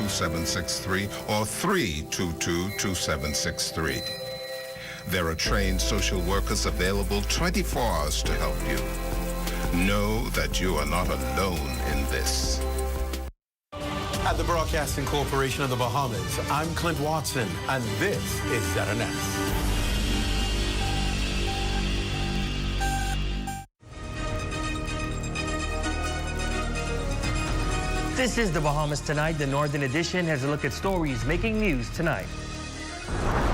222-2763 or 322-2763. There are trained social workers available 24 hours to help you. Know that you are not alone in this. At the Broadcasting Corporation of the Bahamas, I'm Clint Watson, and this is ZNS. This is the Bahamas Tonight. The Northern Edition has a look at stories making news tonight.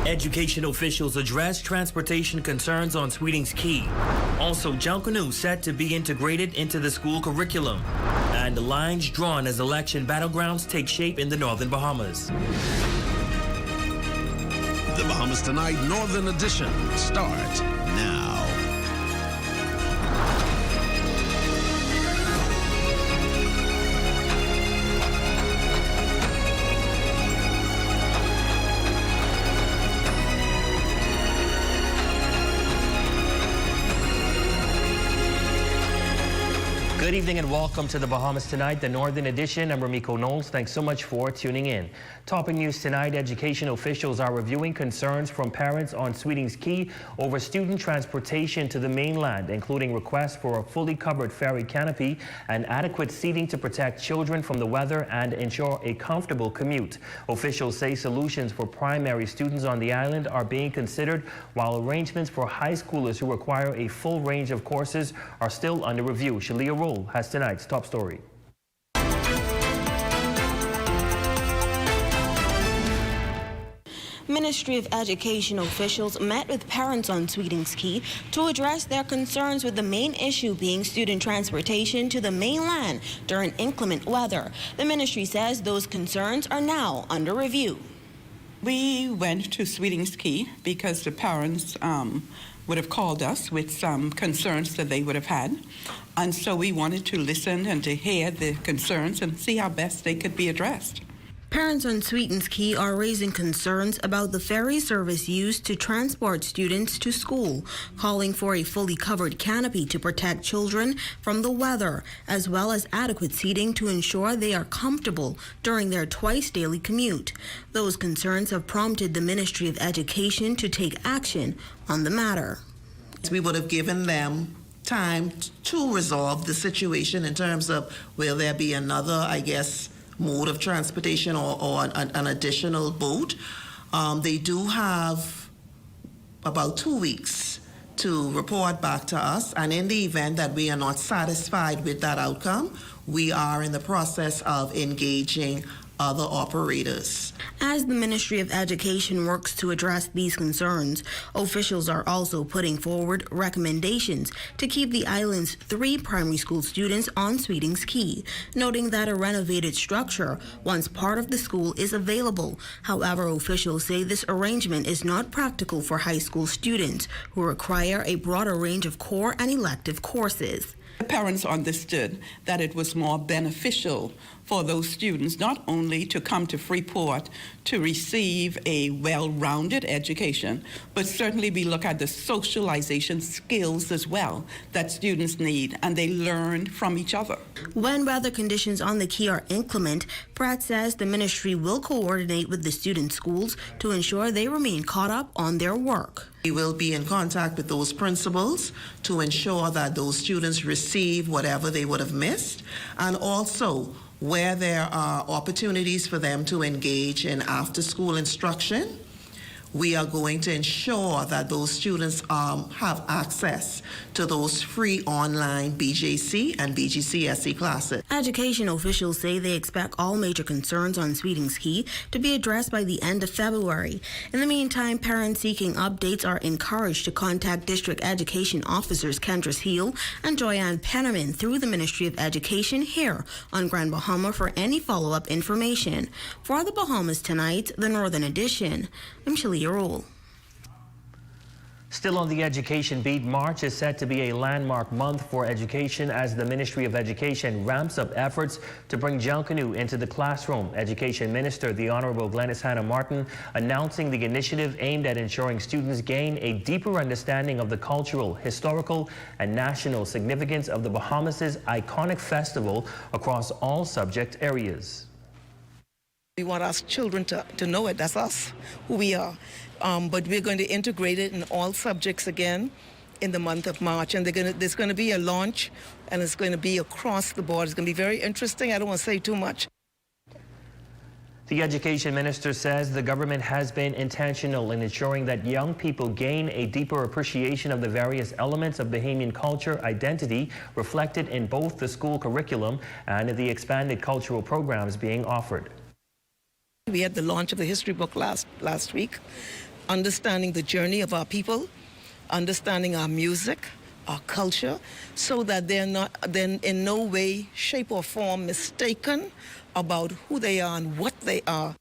Education officials address transportation concerns on Sweetings Key. Also, Junkanoo set to be integrated into the school curriculum. And the lines drawn as election battlegrounds take shape in the Northern Bahamas. The Bahamas Tonight Northern Edition starts now. Good evening and welcome to the Bahamas Tonight, the Northern Edition. I'm Ramiko Knowles. Thanks so much for tuning in. Topping news tonight, education officials are reviewing concerns from parents on Sweetings Key over student transportation to the mainland, including requests for a fully covered ferry canopy and adequate seating to protect children from the weather and ensure a comfortable commute. Officials say solutions for primary students on the island are being considered, while arrangements for high schoolers who require a full range of courses are still under review. Shalia Roll has tonight's top story. Ministry of Education officials met with parents on Sweetings Key to address their concerns with the main issue being student transportation to the mainland during inclement weather. The ministry says those concerns are now under review. We went to Sweetings Key because the parents would have called us with some concerns that they would have had. And so we wanted to listen and to hear the concerns and see how best they could be addressed. Parents on Sweetings Key are raising concerns about the ferry service used to transport students to school, calling for a fully covered canopy to protect children from the weather, as well as adequate seating to ensure they are comfortable during their twice-daily commute. Those concerns have prompted the Ministry of Education to take action on the matter. We would have given them time to resolve the situation in terms of will there be another, mode of transportation or an additional boat. They do have about 2 weeks to report back to us, and in the event that we are not satisfied with that outcome, we are in the process of engaging other operators. As the Ministry of Education works to address these concerns, officials are also putting forward recommendations to keep the island's 3 primary school students on Sweetings Key, noting that a renovated structure once part of the school is available. However, officials say this arrangement is not practical for high school students who require a broader range of core and elective courses. The parents understood that it was more beneficial for those students not only to come to Freeport to receive a well-rounded education, but certainly we look at the socialization skills as well that students need, and they learn from each other. When weather conditions on the Key are inclement, Pratt says the ministry will coordinate with the student schools to ensure they remain caught up on their work. We will be in contact with those principals to ensure that those students receive whatever they would have missed, and also where there are opportunities for them to engage in after-school instruction, we are going to ensure that those students have access to those free online BJC and BGCSE classes. Education officials say they expect all major concerns on Sweetings Key to be addressed by the end of February. In the meantime, parents seeking updates are encouraged to contact District Education Officers Kendris Heel and Joyanne Penniman through the Ministry of Education here on Grand Bahama for any follow-up information. For the Bahamas Tonight, the Northern Edition, I'm Shalia Roll. Still on the education beat, March is set to be a landmark month for education as the Ministry of Education ramps up efforts to bring Junkanoo into the classroom. Education Minister, the Honorable Glenys Hannah Martin, announcing the initiative aimed at ensuring students gain a deeper understanding of the cultural, historical, and national significance of the Bahamas' iconic festival across all subject areas. We want our children to know it. That's us, who we are. But we're going to integrate it in all subjects again in the month of March. And there's going to be a launch, and it's going to be across the board. It's going to be very interesting. I don't want to say too much. The education minister says the government has been intentional in ensuring that young people gain a deeper appreciation of the various elements of Bahamian culture identity reflected in both the school curriculum and the expanded cultural programs being offered. We had the launch of the history book last week, understanding the journey of our people, understanding our music, our culture, so that they're in no way, shape or form mistaken about who they are and what they are.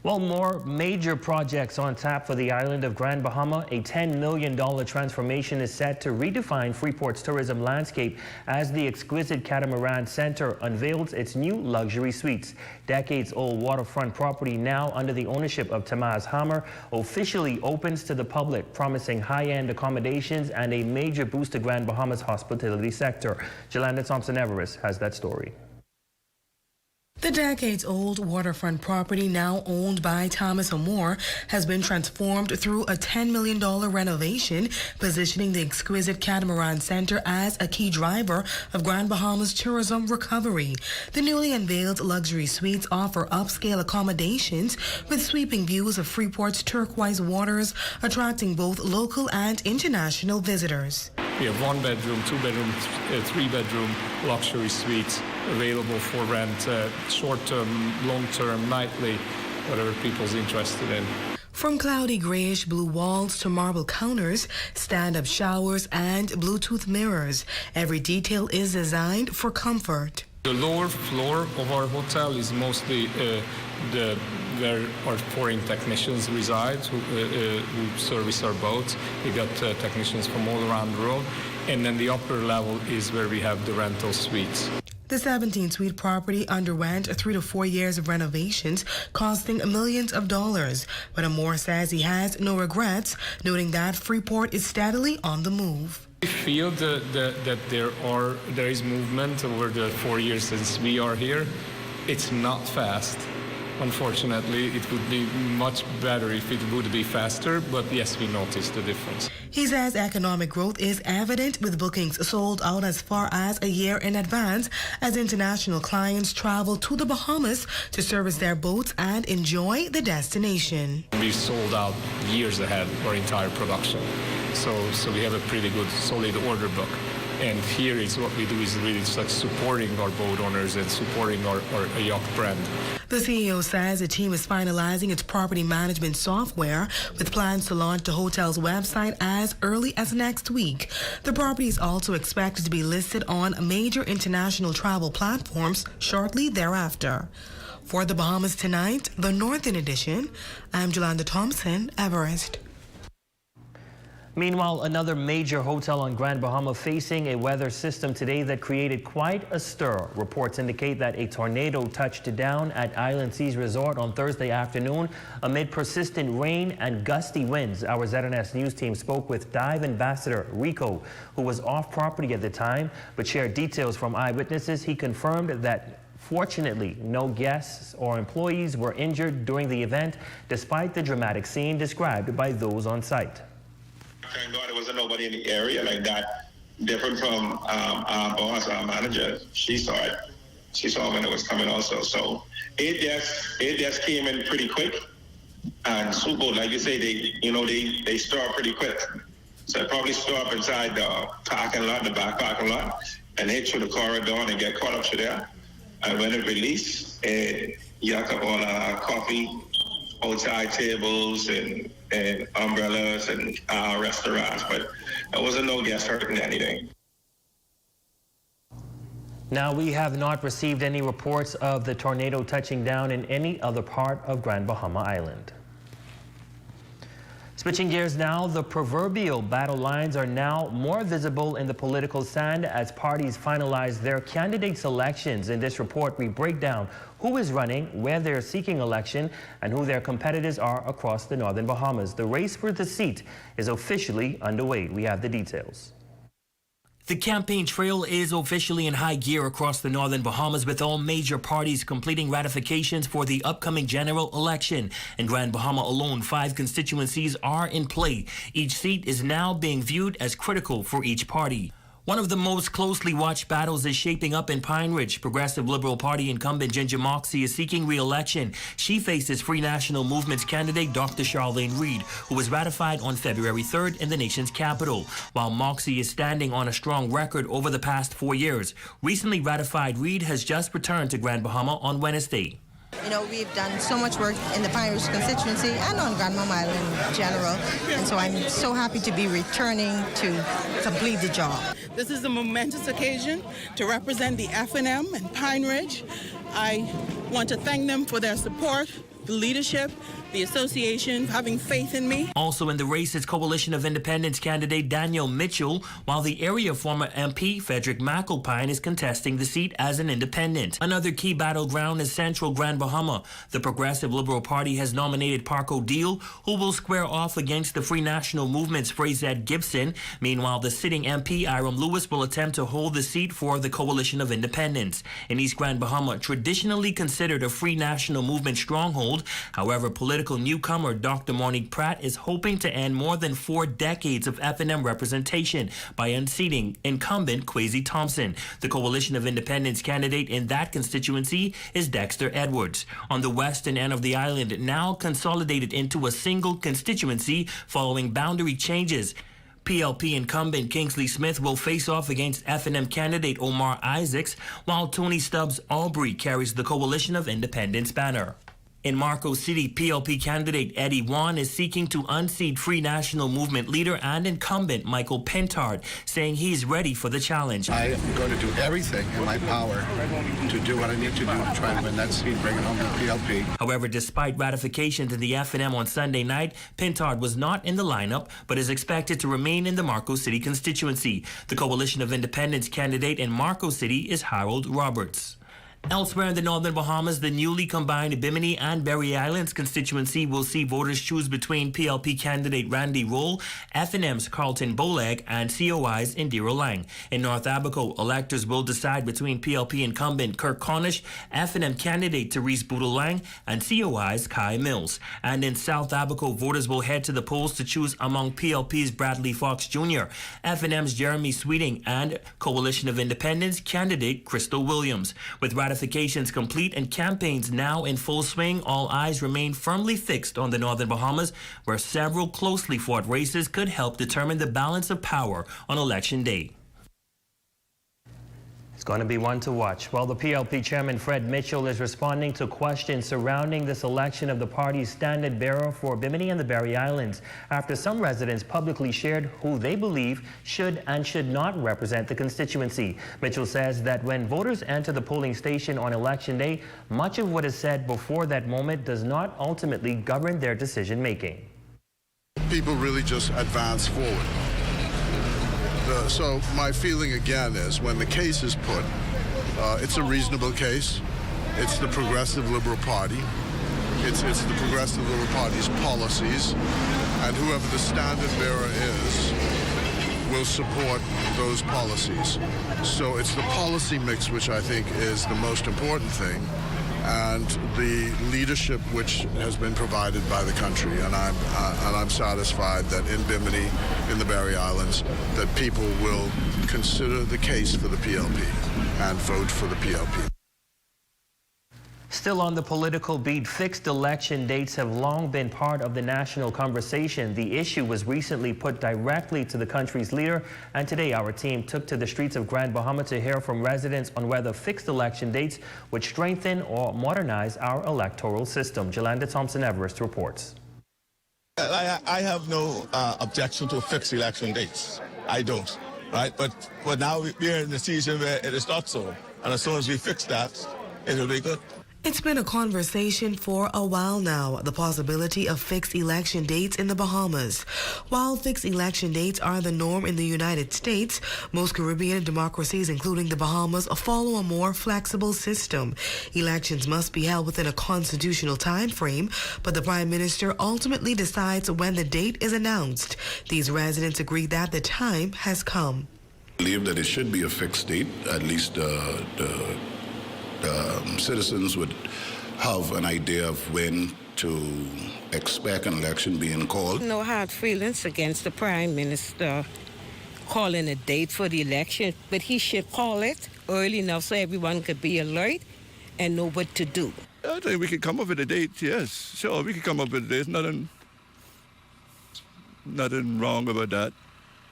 Well, more major projects on tap for the island of Grand Bahama. A $10 million transformation is set to redefine Freeport's tourism landscape as the exquisite Catamaran Center unveils its new luxury suites. Decades-old waterfront property, now under the ownership of Tamaz Hammer, officially opens to the public, promising high-end accommodations and a major boost to Grand Bahama's hospitality sector. Jolanda Thompson-Everest has that story. The decades-old waterfront property, now owned by Thomas Amore, has been transformed through a $10 million renovation, positioning the exquisite Catamaran Center as a key driver of Grand Bahama's tourism recovery. The newly unveiled luxury suites offer upscale accommodations with sweeping views of Freeport's turquoise waters, attracting both local and international visitors. We have 1-bedroom, 2-bedroom, 3-bedroom luxury suites available for rent, short-term, long-term, nightly, whatever people's interested in. From cloudy grayish blue walls to marble counters, stand-up showers, and Bluetooth mirrors, every detail is designed for comfort. The lower floor of our hotel is mostly where our foreign technicians reside who service our boats. We got technicians from all around the world. And then the upper level is where we have the rental suites. The 17-suite property underwent 3 to 4 years of renovations, costing millions of dollars. But Amore says he has no regrets, noting that Freeport is steadily on the move. We feel that there is movement over the 4 years since we are here. It's not fast. Unfortunately, it would be much better if it would be faster, but yes, we noticed the difference. He says economic growth is evident, with bookings sold out as far as a year in advance as international clients travel to the Bahamas to service their boats and enjoy the destination. We sold out years ahead our entire production, so we have a pretty good, solid order book. And here is what we do is really such supporting our boat owners and supporting our yacht brand. The CEO says the team is finalizing its property management software with plans to launch the hotel's website as early as next week. The property is also expected to be listed on major international travel platforms shortly thereafter. For the Bahamas Tonight, the Northern Edition, I'm Jolanda Thompson-Everest. Meanwhile, another major hotel on Grand Bahama facing a weather system today that created quite a stir. Reports indicate that a tornado touched down at Island Seas Resort on Thursday afternoon amid persistent rain and gusty winds. Our ZNS News team spoke with Dive Ambassador Rico, who was off property at the time, but shared details from eyewitnesses. He confirmed that fortunately, no guests or employees were injured during the event, despite the dramatic scene described by those on site. Thank God there wasn't nobody in the area like that. Different from our boss, our manager. She saw it. She saw when it was coming also. So it just came in pretty quick. And super, like you say, they store pretty quick. So it probably store up inside the parking lot, the back parking lot, and hit through the corridor and get caught up to there. And when it released, it yucked up all our coffee, outside tables and umbrellas and restaurants, but there wasn't no guests hurting anything. Now, we have not received any reports of the tornado touching down in any other part of Grand Bahama Island. Switching gears now, the proverbial battle lines are now more visible in the political sand as parties finalize their candidate selections. In this report, we break down who is running, where they're seeking election, and who their competitors are across the Northern Bahamas. The race for the seat is officially underway. We have the details. The campaign trail is officially in high gear across the northern Bahamas, with all major parties completing ratifications for the upcoming general election. In Grand Bahama alone, 5 constituencies are in play. Each seat is now being viewed as critical for each party. One of the most closely watched battles is shaping up in Pine Ridge. Progressive Liberal Party incumbent Ginger Moxie is seeking re-election. She faces Free National Movement's candidate Dr. Charlene Reed, who was ratified on February 3rd in the nation's capital. While Moxie is standing on a strong record over the past 4 years, recently ratified Reed has just returned to Grand Bahama on Wednesday. You know, we've done so much work in the Pine Ridge constituency and on Grand Bahama Island in general, and so I'm so happy to be returning to complete the job. This is a momentous occasion to represent the FNM and Pine Ridge. I want to thank them for their support, the leadership, the association, having faith in me. Also in the race is Coalition of Independence candidate Daniel Mitchell, while the area former MP Frederick McAlpine is contesting the seat as an independent. Another key battleground is Central Grand Bahama. The Progressive Liberal Party has nominated Park O'Deal, who will square off against the Free National Movement's Frazette Gibson. Meanwhile, the sitting MP Iram Lewis will attempt to hold the seat for the Coalition of Independence. In East Grand Bahama, traditionally considered a Free National Movement stronghold, however, political newcomer Dr. Monique Pratt is hoping to end more than 4 decades of FNM representation by unseating incumbent Kwesi Thompson. The Coalition of Independence candidate in that constituency is Dexter Edwards. On the western end of the island, now consolidated into a single constituency following boundary changes, PLP incumbent Kingsley Smith will face off against FNM candidate Omar Isaacs, while Tony Stubbs Aubrey carries the Coalition of Independence banner. In Marco City, PLP candidate Eddie Wan is seeking to unseat Free National Movement leader and incumbent Michael Pentard, saying he's ready for the challenge. I am going to do everything in my power to do what I need to do to try to win that seat, bring it home to PLP. However, despite ratification to the FNM on Sunday night, Pentard was not in the lineup, but is expected to remain in the Marco City constituency. The Coalition of Independence candidate in Marco City is Harold Roberts. Elsewhere in the northern Bahamas, the newly combined Bimini and Berry Islands constituency will see voters choose between PLP candidate Randy Roll, FNM's Carlton Boleg, and COI's Indira Lang. In North Abaco, electors will decide between PLP incumbent Kirk Cornish, FNM candidate Therese Boudelang, and COI's Kai Mills. And in South Abaco, voters will head to the polls to choose among PLP's Bradley Fox Jr., FNM's Jeremy Sweeting, and Coalition of Independence candidate Crystal Williams. With ratifications complete and campaigns now in full swing, all eyes remain firmly fixed on the northern Bahamas, where several closely fought races could help determine the balance of power on Election Day. It's going to be one to watch. Well, the PLP chairman Fred Mitchell is responding to questions surrounding the selection of the party's standard bearer for Bimini and the Berry Islands after some residents publicly shared who they believe should and should not represent the constituency. Mitchell says that when voters enter the polling station on Election Day, much of what is said before that moment does not ultimately govern their decision making. People really just advance forward. So my feeling again is when the case is put, it's a reasonable case. It's the Progressive Liberal Party. It's the Progressive Liberal Party's policies. And whoever the standard bearer is will support those policies. So it's the policy mix which I think is the most important thing, and the leadership which has been provided by the country. And I'm satisfied that in Bimini, in the Berry Islands, that people will consider the case for the PLP and vote for the PLP. Still on the political beat, fixed election dates have long been part of the national conversation. The issue was recently put directly to the country's leader, and today our team took to the streets of Grand Bahama to hear from residents on whether fixed election dates would strengthen or modernize our electoral system. Jolanda Thompson-Everest reports. I have no objection to fixed election dates. I don't, right? But now we're in the season where it is not so. And as soon as we fix that, it will be good. It's been a conversation for a while now, the possibility of fixed election dates in the Bahamas. While fixed election dates are the norm in the United States, most Caribbean democracies, including the Bahamas, follow a more flexible system. Elections must be held within a constitutional time frame, but the Prime Minister ultimately decides when the date is announced. These residents agree that the time has come. believe that it should be a fixed date. At least the citizens would have an idea of when to expect an election being called. No hard feelings against the Prime Minister calling a date for the election, but he should call it early enough so everyone could be alert and know what to do. I think we could come up with a date, yes. Sure, we could come up with a date. Nothing wrong about that.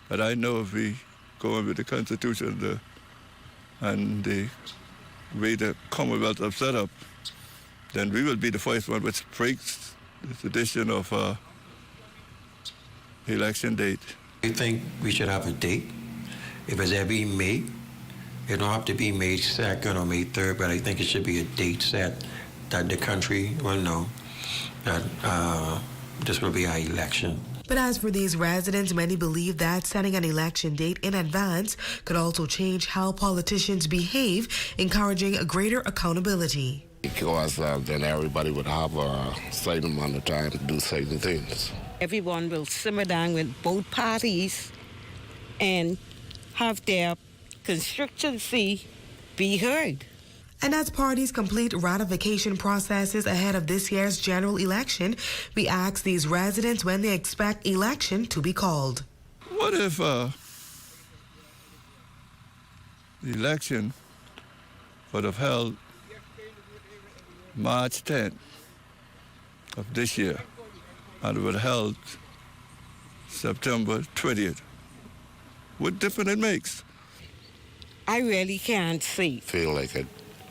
But I know if we go in with the Constitution and the way the Commonwealth is set up, then we will be the first one which breaks the tradition of election date. I think we should have a date. If it's every May, it don't have to be May 2nd or May 3rd, but I think it should be a date set that the country will know that this will be our election. But as for these residents, many believe that setting an election date in advance could also change how politicians behave, encouraging a greater accountability. Because then everybody would have a certain amount of time to do certain things. Everyone will simmer down with both parties and have their constituency be heard. And as parties complete ratification processes ahead of this year's general election, we ask these residents when they expect election to be called. What if the election would have held March 10th of this year and it would have held September 20th? What difference it makes? I really can't see. Feel like it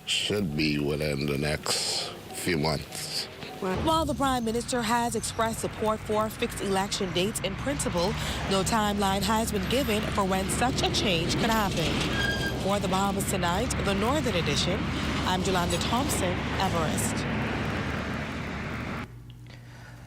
should be within the next few months. While the Prime Minister has expressed support for fixed election dates in principle, no timeline has been given for when such a change could happen. For the Bahamas Tonight, the Northern Edition, I'm Jolanda Thompson, Everest.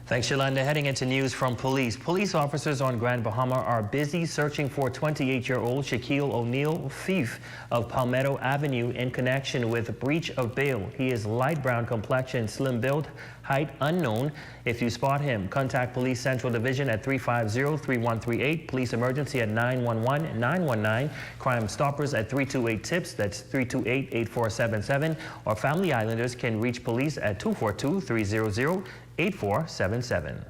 Thanks, Yolanda. Heading into news from police. Police officers on Grand Bahama are busy searching for 28-year-old Shaquille O'Neal, thief of Palmetto Avenue, in connection with breach of bail. He is light brown complexion, slim build, height unknown. If you spot him, contact Police Central Division at 350-3138, Police Emergency at 911-919, Crime Stoppers at 328-TIPS, that's 328-8477, or Family Islanders can reach police at 242-300-8477.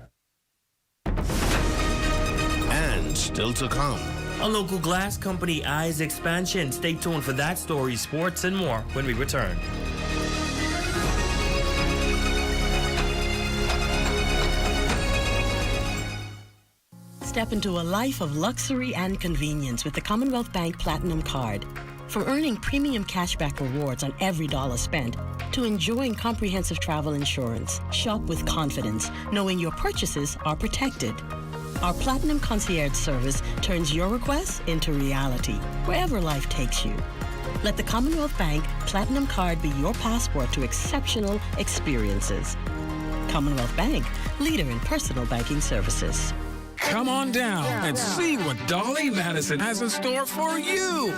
And still to come. A local glass company eyes expansion. Stay tuned for that story, sports, and more when we return. Step into a life of luxury and convenience with the Commonwealth Bank Platinum Card. From earning premium cashback rewards on every dollar spent to enjoying comprehensive travel insurance, shop with confidence, knowing your purchases are protected. Our Platinum Concierge service turns your requests into reality, wherever life takes you. Let the Commonwealth Bank Platinum Card be your passport to exceptional experiences. Commonwealth Bank, leader in personal banking services. Come on down and see what Dolly Madison has in store for you.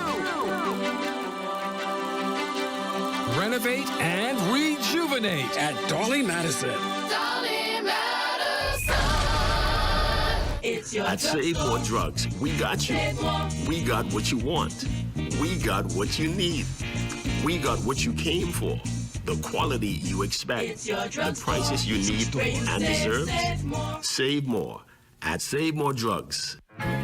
Renovate and rejuvenate at Dolly Madison. Dolly Madison. It's your At Save More Drugs, we got you. We got what you want. We got what you need. We got what you came for. The quality you expect. The prices you need and deserve. Save more at Save More Drugs.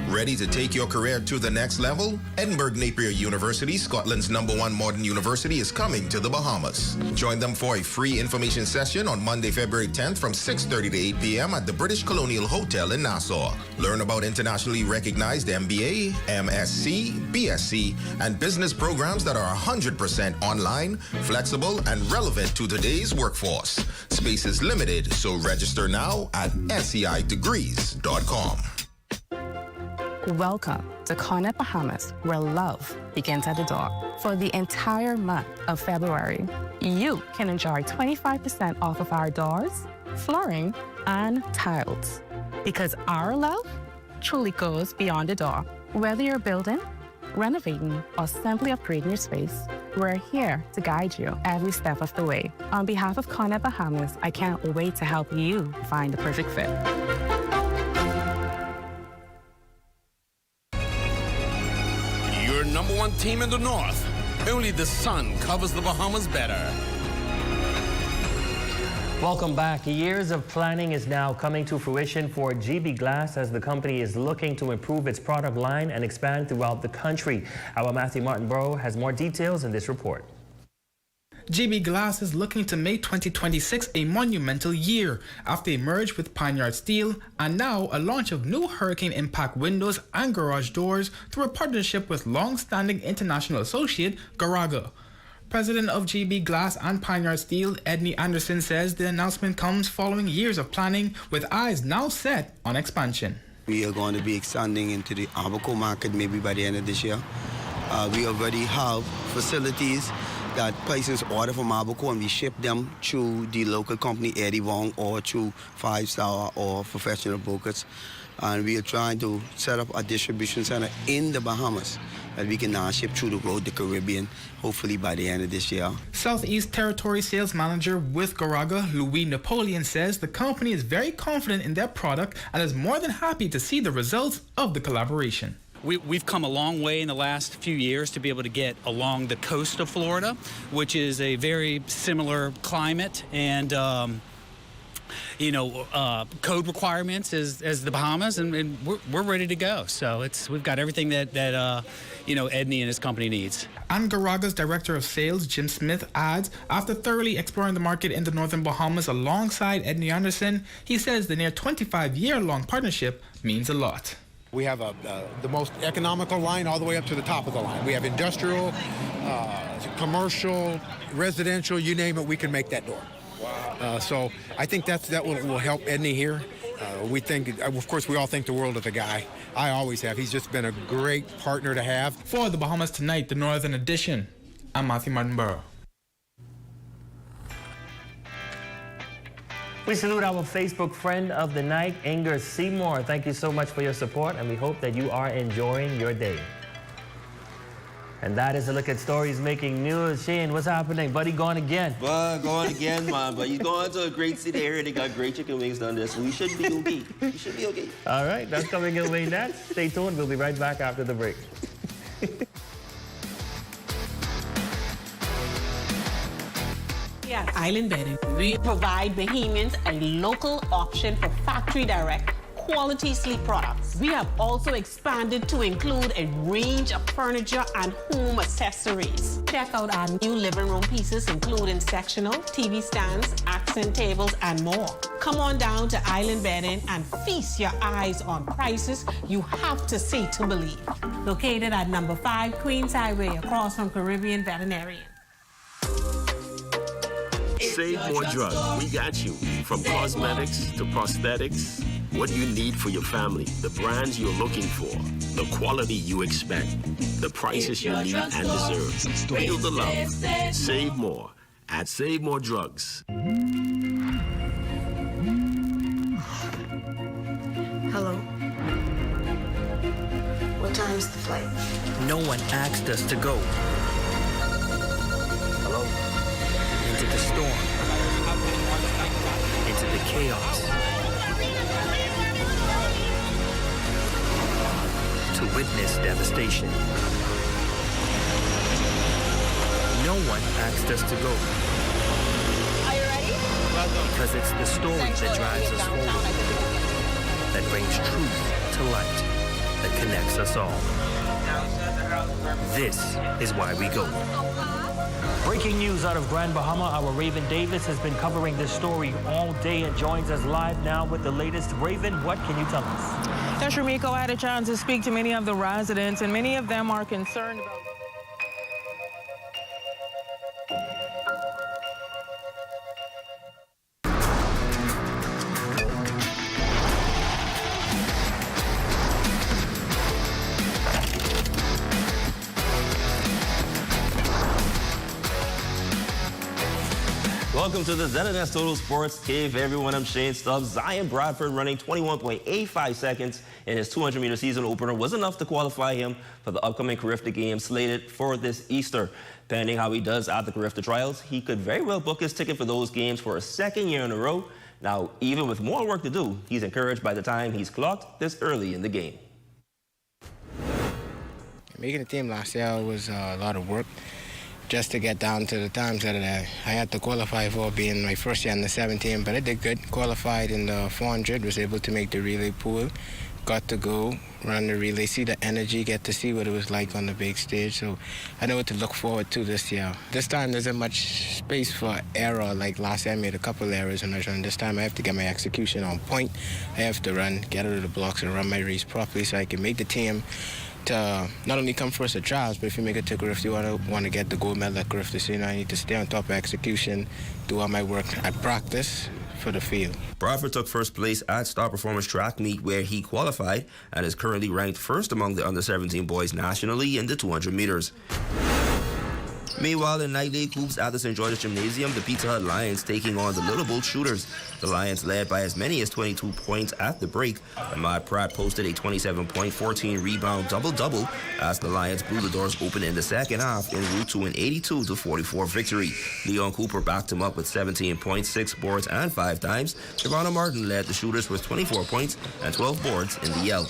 Ready to take your career to the next level? Edinburgh Napier University, Scotland's #1 modern university, is coming to the Bahamas. Join them for a free information session on Monday, February 10th from 6:30 to 8 p.m. at the British Colonial Hotel in Nassau. Learn about internationally recognized MBA, MSc, BSc, and business programs that are 100% online, flexible, and relevant to today's workforce. Space is limited, so register now at seidegrees.com. Welcome to Cornet Bahamas, where love begins at the door. For the entire month of February, you can enjoy 25% off of our doors, flooring, and tiles. Because our love truly goes beyond the door. Whether you're building, renovating, or simply upgrading your space, we're here to guide you every step of the way. On behalf of Cornet Bahamas, I can't wait to help you find the perfect fit. #1 team in the North. Only the sun covers the Bahamas better. Welcome back. Years of planning is now coming to fruition for GB Glass as the company is looking to improve its product line and expand throughout the country. Our Matthew Martinborough has more details in this report. GB Glass is looking to make 2026 a monumental year after a merge with Pioneer Steel and now a launch of new hurricane impact windows and garage doors through a partnership with long-standing international associate Garaga. President of GB Glass and Pioneer Steel, Edney Anderson, says the announcement comes following years of planning with eyes now set on expansion. We are going to be expanding into the Abaco market maybe by the end of this year. We already have facilities that places order from Abaco and we ship them through the local company Eddie Wong or through 5-Star or professional brokers. And we are trying to set up a distribution center in the Bahamas that we can now ship through the road, the Caribbean, hopefully by the end of this year. Southeast Territory Sales Manager with Garaga, Louis Napoleon, says the company is very confident in their product and is more than happy to see the results of the collaboration. We've come a long way in the last few years to be able to get along the coast of Florida, which is a very similar climate and code requirements as the Bahamas, and we're ready to go. So we've got everything that Edney and his company needs. And Garaga's Director of Sales, Jim Smith, adds, after thoroughly exploring the market in the Northern Bahamas alongside Edney Anderson, he says the near 25-year-long partnership means a lot. We have the most economical line all the way up to the top of the line. We have industrial, commercial, residential, you name it, we can make that door. Wow. So I think that will help Edney here. We think, of course, we all think the world of the guy. I always have. He's just been a great partner to have. For the Bahamas Tonight, the Northern Edition, I'm Matthew Martinborough. We salute our Facebook friend of the night, Inger Seymour. Thank you so much for your support, and we hope that you are enjoying your day. And that is a look at stories making news. Shane, what's happening? Buddy gone again. Well, going again, man. But he's going to a great city area. They got great chicken wings down there, so we should be okay. We should be okay. All right, that's coming your way next. Stay tuned. We'll be right back after the break. At Island Bedding, we provide Bahamians a local option for factory direct quality sleep products. We have also expanded to include a range of furniture and home accessories. Check out our new living room pieces, including sectional, TV stands, accent tables, and more. Come on down to Island Bedding and feast your eyes on prices you have to see to believe. Located at number 5 Queens Highway, across from Caribbean Veterinarian. Save More Drugs. We got you. From cosmetics to prosthetics, what you need for your family, the brands you're looking for, the quality you expect, the prices you need and deserve. Feel the love. Save More at Save More Drugs. Hello. What time is the flight? No one asked us to go. Hello? Into the storm. Into the chaos. To witness devastation. No one asked us to go. Are you ready? Because it's the story that drives us forward, that brings truth to light, that connects us all. This is why we go. Breaking news out of Grand Bahama, our Raven Davis has been covering this story all day and joins us live now with the latest. Raven, what can you tell us? Yes, Rumiko, I had a chance to speak to many of the residents, and many of them are concerned about... Welcome to the ZNS Total Sports Cave, everyone. I'm Shane Stubbs. Zion Bradford running 21.85 seconds in his 200-meter season opener was enough to qualify him for the upcoming Carifta Games slated for this Easter. Depending how he does at the Carifta trials, he could very well book his ticket for those games for a second year in a row. Now, even with more work to do, he's encouraged by the time he's clocked this early in the game. Making the team last year was a lot of work just to get down to the times that I had to qualify for, being my first year in the 17, but I did good. Qualified in the 400, was able to make the relay pool. Got to go, run the relay, see the energy, get to see what it was like on the big stage. So I know what to look forward to this year. This time there isn't much space for error. Like last year I made a couple errors when I was running. This time I have to get my execution on point. I have to run, get out of the blocks and run my race properly so I can make the team to not only come first at trials, but if you make it to Griffith, you want to get the gold medal at Griffith. So, I need to stay on top of execution, do all my work at practice for the field. Bradford took first place at Star Performance Track Meet, where he qualified and is currently ranked first among the under-17 boys nationally in the 200 meters. Meanwhile, in Night League hoops at the St. George's Gymnasium, the Pizza Hut Lions taking on the Little Bull Shooters. The Lions led by as many as 22 points at the break. Ahmad Pratt posted a 27-point, 14-rebound double-double as the Lions blew the doors open in the second half en route to an 82-44 victory. Leon Cooper backed him up with 17 points, 6 boards, and 5 dimes. Shavonna Martin led the Shooters with 24 points and 12 boards in the L.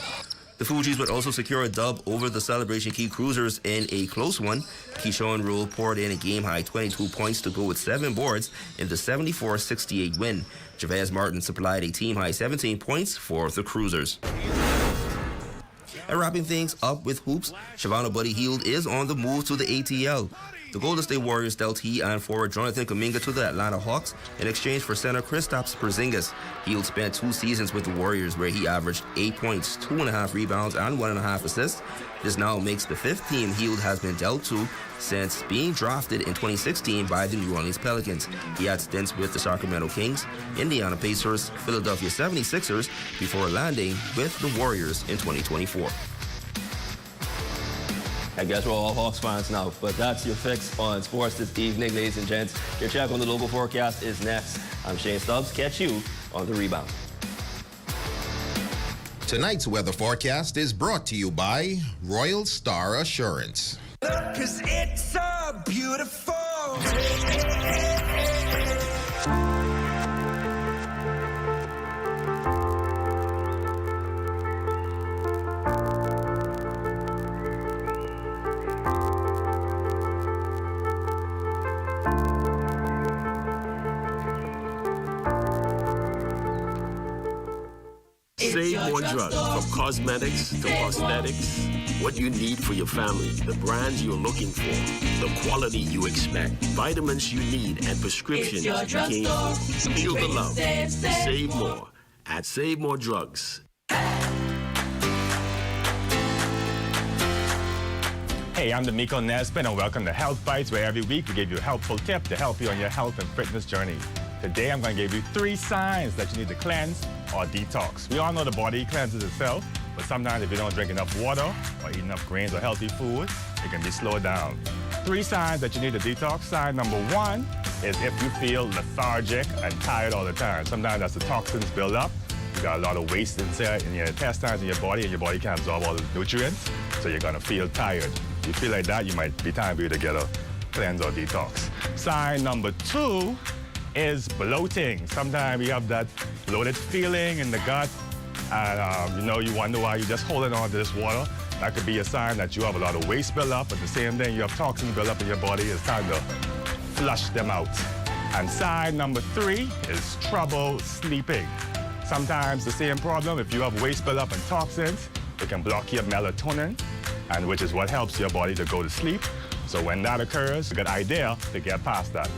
The Fugees would also secure a dub over the Celebration Key Cruisers in a close one. Keyshawn Rule poured in a game-high 22 points to go with 7 boards in the 74-68 win. Javez Martin supplied a team-high 17 points for the Cruisers. And wrapping things up with hoops, Shavonna Buddy Hield is on the move to the ATL. The Golden State Warriors dealt he and forward Jonathan Kuminga to the Atlanta Hawks in exchange for center Kristaps Porzingis. Hield spent 2 seasons with the Warriors where he averaged 8 points, 2.5 rebounds, and 1.5 assists. This now makes the 5th team Hield has been dealt to since being drafted in 2016 by the New Orleans Pelicans. He had stints with the Sacramento Kings, Indiana Pacers, Philadelphia 76ers before landing with the Warriors in 2024. I guess we're all Hawks fans now, but that's your fix on sports this evening, ladies and gents. Your check on the local forecast is next. I'm Shane Stubbs. Catch you on The Rebound. Tonight's weather forecast is brought to you by Royal Star Assurance. 'Cause it's so beautiful. Save more drugs, from cosmetics to prosthetics. What you need for your family, the brands you're looking for, the quality you expect, vitamins you need, and prescriptions you came for. Feel the love. Save more at Save More Drugs. Hey, I'm D'Amico Nesbitt, and welcome to Health Bites, where every week we give you a helpful tip to help you on your health and fitness journey. Today, I'm going to give you 3 signs that you need to cleanse or detox. We all know the body cleanses itself, but sometimes if you don't drink enough water or eat enough grains or healthy food, it can be slowed down. 3 signs that you need to detox. Sign number 1 is if you feel lethargic and tired all the time. Sometimes that's the toxins build up. You got a lot of waste inside in your intestines in your body, and your body can't absorb all the nutrients, so you're going to feel tired. If you feel like that, you might be time for you to get a cleanse or detox. Sign number 2 is bloating. Sometimes you have that bloated feeling in the gut, and you wonder why you're just holding on to this water. That could be a sign that you have a lot of waste build up, but the same thing, you have toxins build up in your body. It's time to flush them out. And sign number 3 is trouble sleeping. Sometimes the same problem, if you have waste build up and toxins, it can block your melatonin, and which is what helps your body to go to sleep. So when that occurs, it's a good idea to get past that.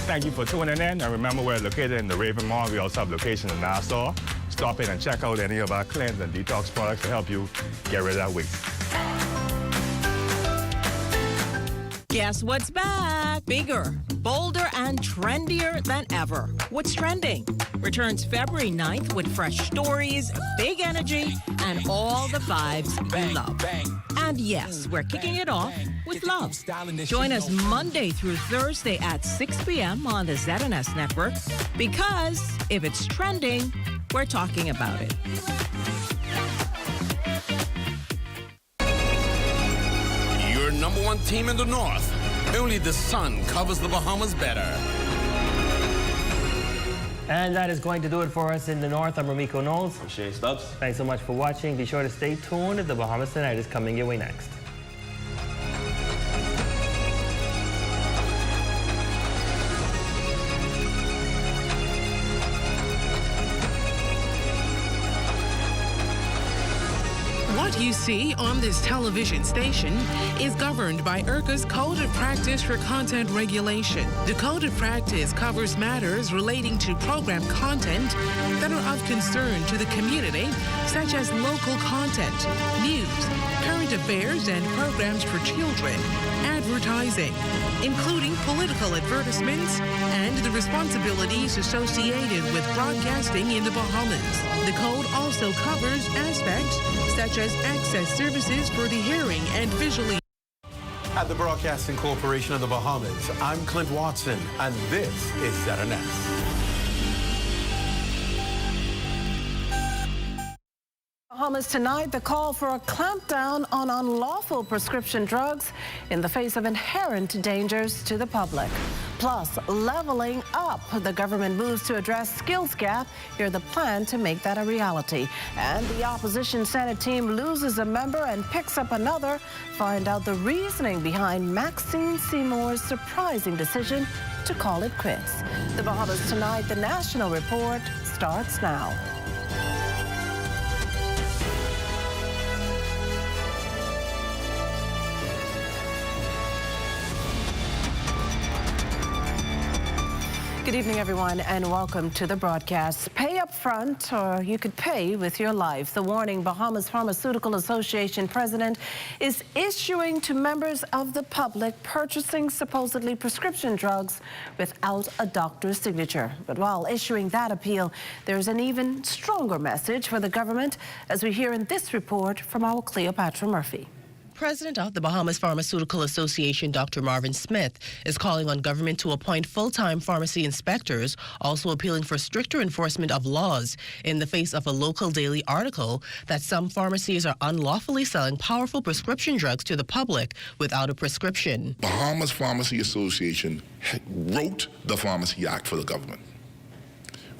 Thank you for tuning in, and remember we're located in the Raven Mall. We also have locations in Nassau. Stop in and check out any of our cleanse and detox products to help you get rid of that waste. Guess what's back? Bigger, bolder, and trendier than ever. What's trending? Returns February 9th with fresh stories, big energy, and all the vibes you love. And yes, we're kicking it off with love. Join us Monday through Thursday at 6 p.m. on the ZNS network, because if it's trending, we're talking about it. Your number 1 team in the North. Only the sun covers the Bahamas better. And that is going to do it for us in the North. I'm Ramiko Knowles. I'm Shane Stubbs. Thanks so much for watching. Be sure to stay tuned. The Bahamas Tonight is coming your way next. What you see on this television station is governed by IRCA's Code of Practice for Content Regulation. The Code of Practice covers matters relating to program content that are of concern to the community, such as local content, news, current affairs, and programs for children, advertising, including political advertisements, and the responsibilities associated with broadcasting in the Bahamas. The code also covers aspects such as access services for the hearing and visually. At the Broadcasting Corporation of the Bahamas, I'm Clint Watson, and this is ZNS. Bahamas tonight, the call for a clampdown on unlawful prescription drugs in the face of inherent dangers to the public. Plus, leveling up. The government moves to address skills gap. Hear the plan to make that a reality. And the opposition Senate team loses a member and picks up another. Find out the reasoning behind Maxine Seymour's surprising decision to call it quits. The Bahamas tonight, the National Report starts now. Good evening, everyone, and welcome to the broadcast. Pay up front, or you could pay with your life. The warning Bahamas Pharmaceutical Association president is issuing to members of the public purchasing supposedly prescription drugs without a doctor's signature. But while issuing that appeal, there's an even stronger message for the government, as we hear in this report from our Cleopatra Murphy. President of the Bahamas Pharmaceutical Association, Dr. Marvin Smith, is calling on government to appoint full-time pharmacy inspectors, also appealing for stricter enforcement of laws in the face of a local daily article that some pharmacies are unlawfully selling powerful prescription drugs to the public without a prescription. Bahamas Pharmacy Association wrote the Pharmacy Act for the government.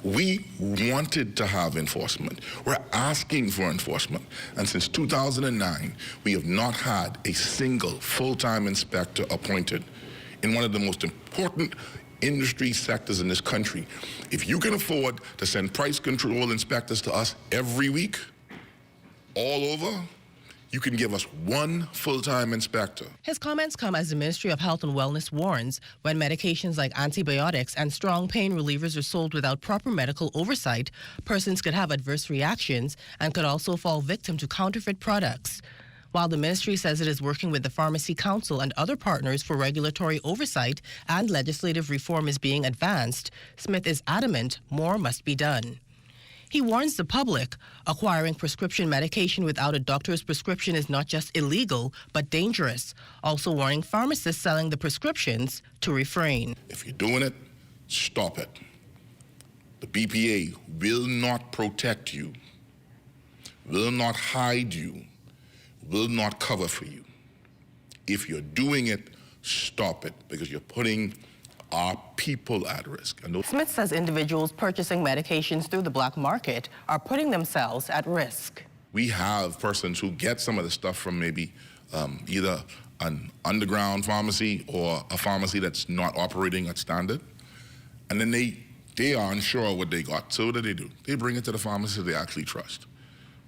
We wanted to have enforcement. We're asking for enforcement. And since 2009, we have not had a single full-time inspector appointed in one of the most important industry sectors in this country. If you can afford to send price control inspectors to us every week, all over, you can give us one full-time inspector. His comments come as the Ministry of Health and Wellness warns when medications like antibiotics and strong pain relievers are sold without proper medical oversight, persons could have adverse reactions and could also fall victim to counterfeit products. While the ministry says it is working with the Pharmacy Council and other partners for regulatory oversight and legislative reform is being advanced, Smith is adamant more must be done. He warns the public acquiring prescription medication without a doctor's prescription is not just illegal, but dangerous, also warning pharmacists selling the prescriptions to refrain. If you're doing it, stop it. The BPA will not protect you, will not hide you, will not cover for you. If you're doing it, stop it, because you're putting our people at risk. Smith says individuals purchasing medications through the black market are putting themselves at risk. We have persons who get some of the stuff from maybe either an underground pharmacy or a pharmacy that's not operating at standard, and then they are unsure what they got. So what do? They bring it to the pharmacy they actually trust.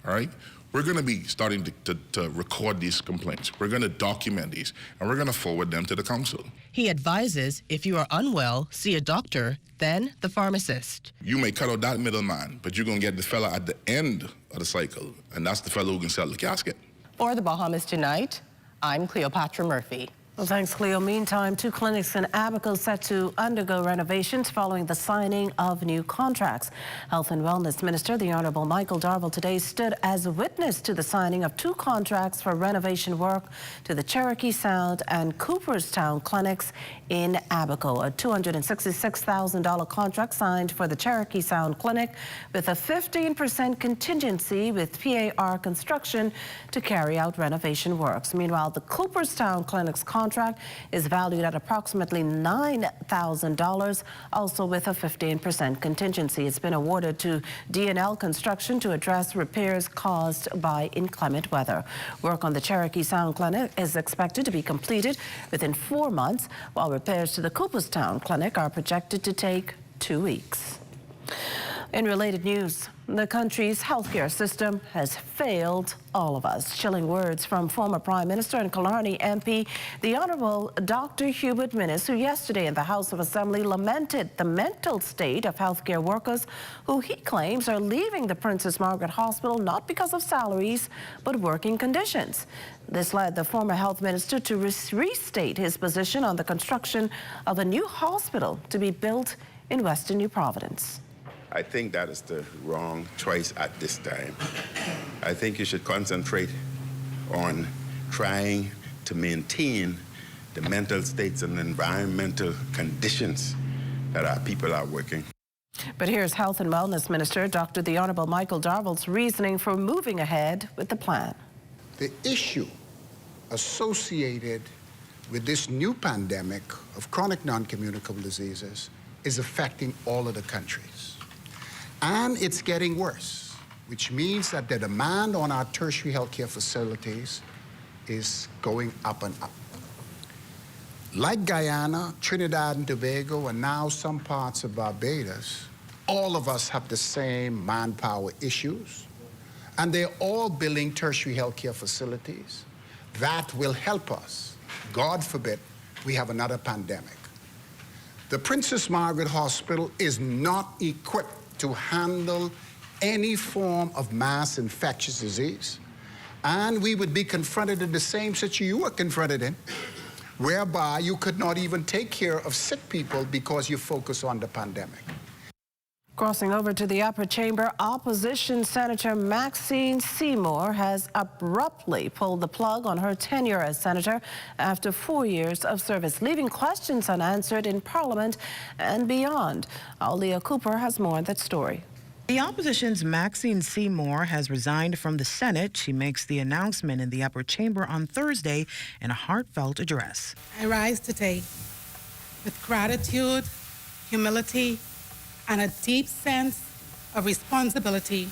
All right? We're going to be starting to record these complaints. We're going to document these, and we're going to forward them to the council. He advises if you are unwell, see a doctor, then the pharmacist. You may cut out that middleman, but you're going to get the fella at the end of the cycle, and that's the fellow who can sell the casket. For the Bahamas Tonight, I'm Cleopatra Murphy. Well, thanks, Cleo. Meantime, 2 clinics in Abaco set to undergo renovations following the signing of new contracts. Health and Wellness Minister, the Honorable Michael Darville, today stood as a witness to the signing of 2 contracts for renovation work to the Cherokee Sound and Cooperstown clinics in Abaco. A $266,000 contract signed for the Cherokee Sound Clinic with a 15% contingency with PAR Construction to carry out renovation works. Meanwhile, the Cooperstown clinic's contract is valued at approximately $9,000, also with a 15% contingency. It's been awarded to DNL Construction to address repairs caused by inclement weather. Work on the Cherokee Sound Clinic is expected to be completed within 4 months, while repairs to the Cooperstown Clinic are projected to take 2 weeks. In related news, the country's healthcare system has failed all of us. Chilling words from former Prime Minister and Killarney MP, the Honourable Dr. Hubert Minnis, who yesterday in the House of Assembly lamented the mental state of healthcare workers who he claims are leaving the Princess Margaret Hospital not because of salaries, but working conditions. This led the former health minister to restate his position on the construction of a new hospital to be built in Western New Providence. I think that is the wrong choice at this time. I think you should concentrate on trying to maintain the mental states and environmental conditions that our people are working. But here's Health and Wellness Minister Dr. the Honourable Michael Darvall's reasoning for moving ahead with the plan. The issue associated with this new pandemic of chronic non-communicable diseases is affecting all of the countries. And it's getting worse, which means that the demand on our tertiary healthcare facilities is going up and up. Like Guyana, Trinidad and Tobago, and now some parts of Barbados, all of us have the same manpower issues, and they're all building tertiary healthcare facilities that will help us. God forbid we have another pandemic. The Princess Margaret Hospital is not equipped to handle any form of mass infectious disease. And we would be confronted in the same situation you were confronted in, whereby you could not even take care of sick people because you focus on the pandemic. Crossing over to the upper chamber, opposition Senator Maxine Seymour has abruptly pulled the plug on her tenure as senator after 4 years of service, leaving questions unanswered in Parliament and beyond. Leah Cooper has more on that story. The opposition's Maxine Seymour has resigned from the Senate. She makes the announcement in the upper chamber on Thursday in a heartfelt address. I rise today with gratitude, humility, and a deep sense of responsibility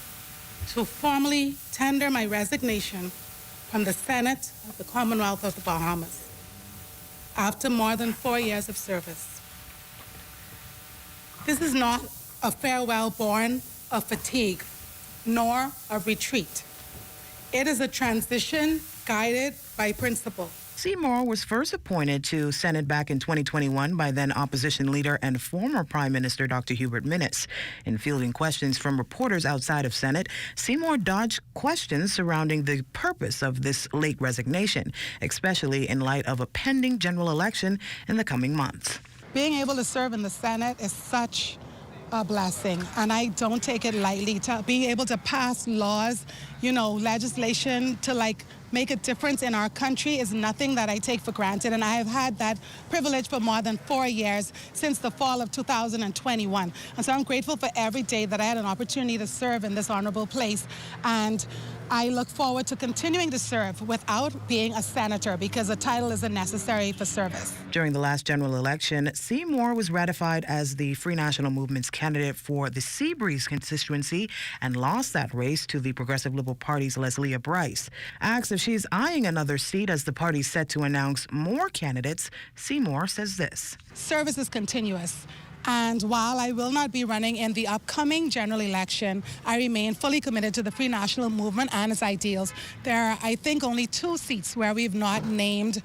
to formally tender my resignation from the Senate of the Commonwealth of the Bahamas after more than 4 years of service. This is not a farewell born of fatigue, nor a retreat. It is a transition guided by principle. Seymour was first appointed to Senate back in 2021 by then opposition leader and former Prime Minister Dr. Hubert Minnis. In fielding questions from reporters outside of Senate, Seymour dodged questions surrounding the purpose of this late resignation, especially in light of a pending general election in the coming months. Being able to serve in the Senate is such a blessing, and I don't take it lightly. Being able to pass laws, legislation to make a difference in our country is nothing that I take for granted, and I have had that privilege for more than 4 years since the fall of 2021. And so I'm grateful for every day that I had an opportunity to serve in this honorable place, and I look forward to continuing to serve without being a senator because the title isn't necessary for service. During the last general election, Seymour was ratified as the Free National Movement's candidate for the Seabreeze constituency and lost that race to the Progressive Liberal Party's Leslie Bryce. Asked if she's eyeing another seat as the party's set to announce more candidates, Seymour says this. Service is continuous. And while I will not be running in the upcoming general election, I remain fully committed to the Free National Movement and its ideals. There are, I think, only 2 seats where we've not named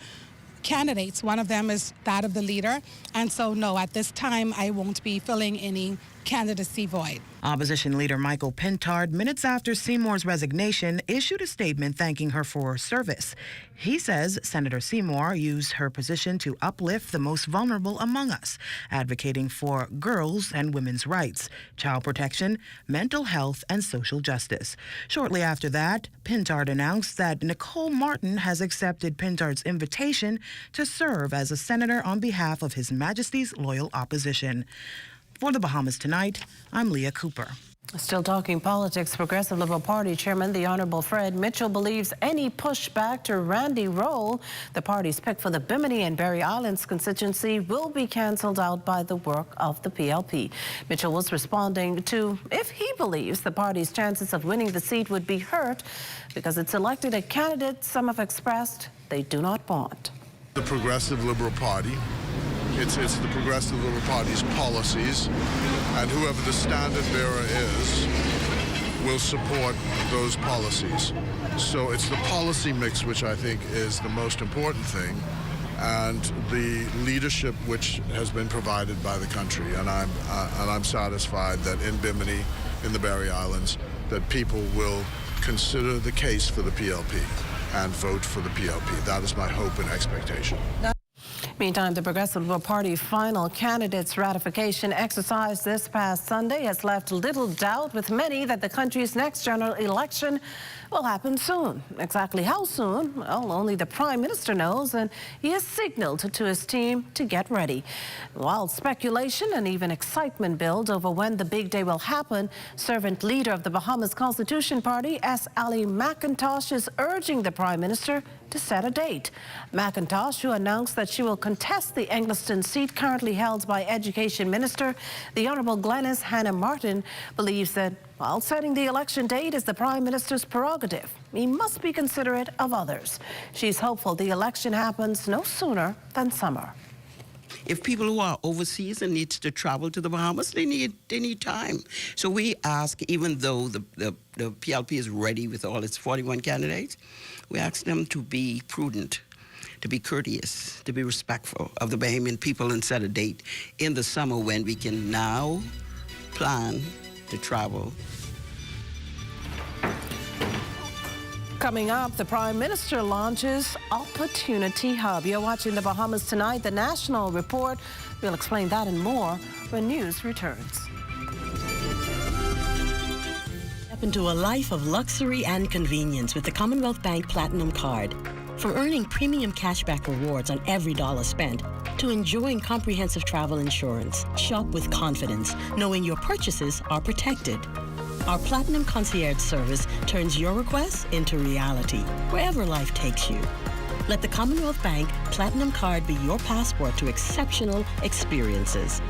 candidates. One of them is that of the leader. And so, no, at this time, I won't be filling any candidacy void. Opposition leader Michael Pintard, minutes after Seymour's resignation, issued a statement thanking her for her service. He says Senator Seymour used her position to uplift the most vulnerable among us, advocating for girls' and women's rights, child protection, mental health, and social justice. Shortly after that, Pintard announced that Nicole Martin has accepted Pintard's invitation to serve as a senator on behalf of His Majesty's loyal opposition. For the Bahamas Tonight, I'm Leah Cooper. Still talking politics, Progressive Liberal Party Chairman, the Honourable Fred Mitchell, believes any pushback to Randy Roll, the party's pick for the Bimini and Berry Islands constituency, will be cancelled out by the work of the PLP. Mitchell was responding to if he believes the party's chances of winning the seat would be hurt because it selected a candidate some have expressed they do not want. The Progressive Liberal Party It's the Progressive Liberal Party's policies, and whoever the standard bearer is will support those policies. So it's the policy mix which I think is the most important thing, and the leadership which has been provided by the country. And I'm satisfied that in Bimini, in the Barry Islands, that people will consider the case for the PLP and vote for the PLP. That is my hope and expectation. Meantime, the Progressive Liberal Party final candidates ratification exercise this past Sunday has left little doubt with many that the country's next general election will happen soon. Exactly how soon? Well, only the Prime Minister knows, and he has signaled to his team to get ready. While speculation and even excitement build over when the big day will happen, servant leader of the Bahamas Constitution Party, S. Ali McIntosh, is urging the Prime Minister to set a date. McIntosh, who announced that she will contest the Eglinton seat currently held by Education Minister, the Honourable Glenys Hannah Martin, believes that while setting the election date is the Prime Minister's prerogative, he must be considerate of others. She's hopeful the election happens no sooner than summer. If people who are overseas and need to travel to the Bahamas, they need time. So we ask, even though the PLP is ready with all its 41 candidates, we ask them to be prudent, to be courteous, to be respectful of the Bahamian people, and set a date in the summer when we can now plan to travel. Coming up, the Prime Minister launches Opportunity Hub. You're watching the Bahamas Tonight, the National Report. We'll explain that and more when news returns. Step into a life of luxury and convenience with the Commonwealth Bank Platinum Card. From earning premium cashback rewards on every dollar spent to enjoying comprehensive travel insurance, shop with confidence, knowing your purchases are protected. Our Platinum Concierge service turns your requests into reality, wherever life takes you. Let the Commonwealth Bank Platinum Card be your passport to exceptional experiences.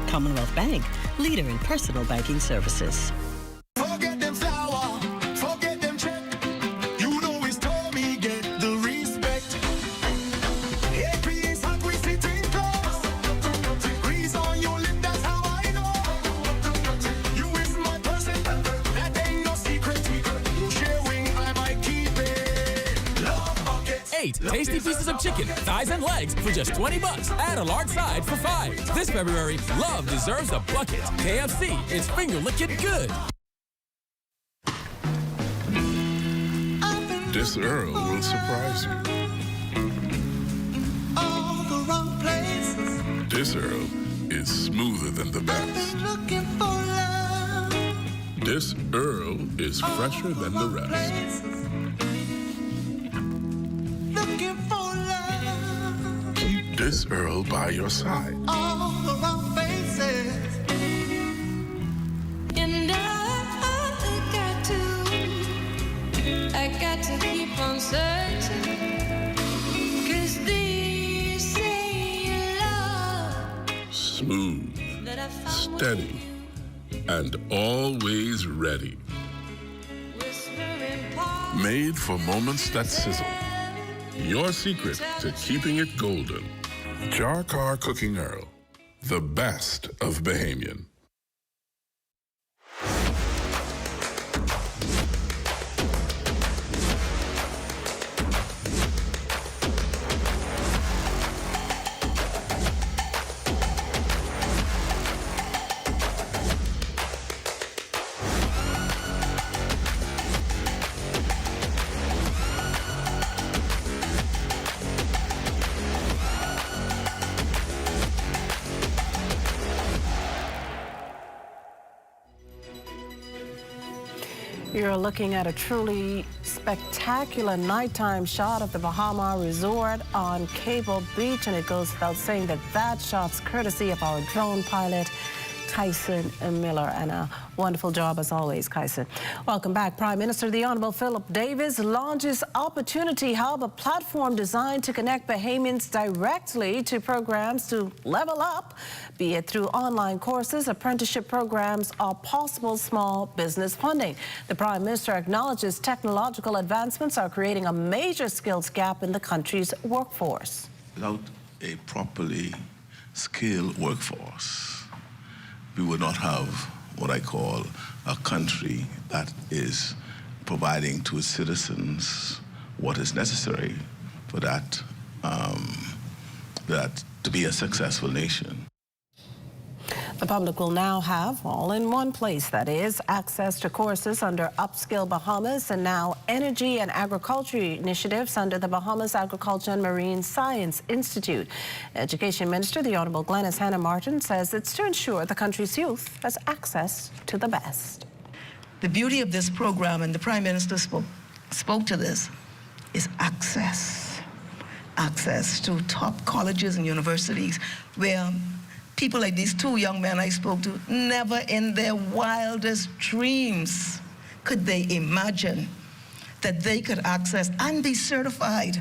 Commonwealth Bank, leader in personal banking services. Forget them flower, forget them check. You know it's Tommy, get the respect. AP is hungry, sitting close. Breeze on your lip, that's how I know. You is my person, that ain't no secret. You sharing, I might keep it. Love buckets. 8 tasty pieces of chicken, thighs and legs for just $20. Add a large side for $5. This February, love deserves a bucket. KFC, it's finger-licking good. This Earl will surprise you. All the wrong places. This Earl is smoother than the best. Looking for love. This Earl is fresher than the rest. Looking for love. Keep this Earl by your side. All the wrong faces. And I got to keep on searching, 'cause this ain't love. Smooth, steady, and always ready. Made for moments that sizzle. Your secret to keeping it golden. Jar Car Cooking Earl, the best of Bahamian. You're looking at a truly spectacular nighttime shot of the Bahama Resort on Cable Beach, and it goes without saying that that shot's courtesy of our drone pilot, Kyson Miller, and a wonderful job as always, Kyson. Welcome back. Prime Minister the Honourable Philip Davis launches Opportunity Hub, a platform designed to connect Bahamians directly to programs to level up, be it through online courses, apprenticeship programs, or possible small business funding. The Prime Minister acknowledges technological advancements are creating a major skills gap in the country's workforce. Without a properly scale workforce, we would not have what I call a country that is providing to its citizens what is necessary for that to be a successful nation. The public will now have, all in one place that is, access to courses under Upskill Bahamas and now energy and agriculture initiatives under the Bahamas Agriculture and Marine Science Institute. Education Minister, the Honourable Glenys Hannah Martin, says it's to ensure the country's youth has access to the best. The beauty of this program, and the Prime Minister spoke to this, is access. Access to top colleges and universities where people like these two young men I spoke to, never in their wildest dreams could they imagine that they could access and be certified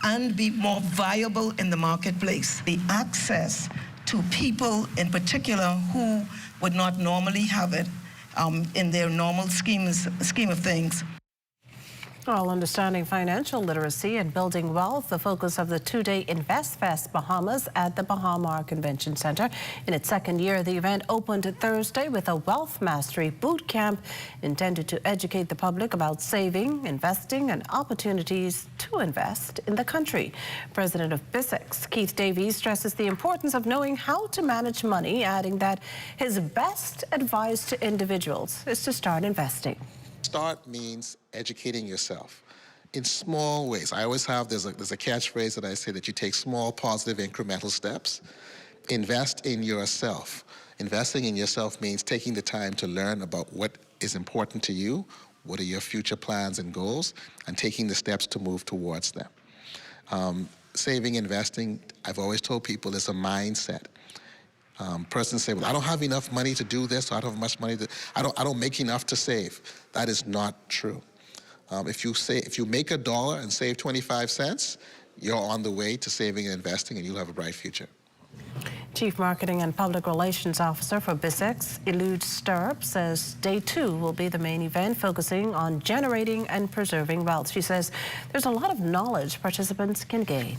and be more viable in the marketplace. The access to people in particular who would not normally have it in their normal scheme of things. While understanding financial literacy and building wealth, the focus of the two-day Invest Fest Bahamas at the Bahamar Convention Center. In its second year, the event opened Thursday with a Wealth Mastery Boot Camp intended to educate the public about saving, investing, and opportunities to invest in the country. President of BISEX, Keith Davies, stresses the importance of knowing how to manage money, adding that his best advice to individuals is to start investing. Start means educating yourself in small ways. I always have, there's a catchphrase that I say that you take small, positive, incremental steps. Invest in yourself. Investing in yourself means taking the time to learn about what is important to you, what are your future plans and goals, and taking the steps to move towards them. Saving, investing, I've always told people, is a mindset. Persons say, well, I don't have enough money to do this, or I don't have much money to, I don't make enough to save. That is not true. If you make $1 and save 25 cents, you're on the way to saving and investing, and you'll have a bright future. Chief Marketing and Public Relations Officer for BISEX, Elude Stirrup, says Day 2 will be the main event, focusing on generating and preserving wealth. She says there's a lot of knowledge participants can gain.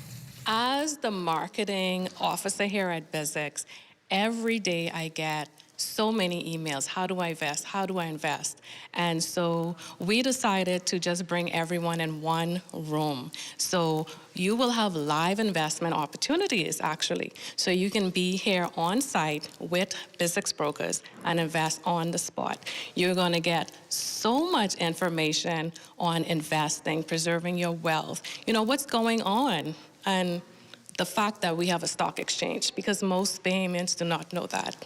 As the marketing officer here at BISEX, every day I get so many emails. How do I invest? How do I invest? And so we decided to just bring everyone in one room. So you will have live investment opportunities, actually. So you can be here on site with BISEX brokers and invest on the spot. You're going to get so much information on investing, preserving your wealth. You know, what's going on? And the fact that we have a stock exchange, because most Bahamians do not know that.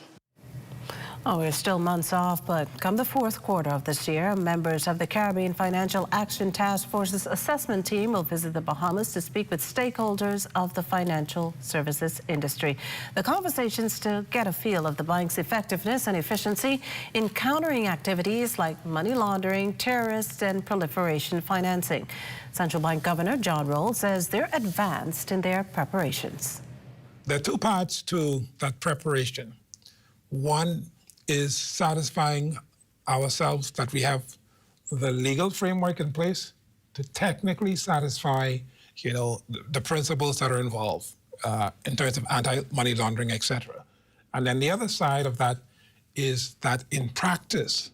Oh, we're still months off, but come the fourth quarter of this year, members of the Caribbean Financial Action Task Force's assessment team will visit the Bahamas to speak with stakeholders of the financial services industry. The conversations to get a feel of the bank's effectiveness and efficiency in countering activities like money laundering, terrorist, and proliferation financing. Central Bank Governor John Roll says they're advanced in their preparations. There are two parts to that preparation. One is satisfying ourselves that we have the legal framework in place to technically satisfy, you know, the principles that are involved in terms of anti-money laundering, etc. And then the other side of that is that in practice,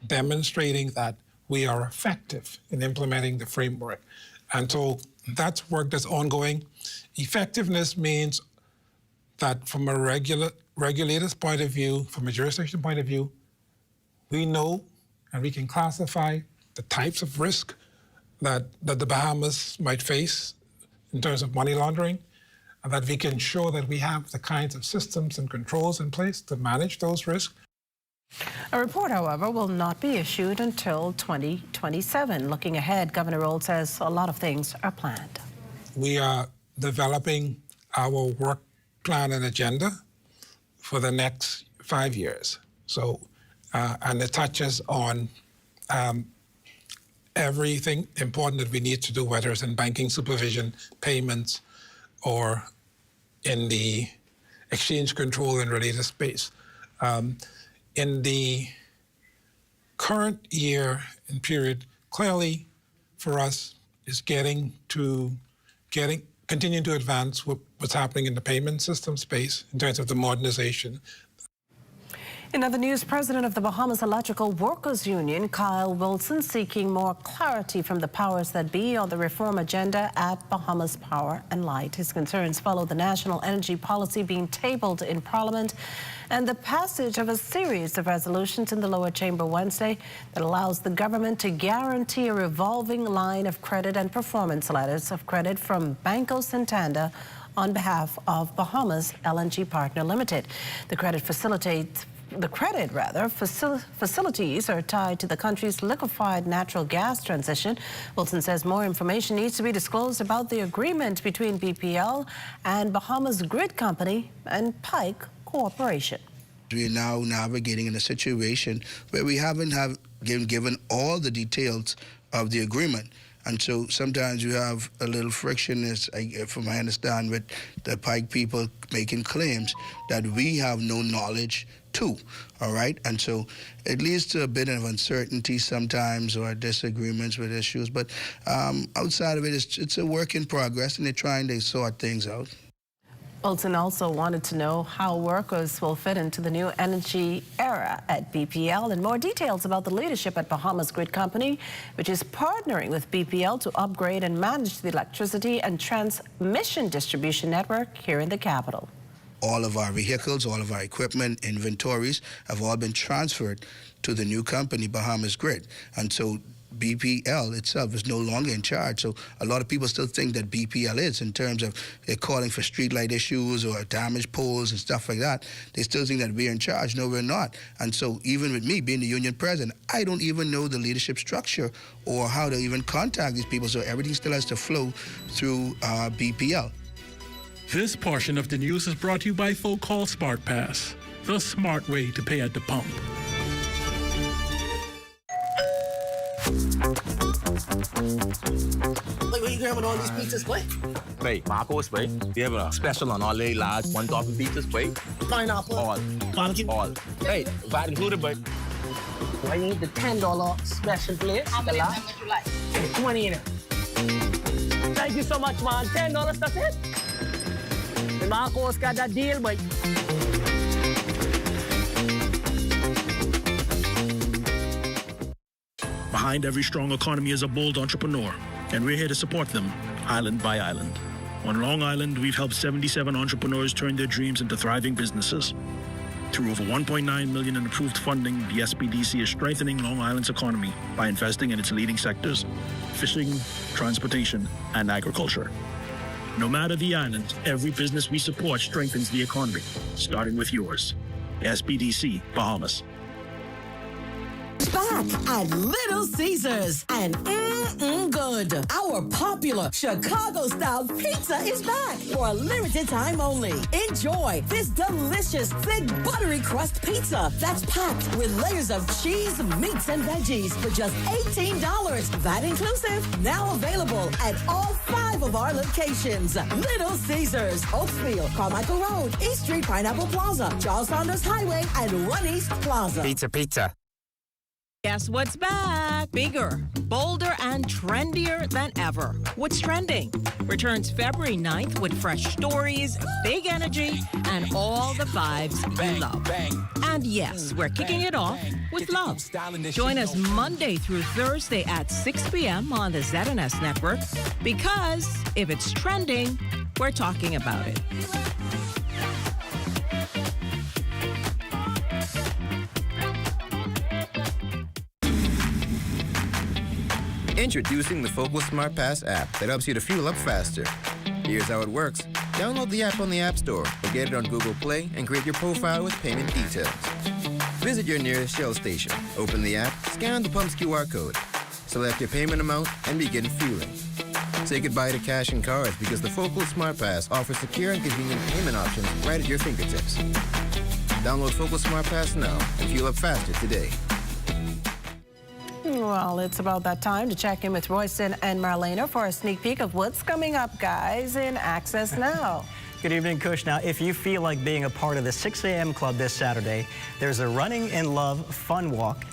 demonstrating that we are effective in implementing the framework. And so that's work that's ongoing. Effectiveness means that from a regulator's point of view, from a jurisdiction point of view, we know and we can classify the types of risk that the Bahamas might face in terms of money laundering, and that we can show that we have the kinds of systems and controls in place to manage those risks. A report, however, will not be issued until 2027. Looking ahead, Governor Roll says a lot of things are planned. We are developing our work plan and agenda for the next 5 years. So, and it touches on everything important that we need to do, whether it's in banking supervision, payments, or in the exchange control and related space. In the current year and period, clearly for us is getting continuing to advance what's happening in the payment system space in terms of the modernization. In other news, President of the Bahamas Electrical Workers Union, Kyle Wilson, seeking more clarity from the powers that be on the reform agenda at Bahamas Power and Light. His concerns follow the national energy policy being tabled in Parliament and the passage of a series of resolutions in the lower chamber Wednesday that allows the government to guarantee a revolving line of credit and performance letters of credit from Banco Santander on behalf of Bahamas LNG Partner Limited. The credit facilities are tied to the country's liquefied natural gas transition. Wilson says more information needs to be disclosed about the agreement between BPL and Bahamas Grid Company and Pike Corporation. We are now navigating in a situation where we haven't given all the details of the agreement. And so sometimes you have a little friction, from my understanding, with the Pike people making claims that we have no knowledge too, all right? And so it leads to a bit of uncertainty sometimes or disagreements with issues. But outside of it, it's a work in progress, and they're trying to sort things out. Wilson also wanted to know how workers will fit into the new energy era at BPL and more details about the leadership at Bahamas Grid Company, which is partnering with BPL to upgrade and manage the electricity and transmission distribution network here in the capital. All of our vehicles, all of our equipment, inventories have all been transferred to the new company, Bahamas Grid. And so BPL itself is no longer in charge. So a lot of people still think that BPL is, in terms of they're calling for streetlight issues or damaged poles and stuff like that. They still think that we're in charge. No, we're not. And so even with me being the union president, I don't even know the leadership structure or how to even contact these people. So everything still has to flow through BPL. This portion of the news is brought to you by Folk Call Smart Pass, the smart way to pay at the pump. Wait, where you grabbing all these pizzas, boy? Wait, Marcos, wait. We have a special on all the large one-topping pizzas, wait. Pineapple. All. Barbecue. All. Hey, VAT included, but I need the $10 special, please. How many would you like? 20 in it. Thank you so much, man. $10, that's it? The Marcos got that deal, boy. Behind every strong economy is a bold entrepreneur, and we're here to support them, island by island. On Long Island, we've helped 77 entrepreneurs turn their dreams into thriving businesses. Through over $1.9 million in approved funding, the SPDC is strengthening Long Island's economy by investing in its leading sectors: fishing, transportation, and agriculture. No matter the island, every business we support strengthens the economy, starting with yours. SPDC, Bahamas. Back at Little Caesars and good. Our popular Chicago-style pizza is back for a limited time only. Enjoy this delicious, thick, buttery crust pizza that's packed with layers of cheese, meats, and veggies for just $18. That inclusive. Now available at all 5 of our locations. Little Caesars, Oakville, Carmichael Road, East Street, Pineapple Plaza, Charles Saunders Highway, and 1 East Plaza. Pizza. Guess what's back? Bigger, bolder, and trendier than ever. What's Trending returns February 9th with fresh stories, big energy, and all the vibes you love. And yes, we're kicking it off with love. Join us Monday through Thursday at 6 p.m. on the ZNS network, because if it's trending, we're talking about it. Introducing the Focal Smart Pass app that helps you to fuel up faster. Here's how it works. Download the app on the App Store or get it on Google Play and create your profile with payment details. Visit your nearest Shell station. Open the app, scan the pump's QR code, select your payment amount, and begin fueling. Say goodbye to cash and cards because the Focal Smart Pass offers secure and convenient payment options right at your fingertips. Download Focal Smart Pass now and fuel up faster today. Well, it's about that time to check in with Royston and Marlena for a sneak peek of what's coming up, guys, in Access Now. Good evening, Kush. Now, if you feel like being a part of the 6 a.m. club this Saturday, there's a Running in Love fun walk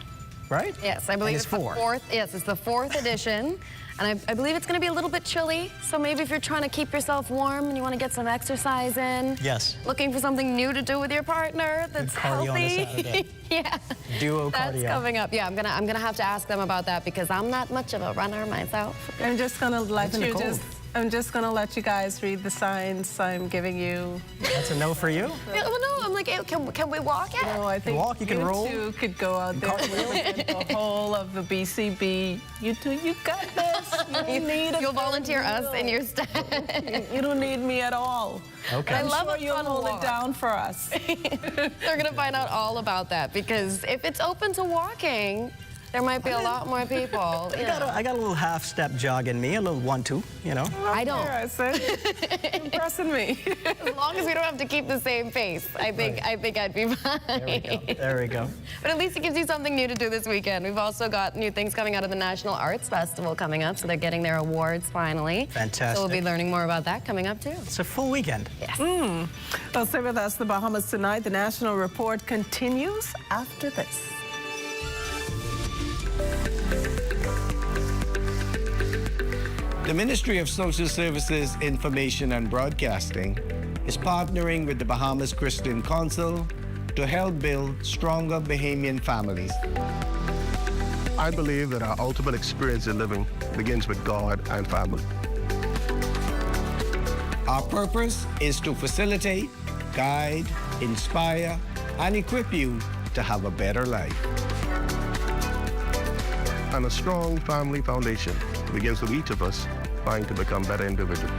right? Yes, I believe it's it's the 4. fourth. Yes, it's the 4th edition. And I believe it's going to be a little bit chilly. So maybe if you're trying to keep yourself warm and you want to get some exercise in. Yes. Looking for something new to do with your partner that's cardio on a healthy. Saturday. Yeah. Duo That's cardio. coming up. Yeah, I'm gonna have to ask them about that because I'm not much of a runner myself. I'm just gonna let in the you cold. I'm just gonna let you guys read the signs I'm giving you. That's a no for you? Yeah, well, no, I'm like, hey, can we walk it? No, I think walk, you can roll. two could go out there and get the whole of the BCB. You two, you got this. You don't need You'll volunteer us in your stead. You don't need me at all. Okay. I love sure a you'll fun hold walk. it down for us. They're gonna find out all about that because if it's open to walking, there might be a lot more people. I got a little half-step jog in me, a little 1-2, you know. I don't. There, I said, impressing me. As long as we don't have to keep the same pace, I think I'd be fine. There we go. There we go. But at least it gives you something new to do this weekend. We've also got new things coming out of the National Arts Festival coming up, so they're getting their awards finally. Fantastic. So we'll be learning more about that coming up too. It's a full weekend. Yes. Well, stay with us, the Bahamas Tonight. The National Report continues after this. The Ministry of Social Services, Information and Broadcasting is partnering with the Bahamas Christian Council to help build stronger Bahamian families. I believe that our ultimate experience in living begins with God and family. Our purpose is to facilitate, guide, inspire, and equip you to have a better life. And a strong family foundation begins with each of us trying to become better individuals.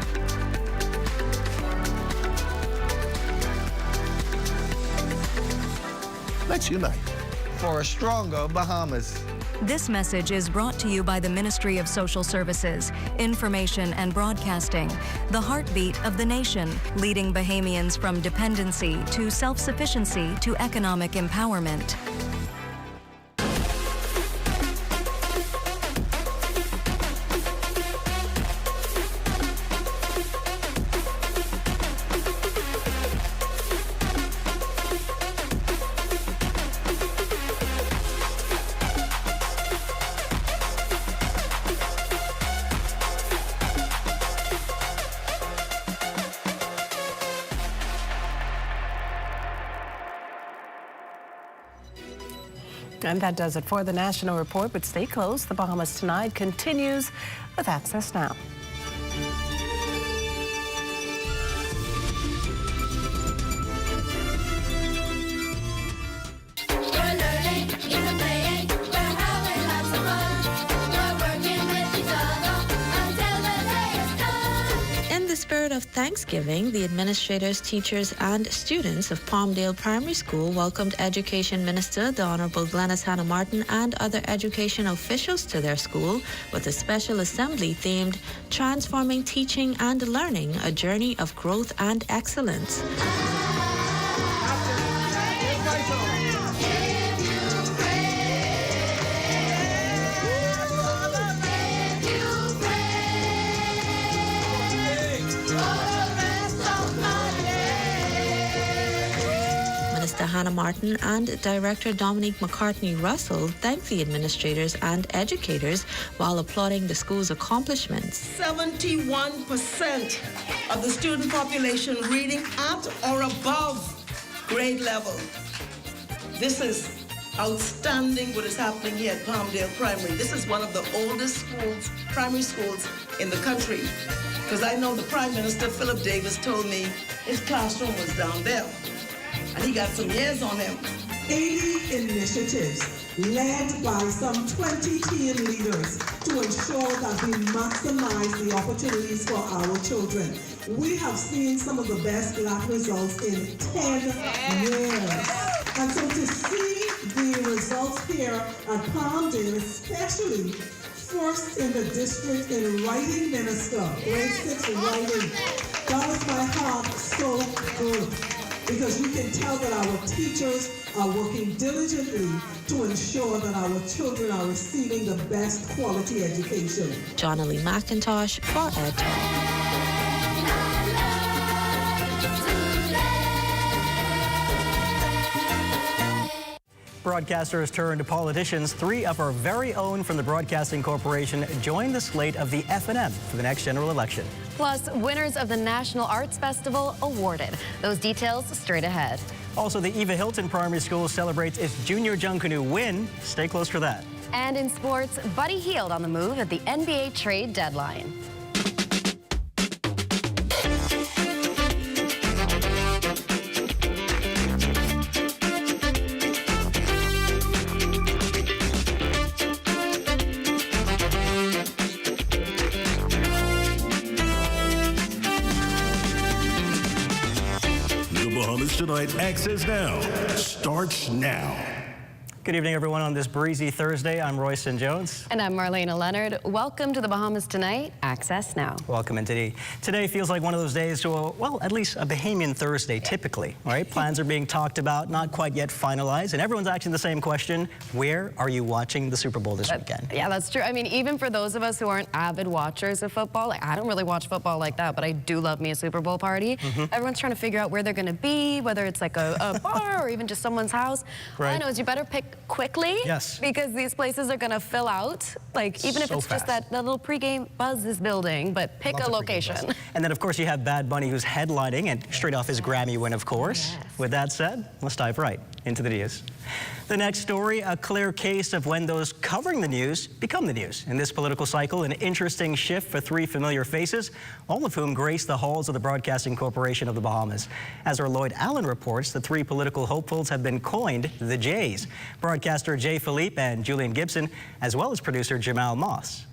Let's unite for a stronger Bahamas. This message is brought to you by the Ministry of Social Services, Information and Broadcasting, the heartbeat of the nation, leading Bahamians from dependency to self-sufficiency to economic empowerment. And that does it for the National Report, but stay close. The Bahamas Tonight continues with Access Now. In the spirit of Thanksgiving, the administrators, teachers, and students of Palmdale Primary School welcomed Education Minister, the Honorable Glenys Hannah Martin, and other education officials to their school with a special assembly themed Transforming Teaching and Learning, a Journey of Growth and Excellence. Minister Hannah Martin and Director Dominique McCartney Russell thanked the administrators and educators while applauding the school's accomplishments. 71% of the student population reading at or above grade level. This is outstanding what is happening here at Palmdale Primary. This is one of the oldest schools, primary schools in the country. Because I know the Prime Minister, Philip Davis, told me his classroom was down there. And he got some years on him. 80 initiatives led by some 20 team leaders to ensure that we maximize the opportunities for our children. We have seen some of the best GLAT results in 10 years. And so to see the results here at Palmdale, especially first in the district in writing, Minister, grade 6 writing, does my heart so good. Because you can tell that our teachers are working diligently to ensure that our children are receiving the best quality education. Johnny McIntosh for Ed Talk. Broadcasters turn to politicians. 3 of our very own from the Broadcasting Corporation join the slate of the F&M for the next general election. Plus, winners of the National Arts Festival awarded. Those details straight ahead. Also, the Eva Hilton Primary School celebrates its Junior Junkanu win. Stay close for that. And in sports, Buddy Hield on the move at the NBA trade deadline. Bahamas Tonight Access Now starts now. Good evening, everyone. On this breezy Thursday, I'm Royston Jones. And I'm Marlena Leonard. Welcome to the Bahamas Tonight Access Now. Welcome, and today feels like one of those days to, well, at least a Bahamian Thursday, typically, right? Plans are being talked about, not quite yet finalized, and everyone's asking the same question: where are you watching the Super Bowl this weekend? Yeah, that's true. I mean, even for those of us who aren't avid watchers of football, like, I don't really watch football like that, but I do love me a Super Bowl party. Everyone's trying to figure out where they're going to be, whether it's like a bar or even just someone's house. All I know is you better pick quickly, because these places are going to fill out. Like, even if it's just that little pregame buzz is building, but pick a location. And then, of course, you have Bad Bunny, who's headlining, and straight off his Grammy win, of course. With that said, let's dive right into the news. The next story, a clear case of when those covering the news become the news. In this political cycle, an interesting shift for 3 familiar faces, all of whom grace the halls of the Broadcasting Corporation of the Bahamas. As our Lloyd Allen reports, the 3 political hopefuls have been coined the Jays. Broadcaster Jay Philippe and Julian Gibson, as well as producer Jamal Moss.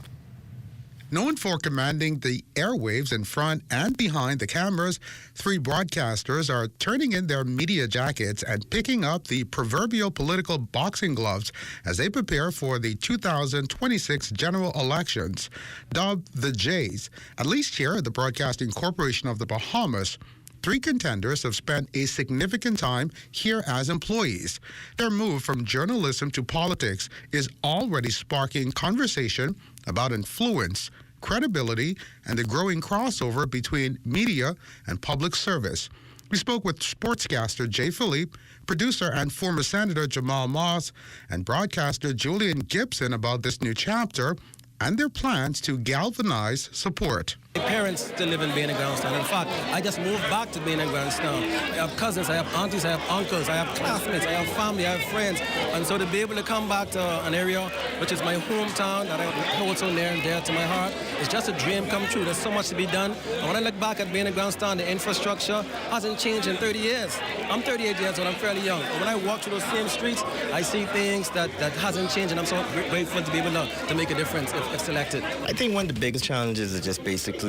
Known for commanding the airwaves in front and behind the cameras, 3 broadcasters are turning in their media jackets and picking up the proverbial political boxing gloves as they prepare for the 2026 general elections. Dubbed the Jays, at least here at the Broadcasting Corporation of the Bahamas, 3 contenders have spent a significant time here as employees. Their move from journalism to politics is already sparking conversation about influence, credibility, and the growing crossover between media and public service. We spoke with sportscaster Jay Philippe, producer and former Senator Jamal Moss, and broadcaster Julian Gibson about this new chapter and their plans to galvanize support. My parents still live in Bain and Groundstown. In fact, I just moved back to Bain and Groundstown. I have cousins, I have aunties, I have uncles, I have classmates, I have family, I have friends. And so to be able to come back to an area which is my hometown that I hold so near and dear to my heart, it's just a dream come true. There's so much to be done. And when I look back at Bain and Groundstown, the infrastructure hasn't changed in 30 years. I'm 38 years old, I'm fairly young. And when I walk through those same streets, I see things that hasn't changed, and I'm so grateful to be able to make a difference if selected. I think one of the biggest challenges is just basically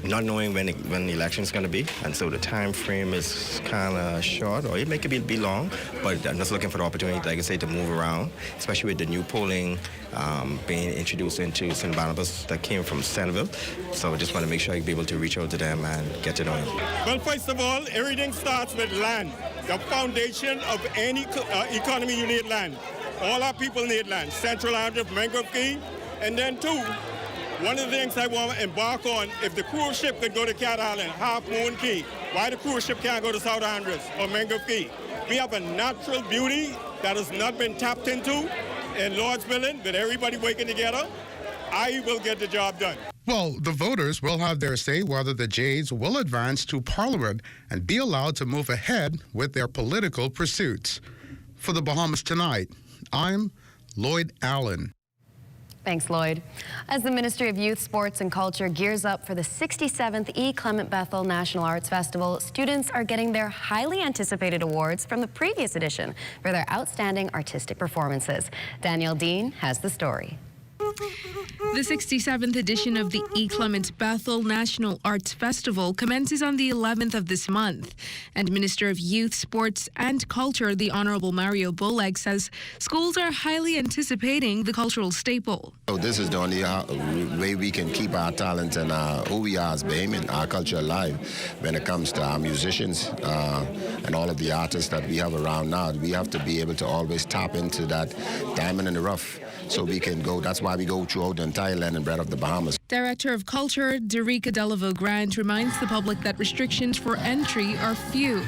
not knowing when the election is going to be, and so the time frame is kind of short, or it may be long, but I'm just looking for the opportunity, like I say, to move around, especially with the new polling being introduced into St. Barnabas that came from Centerville. So I just want to make sure I be able to reach out to them and get to know them. Well, first of all, everything starts with land. The foundation of any economy, you need land. All our people need land. Central Island, Mangrove Key, and then 2, one of the things I want to embark on, if the cruise ship could go to Cat Island, Half Moon Key, why the cruise ship can't go to South Andres or Mangrove Key? We have a natural beauty that has not been tapped into, and Lord's willing, with everybody working together, I will get the job done. Well, the voters will have their say whether the Jays will advance to Parliament and be allowed to move ahead with their political pursuits. For the Bahamas Tonight, I'm Lloyd Allen. Thanks, Lloyd. As the Ministry of Youth, Sports and Culture gears up for the 67th E. Clement Bethel National Arts Festival, students are getting their highly anticipated awards from the previous edition for their outstanding artistic performances. Danielle Dean has the story. The 67th edition of the E. Clement Bethel National Arts Festival commences on the 11th of this month. And Minister of Youth, Sports and Culture, the Honorable Mario Boleg, says schools are highly anticipating the cultural staple. So this is the only way we can keep our talent and who we are as Bahamian, our culture alive when it comes to our musicians and all of the artists that we have around now. We have to be able to always tap into that diamond in the rough so we can go. That's why we go throughout the entire land and breadth of the Bahamas. Director of Culture, Derica Delavaux-Grant, reminds the public that restrictions for entry are few,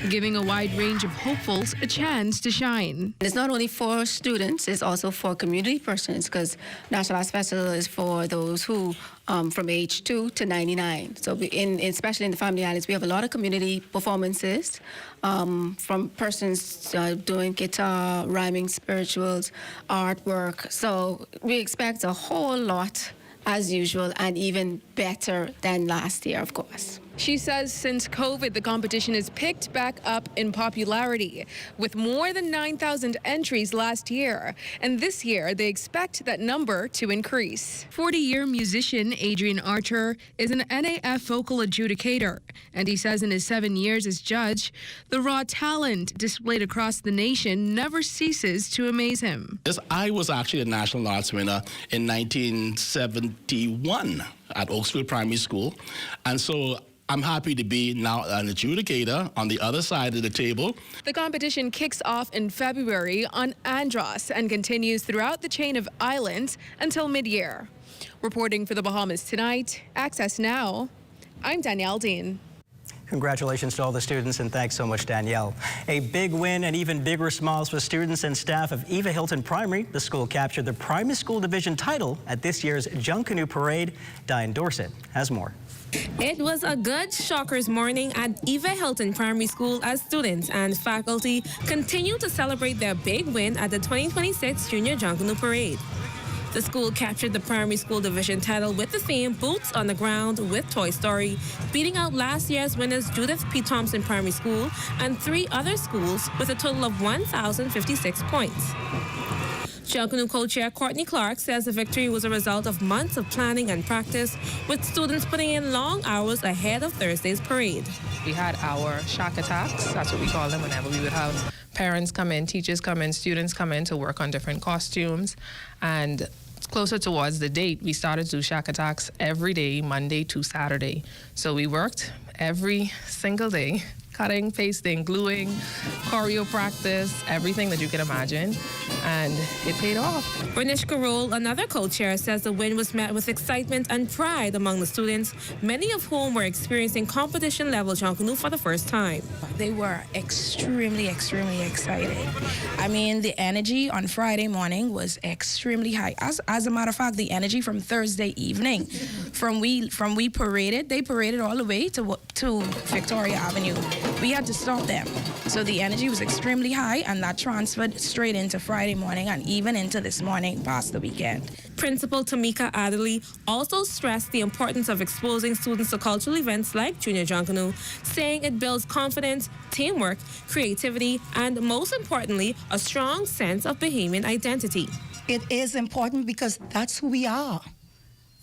giving a wide range of hopefuls a chance to shine. It's not only for students, it's also for community persons, because National Arts Festival is for those who from age 2 to 99. So especially in the Family Islands, we have a lot of community performances from persons doing guitar, rhyming, spirituals, artwork. So we expect a whole lot as usual, and even better than last year, of course. She says since COVID, the competition has picked back up in popularity, with more than 9,000 entries last year. And this year, they expect that number to increase. 40-year musician Adrian Archer is an NAF vocal adjudicator, and he says in his 7 years as judge, the raw talent displayed across the nation never ceases to amaze him. I was actually a National Arts winner in 1971 at Oaksfield Primary School, and so I'm happy to be now an adjudicator on the other side of the table. The competition kicks off in February on Andros and continues throughout the chain of islands until mid-year. Reporting for the Bahamas Tonight, Access Now, I'm Danielle Dean. Congratulations to all the students, and thanks so much, Danielle. A big win and even bigger smiles for students and staff of Eva Hilton Primary. The school captured the Primary School Division title at this year's Junk Canoe Parade. Diane Dorset has more. It was a good Shockers morning at Eva Hilton Primary School as students and faculty continue to celebrate their big win at the 2026 Junior Junk Canoe Parade. The school captured the Primary School Division title with the theme Boots on the Ground with Toy Story, beating out last year's winners Judith P. Thompson Primary School and 3 other schools with a total of 1,056 points. Junk Canoe co-chair Courtney Clark says the victory was a result of months of planning and practice, with students putting in long hours ahead of Thursday's parade. We had our shock attacks, that's what we call them, whenever we would have parents come in, teachers come in, students come in to work on different costumes. And closer towards the date, we started to do shock attacks every day, Monday to Saturday. So we worked every single day, cutting, pasting, gluing, choreo practice, everything that you can imagine, and it paid off. Bernice Carroll, another co-chair, says the win was met with excitement and pride among the students, many of whom were experiencing competition-level Junk Canoe for the first time. They were extremely excited. I mean, the energy on Friday morning was extremely high. As a matter of fact, the energy from Thursday evening, from we paraded, they paraded all the way to Victoria Avenue. We had to stop them. So the energy was extremely high, and that transferred straight into Friday morning and even into this morning past the weekend. Principal Tamika Adderley also stressed the importance of exposing students to cultural events like Junior Junk Canoe, saying it builds confidence, teamwork, creativity, and most importantly, a strong sense of Bahamian identity. It is important because that's who we are.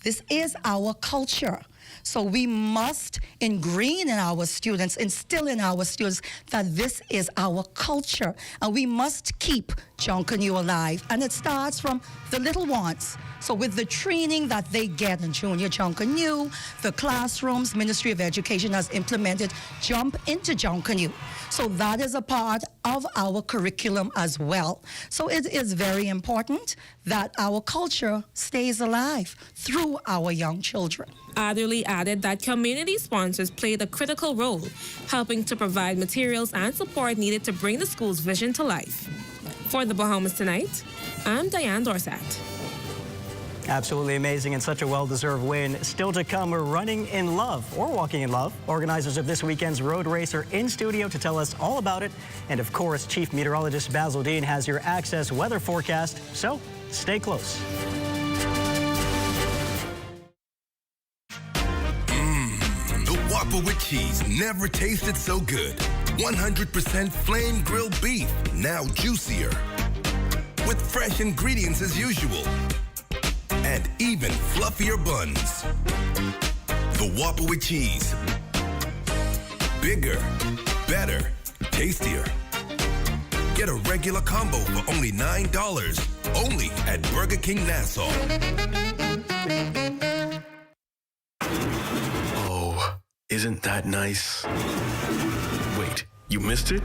This is our culture. So we must ingrain in our students, instill in our students that this is our culture, and we must keep Junk Canoe alive. And it starts from the little ones. So with the training that they get in Junior Junk Canoe, the classrooms, Ministry of Education has implemented Jump into Junk Canoe. So that is a part of our curriculum as well. So it is very important that our culture stays alive through our young children. Adderley added that community sponsors played a critical role, helping to provide materials and support needed to bring the school's vision to life. For the Bahamas Tonight, I'm Diane Dorset. Absolutely amazing and such a well-deserved win. Still to come, we're running in love or walking in love. Organizers of this weekend's road race are in studio to tell us all about it. And of course, Chief Meteorologist Basil Dean has your Access weather forecast. So stay close. The Whopper with cheese never tasted so good. 100% flame grilled beef, now juicier. With fresh ingredients as usual. And even fluffier buns. The Whopper with cheese. Bigger, better, tastier. Get a regular combo for only $9. Only at Burger King Nassau. Oh, isn't that nice? Wait, you missed it?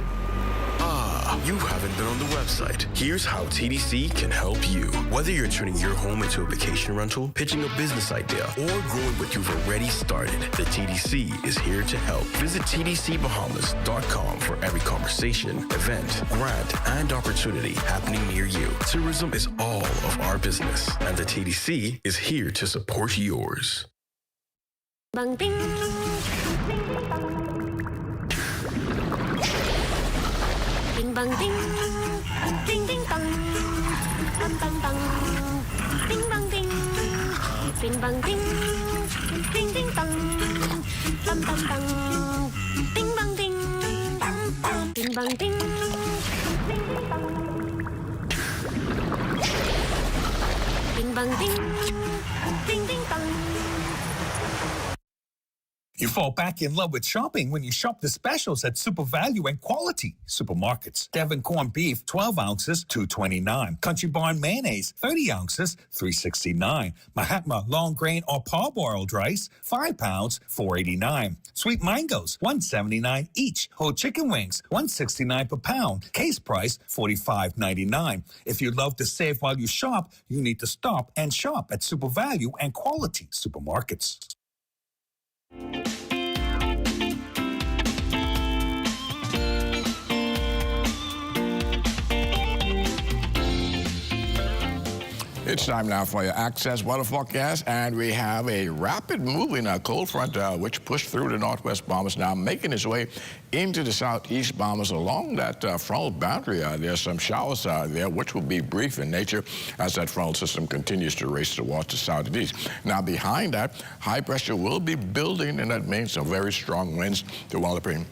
Ah, You haven't been on the website. Here's how TDC can help you. Whether you're turning your home into a vacation rental, pitching a business idea, or growing what you've already started, the TDC is here to help. Visit tdcbahamas.com for every conversation, event, grant, and opportunity happening near you. Tourism is all of our business, and the TDC is here to support yours. Bang ding. Ding bang ding. Ding ding dong. Bang bang bang. Ding bang ding. Ding bang ding. Ding ding dong. Bang bang bang. Ding bang ding. Ding bang ding. Ding bang ding. Ding ding dong. You fall back in love with shopping when you shop the specials at Super Value and Quality Supermarkets. Devon corned beef, 12 ounces, $2.29. Country Barn mayonnaise, 30 ounces, $3.69. Mahatma long grain or parboiled rice, 5 pounds, $4.89. Sweet mangoes, $1.79 each. Whole chicken wings, $1.69 per pound. Case price, $45.99. If you love to save while you shop, you need to stop and shop at Super Value and Quality Supermarkets. It's time now for your Access weather forecast, and we have a rapid moving cold front which pushed through the northwest Bahamas, now making its way into the southeast Bahamas along that frontal boundary. There's some showers there, which will be brief in nature as that frontal system continues to race towards the southeast. Now, behind that, high pressure will be building, and that means some very strong winds developing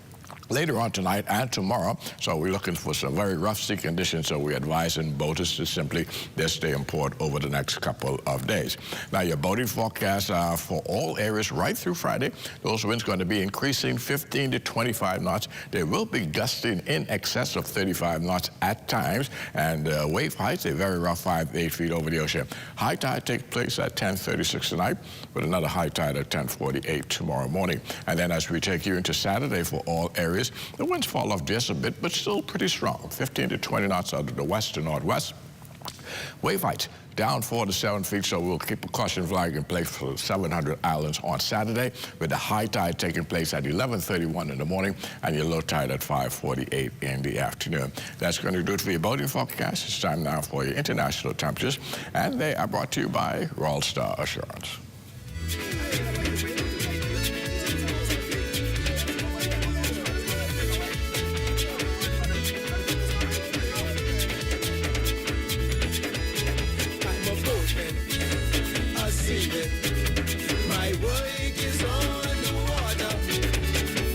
later on tonight and tomorrow. So we're looking for some very rough sea conditions, so we're advising boaters to simply just stay in port over the next couple of days. Now, your boating forecast for all areas right through Friday, those winds going to be increasing 15 to 25 knots. They will be gusting in excess of 35 knots at times, and wave heights, a very rough 5-8 feet over the ocean. High tide takes place at 10:36 tonight, with another high tide at 10:48 tomorrow morning. And then as we take you into Saturday for all areas, the winds fall off just a bit, but still pretty strong, 15 to 20 knots out of the west to northwest. Wave heights down 4 to 7 feet, so we'll keep a caution flag in place for 700 islands on Saturday, with the high tide taking place at 11:31 in the morning and your low tide at 5:48 in the afternoon. That's going to do it for your boating forecast. It's time now for your international temperatures, and they are brought to you by Royal Star Assurance. My work is on the water.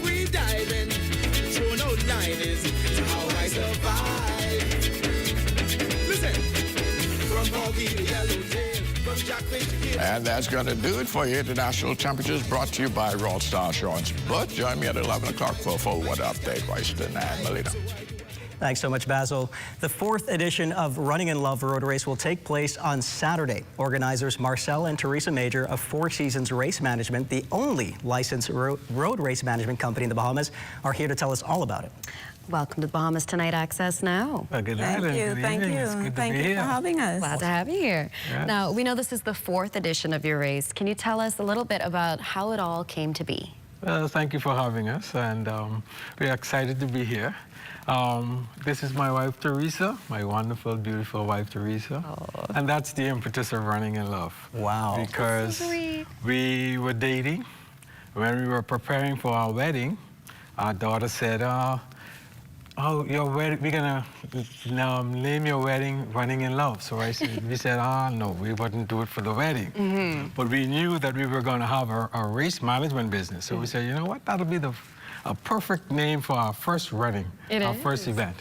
We diving, throw no line is how I survive. Listen, from Boggy to Yellowtail, from Jackfish to Kids. And that's going to do it for your international temperatures, brought to you by Royal Star Assurance. But join me at 11 o'clock for a full weather update. Royston and Melina. Thanks so much, Basil. The 4th edition of Running in Love Road Race will take place on Saturday. Organizers Marcel and Teresa Major of Four Seasons Race Management, the only licensed road race management company in the Bahamas, are here to tell us all about it. Welcome to Bahamas Tonight Access Now. Good evening. Thank you for having us. Glad to have you here. Yes. Now, we know this is the 4th edition of your race. Can you tell us a little bit about how it all came to be? Well, thank you for having us, and we're excited to be here. This is my wife, Teresa, my wonderful, beautiful wife, Teresa. Oh. And that's the impetus of Running in Love. Wow. Because so we were dating. When we were preparing for our wedding, our daughter said, oh, your wedding, we're gonna name your wedding Running in Love. So we said, no, we wouldn't do it for the wedding. Mm-hmm. But we knew that we were gonna have a race management business. So we said, you know what, that'll be a perfect name for our first running, first event.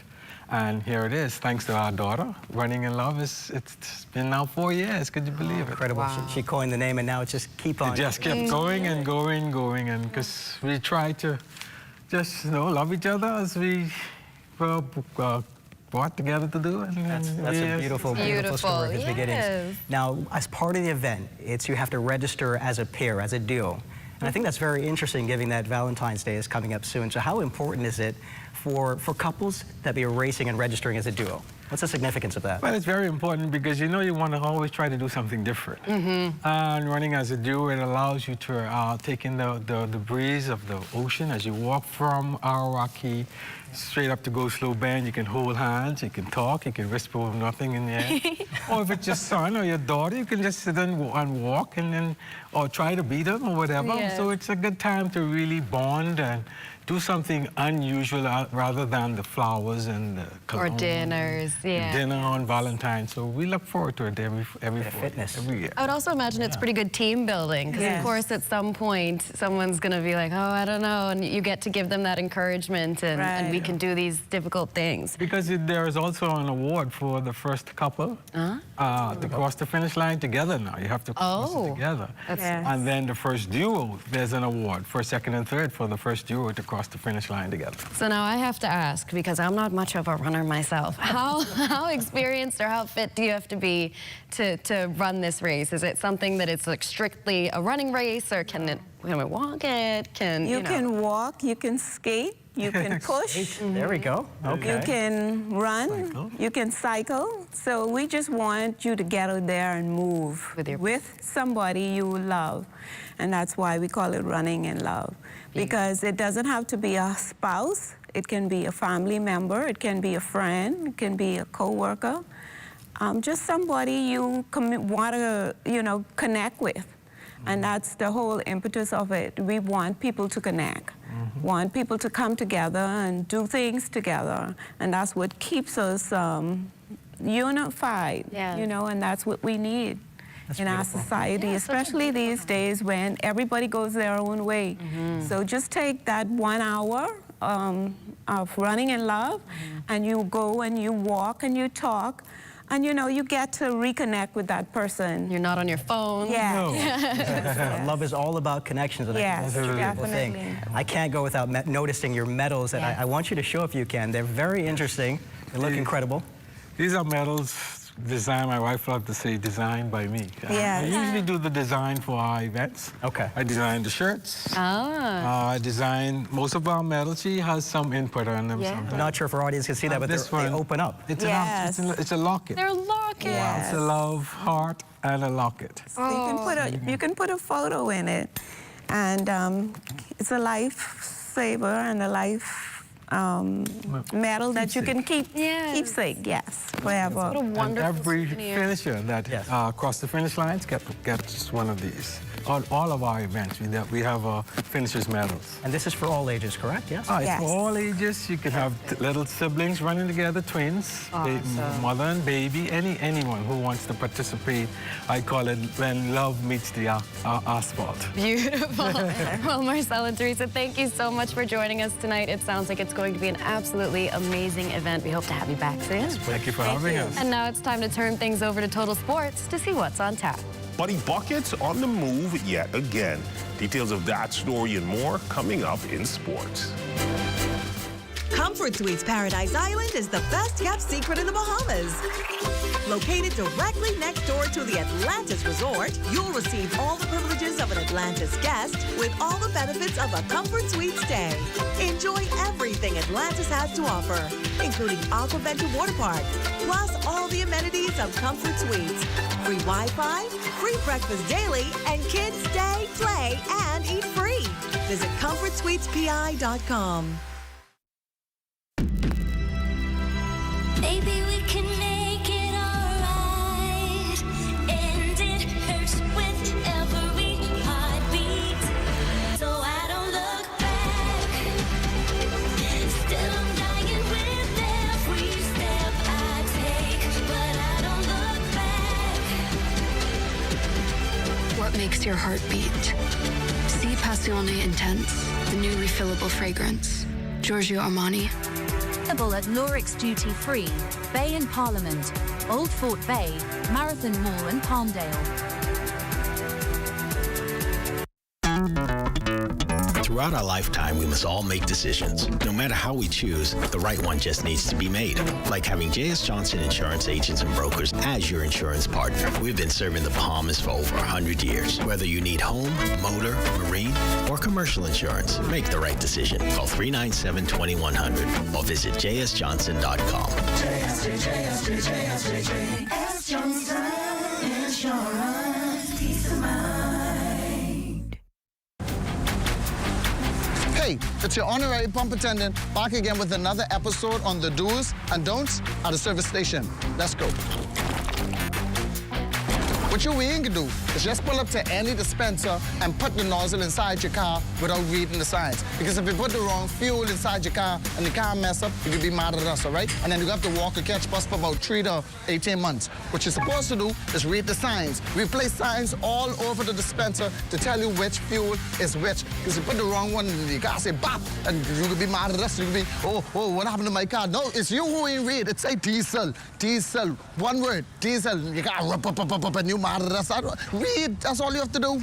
And here it is, thanks to our daughter. Running in Love, it's been now 4 years, could you believe it? Incredible. Wow. She coined the name, and now it just keeps on. It just kept going and going, and because we try to just, love each other as we brought together to do it. That's a beautiful story at the beginning. Now, as part of the event, you have to register as a pair, as a duo. And I think that's very interesting, given that Valentine's Day is coming up soon. So how important is it for couples that be racing and registering as a duo? What's the significance of that? Well, it's very important because you want to always try to do something different. And running as a duo, it allows you to take in the breeze of the ocean as you walk from Arawaki straight up to Go Slow Bend. You can hold hands, you can talk, you can whisper with nothing in the air. Or if it's your son or your daughter, you can just sit and walk and then, or try to beat them or whatever. Yes. So it's a good time to really bond and do something unusual rather than the flowers and the cologne. Or dinners, yeah. Dinner on Valentine's. So we look forward to it every year. I would also imagine it's pretty good team building because, of course, at some point, someone's going to be like, oh, I don't know, and you get to give them that encouragement and we can do these difficult things. Because there is also an award for the first couple to cross the finish line together now. You have to cross it together. And then the first duo, there's an award for second and third for the first duo to cross the finish line together. So now I have to ask, because I'm not much of a runner myself, how experienced or how fit do you have to be to run this race? Is it something that it's like strictly a running race, or can we walk it? You can walk, you can skate, you can push. There we go. Okay. You can run, you can cycle. So we just want you to get out there and move with somebody you love. And that's why we call it running in love. Because it doesn't have to be a spouse. It can be a family member. It can be a friend. It can be a coworker. Just somebody you want to, connect with. And that's the whole impetus of it. We want people to connect. Want people to come together and do things together. And that's what keeps us unified, and that's what we need in our society, especially these days when everybody goes their own way. So just take that 1 hour of running in love, and you go and you walk and you talk, and you get to reconnect with that person. You're not on your phone. Yeah. Love is all about connections, and yes, that's a really beautiful thing. I can't go without noticing your medals, and I want you to show if you can. They're very interesting. They look incredible. These are medals designed, my wife loved to say, designed by me. I usually do the design for our events. Okay. I design the shirts. I design most of our medals. She has some input on them sometimes. I'm not sure if our audience can see that, but they open up. It's a locket. They're lockets. Wow. It's a love heart and a locket. So you can put a photo in it, and it's a lifesaver and a life medal that you can keepsake, forever. What a wonderful and every souvenir. finisher that crossed the finish lines gets one of these. All of our events, we have finishers medals. And this is for all ages, correct? Yes? It's for all ages. You can have little siblings running together, twins, mother and baby, anyone who wants to participate. I call it when love meets the asphalt. Beautiful. Well, Marcel and Teresa, thank you so much for joining us tonight. It sounds like it's going to be an absolutely amazing event. We hope to have you back soon. Thank you for having us. And now it's time to turn things over to Total Sports to see what's on tap. Buddy Buckets on the move yet again. Details of that story and more coming up in sports. Comfort Suites Paradise Island is the best-kept secret in the Bahamas. Located directly next door to the Atlantis Resort, you'll receive all the privileges of an Atlantis guest with all the benefits of a Comfort Suite stay. Enjoy everything Atlantis has to offer, including Aquaventure Water Park, plus all the amenities of Comfort Suites. Free Wi-Fi, free breakfast daily, and kids stay, play, and eat free. Visit ComfortSuitesPI.com. Maybe we can make it alright, and it hurts with every heartbeat, so I don't look back. Still I'm dying with every step I take, but I don't look back. What makes your heart beat? See Passione Intense, the new refillable fragrance. Giorgio Armani. Available at Lorix Duty Free, Bay and Parliament, Old Fort Bay, Marathon Mall and Palmdale. Throughout our lifetime, we must all make decisions. No matter how we choose, the right one just needs to be made. Like having J.S. Johnson Insurance Agents and Brokers as your insurance partner. We've been serving the Bahamas for over 100 years. Whether you need home, motor, marine, or commercial insurance, make the right decision. Call 397-2100 or visit jsjohnson.com. JS Johnson Insurance, peace of mind. Hey, it's your honorary pump attendant back again with another episode on the do's and don'ts at a service station. Let's go. What you ain't gonna do is just pull up to any dispenser and put the nozzle inside your car without reading the signs. Because if you put the wrong fuel inside your car and the car mess up, you could be mad at us, all right? And then you have to walk or catch bus for about 3 to 18 months. What you're supposed to do is read the signs. We place signs all over the dispenser to tell you which fuel is which. Because you put the wrong one in your car, say bop, and you could be mad at us. You could be, oh, what happened to my car? No, it's you who ain't read. It say diesel, diesel, one word, diesel. You got up, and you mad at us. Read, that's all you have to do.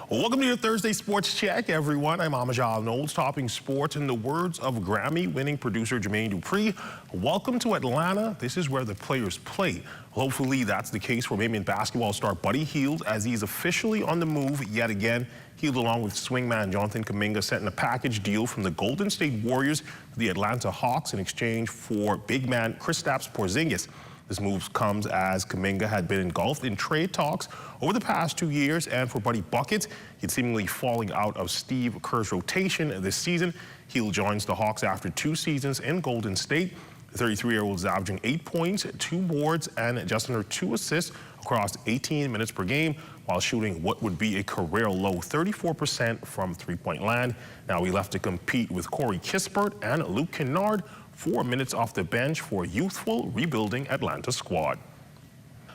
Welcome to your Thursday Sports Check, everyone. I'm Amajal Knowles, topping sports in the words of Grammy-winning producer Jermaine Dupri. Welcome to Atlanta. This is where the players play. Hopefully that's the case for Miami basketball star Buddy Hield, as he's officially on the move yet again. Hield, along with swingman Jonathan Kuminga, sent in a package deal from the Golden State Warriors to the Atlanta Hawks in exchange for big man Kristaps Porzingis. This move comes as Kuminga had been engulfed in trade talks over the past 2 years, and for Buddy Buckets, he'd seemingly falling out of Steve Kerr's rotation this season. Hield joins the Hawks after 2 seasons in Golden State. The 33-year-old is averaging 8 points, 2 boards, and just under 2 assists across 18 minutes per game, while shooting what would be a career-low 34% from three-point land. Now he left to compete with Corey Kispert and Luke Kennard, 4 minutes off the bench for a youthful rebuilding Atlanta squad.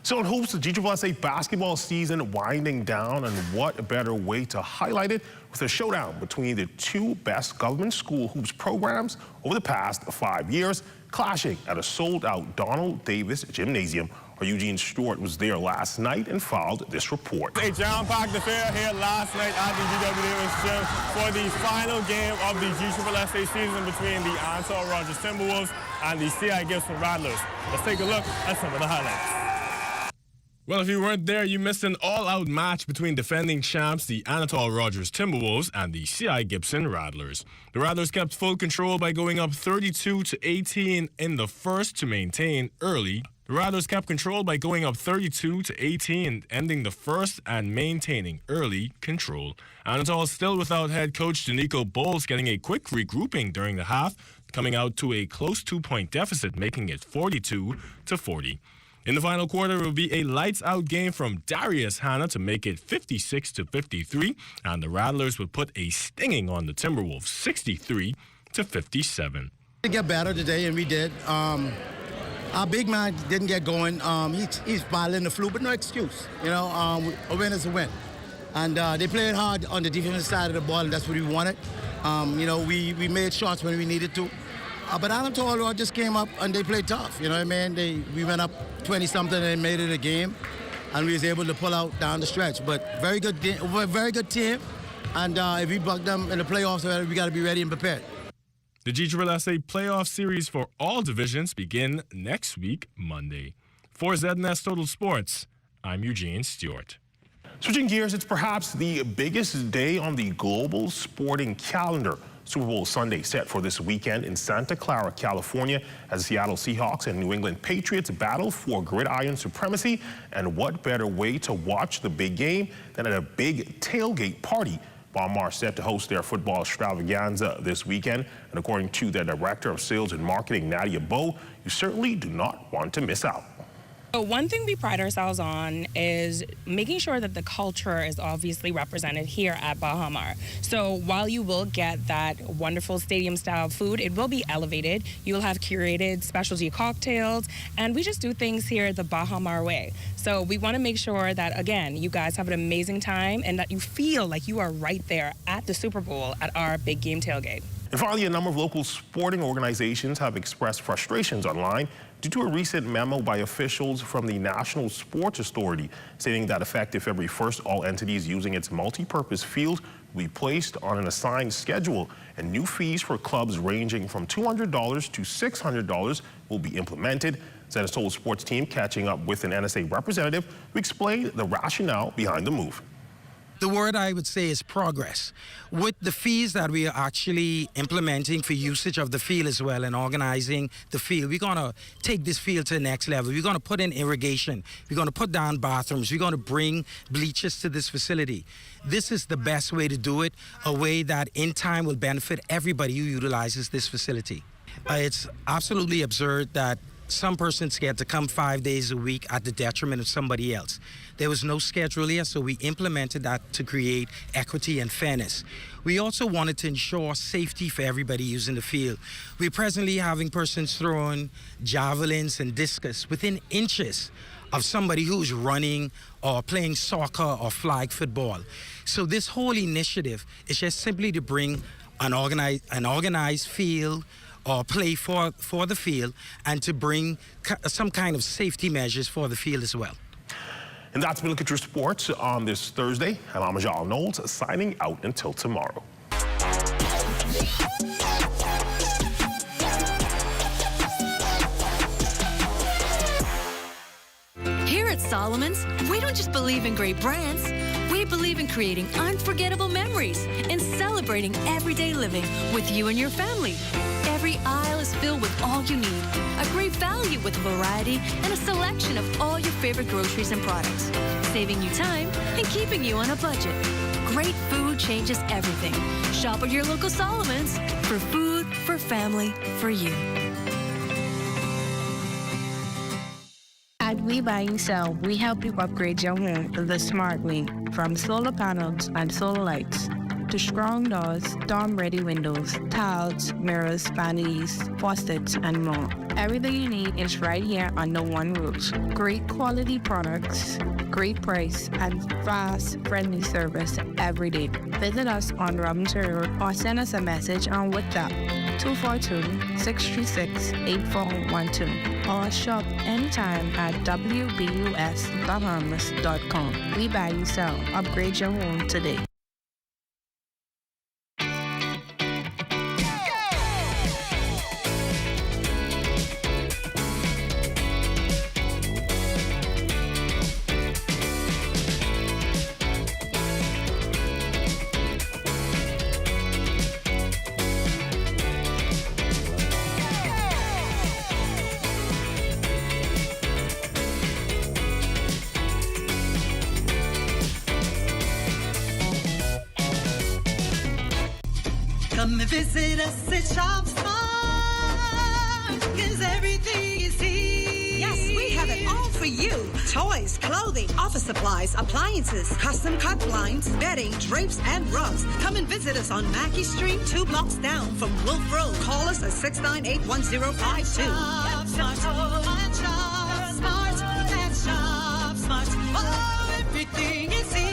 So in hoops, the GSSA basketball season winding down, and what better way to highlight it with a showdown between the 2 best government school hoops programs over the past 5 years, clashing at a sold-out Donald Davis Gymnasium. Our Eugene Stewart was there last night and filed this report. A jam-packed affair here last night at the GW Davis Gym for the final game of the GSSA season between the Antal Rogers Timberwolves and the C.I. Gibson Rattlers. Let's take a look at some of the highlights. Well, if you weren't there, you missed an all-out match between defending champs, the Anatol Rogers Timberwolves, and the C.I. Gibson Rattlers. The Rattlers kept full control by going up 32-18 in the first to maintain early. The Rattlers kept control by going up 32-18, ending the first and maintaining early control. Anatol still without head coach Danico Bowles, getting a quick regrouping during the half, coming out to a close 2-point deficit, making it 42-40. In the final quarter, it will be a lights-out game from Darius Hanna to make it 56-53, and the Rattlers would put a stinging on the Timberwolves, 63-57. We get better today, and we did. Our big man didn't get going. He's battling the flu, but no excuse. You know, a win is a win. And they played hard on the defensive side of the ball, and that's what we wanted. You know, we made shots when we needed to. But Anatol just came up and they played tough. You know what I mean? We went up 20-something and made it a game, and we was able to pull out down the stretch. But very good team. And if we buck them in the playoffs, we got to be ready and prepared. The GSSA playoff series for all divisions begin next week, Monday. For ZNS Total Sports, I'm Eugene Stewart. Switching gears, it's perhaps the biggest day on the global sporting calendar. Super Bowl Sunday set for this weekend in Santa Clara, California, as the Seattle Seahawks and New England Patriots battle for gridiron supremacy. And what better way to watch the big game than at a big tailgate party? Balmar set to host their football extravaganza this weekend. And according to their Director of Sales and Marketing, Nadia Bowe, you certainly do not want to miss out. So one thing we pride ourselves on is making sure that the culture is obviously represented here at Bahamar. So while you will get that wonderful stadium-style food, it will be elevated. You will have curated specialty cocktails, and we just do things here the Bahamar way. So we want to make sure that, again, you guys have an amazing time and that you feel like you are right there at the Super Bowl at our big game tailgate. And finally, a number of local sporting organizations have expressed frustrations online due to a recent memo by officials from the National Sports Authority stating that effective February 1st, all entities using its multi-purpose field will be placed on an assigned schedule, and new fees for clubs ranging from $200 to $600 will be implemented. ZNS told sports team catching up with an NSA representative who explained the rationale behind the move. The word I would say is progress. With the fees that we are actually implementing for usage of the field as well and organizing the field, we're going to take this field to the next level. We're going to put in irrigation. We're going to put down bathrooms. We're going to bring bleachers to this facility. This is the best way to do it, a way that in time will benefit everybody who utilizes this facility. It's absolutely absurd that some persons get to come 5 days a week at the detriment of somebody else. There was no schedule here, so we implemented that to create equity and fairness. We also wanted to ensure safety for everybody using the field. We're presently having persons throwing javelins and discus within inches of somebody who's running or playing soccer or flag football. So this whole initiative is just simply to bring an organized field or play for the field, and to bring some kind of safety measures for the field as well. And that's been a look at your sports on this Thursday. I'm Amajal Knowles, signing out until tomorrow. Here at Solomon's, we don't just believe in great brands. We believe in creating unforgettable memories and celebrating everyday living with you and your family. Every aisle is filled with all you need, a great value with a variety and a selection of all your favorite groceries and products, saving you time and keeping you on a budget. Great food changes everything. Shop at your local Solomon's for food, for family, for you. At We Buy and Sell, we help you upgrade your home the smart way, from solar panels and solar lights to strong doors, storm-ready windows, tiles, mirrors, vanities, faucets, and more. Everything you need is right here under one roof. Great quality products, great price, and fast, friendly service every day. Visit us on Robinson Road or send us a message on WhatsApp 242-636-8412 or shop anytime at wbusbahamas.com. We Buy and Sell. Upgrade your home today. Come and visit us at Shop Smart, 'cause everything is here. Yes, we have it all for you. Toys, clothing, office supplies, appliances, custom cut blinds, bedding, drapes, and rugs. Come and visit us on Mackey Street, 2 blocks down from Wolf Road. Call us at 698-1052. Shop Smart, Shop Smart, that's Shop Smart. Oh, everything is here.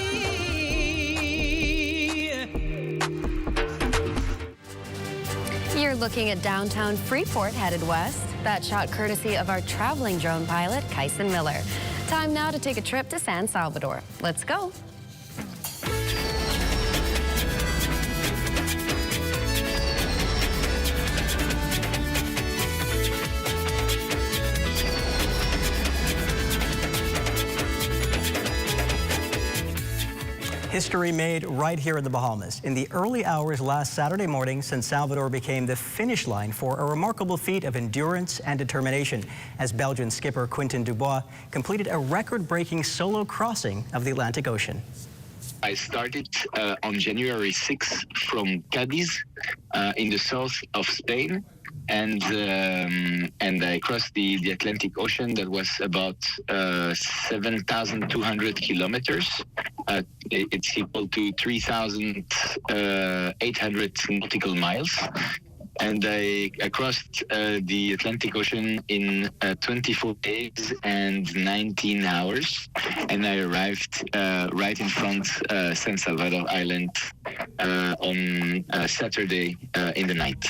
You're looking at downtown Freeport headed west. That shot courtesy of our traveling drone pilot, Kyson Miller. Time now to take a trip to San Salvador. Let's go. History made right here in the Bahamas. In the early hours last Saturday morning, San Salvador became the finish line for a remarkable feat of endurance and determination as Belgian skipper Quentin Dubois completed a record-breaking solo crossing of the Atlantic Ocean. I started on January 6th from Cadiz in the south of Spain, and I crossed the Atlantic Ocean. That was about 7,200 kilometers. It's equal to 3,800 nautical miles. And I crossed the Atlantic Ocean in 24 days and 19 hours. And I arrived right in front San Salvador Island on Saturday in the night.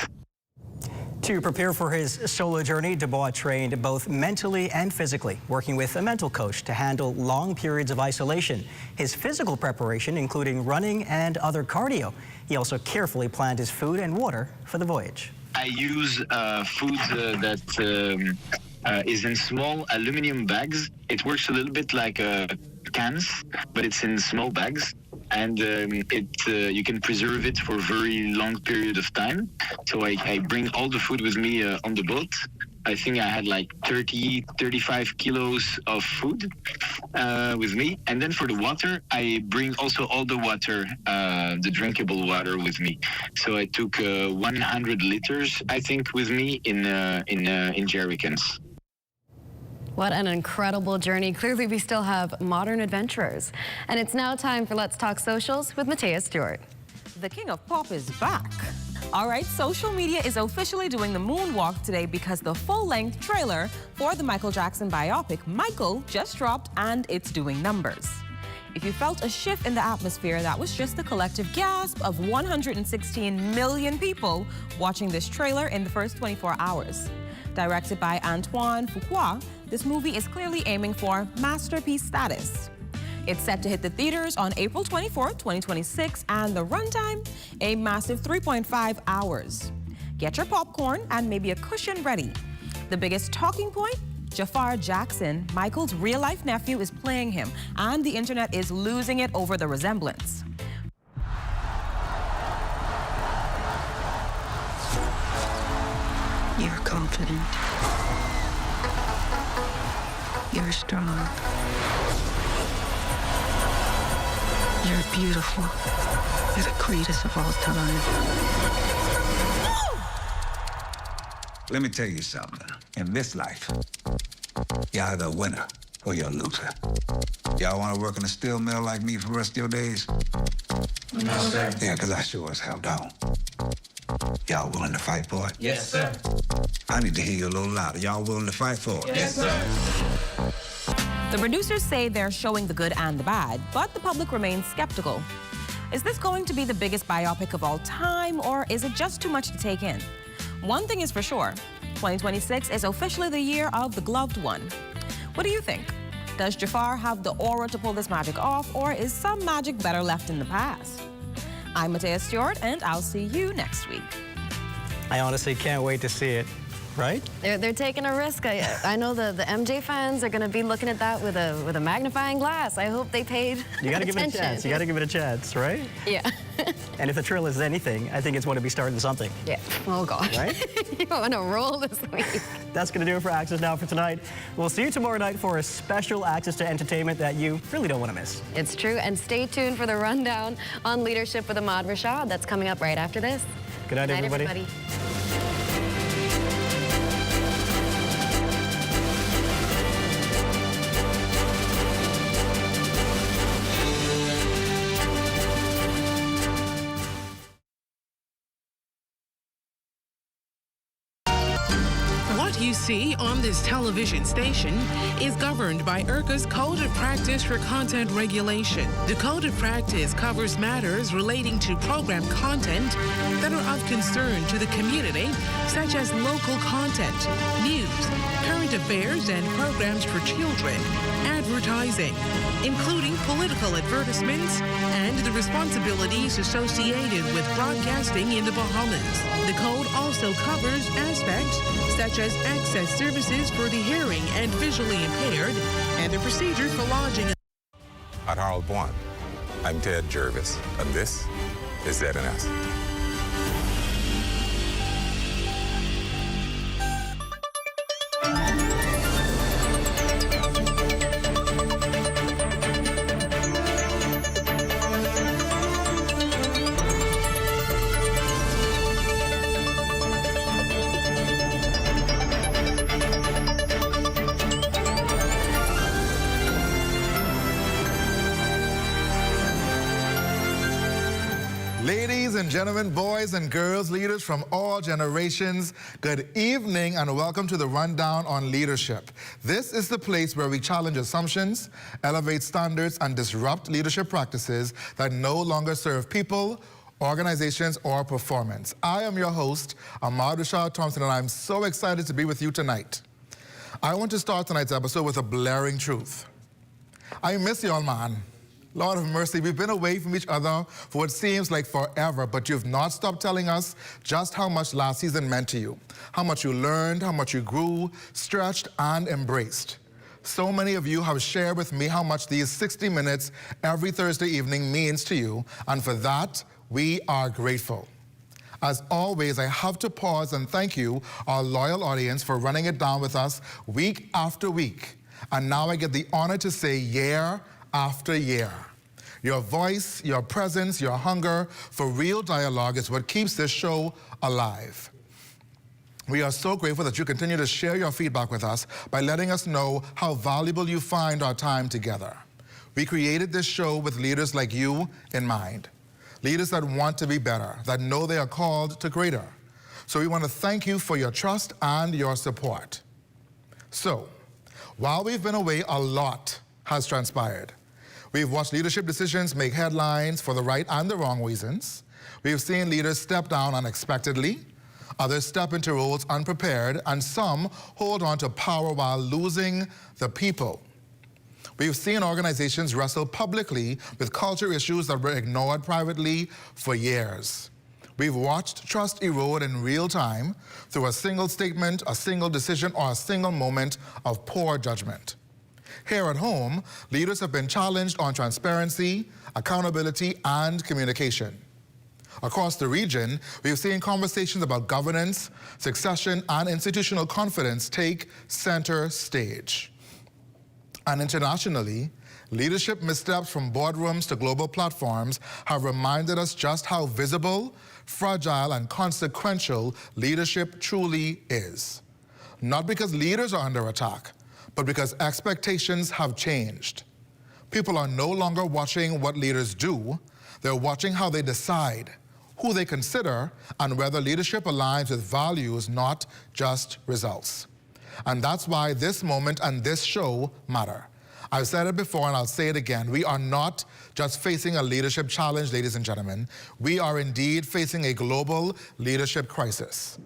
To prepare for his solo journey, Dubois trained both mentally and physically, working with a mental coach to handle long periods of isolation. His physical preparation, including running and other cardio. He also carefully planned his food and water for the voyage. I use food that is in small aluminum bags. It works a little bit like cans, but it's in small bags. And you can preserve it for a very long period of time. So I bring all the food with me on the boat. I think I had like 35 kilos of food with me. And then for the water, I bring also all the water, the drinkable water with me. So I took 100 liters, I think, with me in jerry cans. What an incredible journey. Clearly, we still have modern adventurers. And it's now time for Let's Talk Socials with Matea Stewart. The King of Pop is back. All right, social media is officially doing the moonwalk today because the full-length trailer for the Michael Jackson biopic, Michael, just dropped and it's doing numbers. If you felt a shift in the atmosphere, that was just the collective gasp of 116 million people watching this trailer in the first 24 hours. Directed by Antoine Fuqua, this movie is clearly aiming for masterpiece status. It's set to hit the theaters on April 24, 2026, and the runtime, a massive 3.5 hours. Get your popcorn and maybe a cushion ready. The biggest talking point? Jafar Jackson, Michael's real-life nephew, is playing him, and the internet is losing it over the resemblance. You're confident. You're strong. You're beautiful. You're the greatest of all time. Let me tell you something. In this life, you're either a winner or you're a loser. Y'all want to work in a steel mill like me for the rest of your days? No, sir. Yeah, because I sure as hell don't. Y'all willing to fight for it? Yes, sir. I need to hear you a little louder. Y'all willing to fight for it? Yes, sir. The producers say they're showing the good and the bad, but the public remains skeptical. Is this going to be the biggest biopic of all time, or is it just too much to take in? One thing is for sure, 2026 is officially the year of the gloved one. What do you think? Does Jafar have the aura to pull this magic off, or is some magic better left in the past? I'm Matea Stewart, and I'll see you next week. I honestly can't wait to see it, right? They're taking a risk. I know the MJ fans are going to be looking at that with a magnifying glass. I hope they paid You got to give it a attention. chance. You got to give it a chance, right? Yeah. And if the trailer is anything, I think it's going to be starting something. Yeah. Oh, God. Right? You're on a roll this week. That's going to do it for Access Now for tonight. We'll see you tomorrow night for a special Access to Entertainment that you really don't want to miss. It's true. And stay tuned for the rundown on leadership with Ahmad Rashad. That's coming up right after this. Good night, everybody. Everybody. What you see on this television station is governed by IRCA's Code of Practice for Content Regulation. The Code of Practice covers matters relating to program content that are of concern to the community, such as local content, news, current affairs, and programs for children, advertising, including political advertisements, and the responsibilities associated with broadcasting in the Bahamas. The code also covers aspects such as access services for the hearing and visually impaired, and the procedure for lodging. At Harold One, I'm Ted Jervis, and this is ZNS. Ladies and gentlemen, boys and girls, leaders from all generations, good evening and welcome to the Rundown on Leadership. This is the place where we challenge assumptions, elevate standards, and disrupt leadership practices that no longer serve people, organizations, or performance. I am your host, Ahmad Rashad Thompson, and I'm so excited to be with you tonight. I want to start tonight's episode with a blaring truth. I miss y'all, man. Lord of mercy, we've been away from each other for what seems like forever, but you've not stopped telling us just how much last season meant to you, how much you learned, how much you grew, stretched, and embraced. So many of you have shared with me how much these 60 minutes every Thursday evening means to you, and for that, we are grateful. As always, I have to pause and thank you, our loyal audience, for running it down with us week after week. And now I get the honor to say year after year. Your voice, your presence, your hunger for real dialogue is what keeps this show alive. We are so grateful that you continue to share your feedback with us by letting us know how valuable you find our time together. We created this show with leaders like you in mind. Leaders that want to be better, that know they are called to greater. So we want to thank you for your trust and your support. So, while we've been away, a lot has transpired. We've watched leadership decisions make headlines for the right and the wrong reasons. We've seen leaders step down unexpectedly, others step into roles unprepared, and some hold on to power while losing the people. We've seen organizations wrestle publicly with culture issues that were ignored privately for years. We've watched trust erode in real time through a single statement, a single decision, or a single moment of poor judgment. Here at home, leaders have been challenged on transparency, accountability, and communication. Across the region, we've seen conversations about governance, succession, and institutional confidence take center stage. And internationally, leadership missteps from boardrooms to global platforms have reminded us just how visible, fragile, and consequential leadership truly is. Not because leaders are under attack, but because expectations have changed. People are no longer watching what leaders do, they're watching how they decide, who they consider, and whether leadership aligns with values, not just results. And that's why this moment and this show matter. I've said it before and I'll say it again. We are not just facing a leadership challenge, ladies and gentlemen. We are indeed facing a global leadership crisis.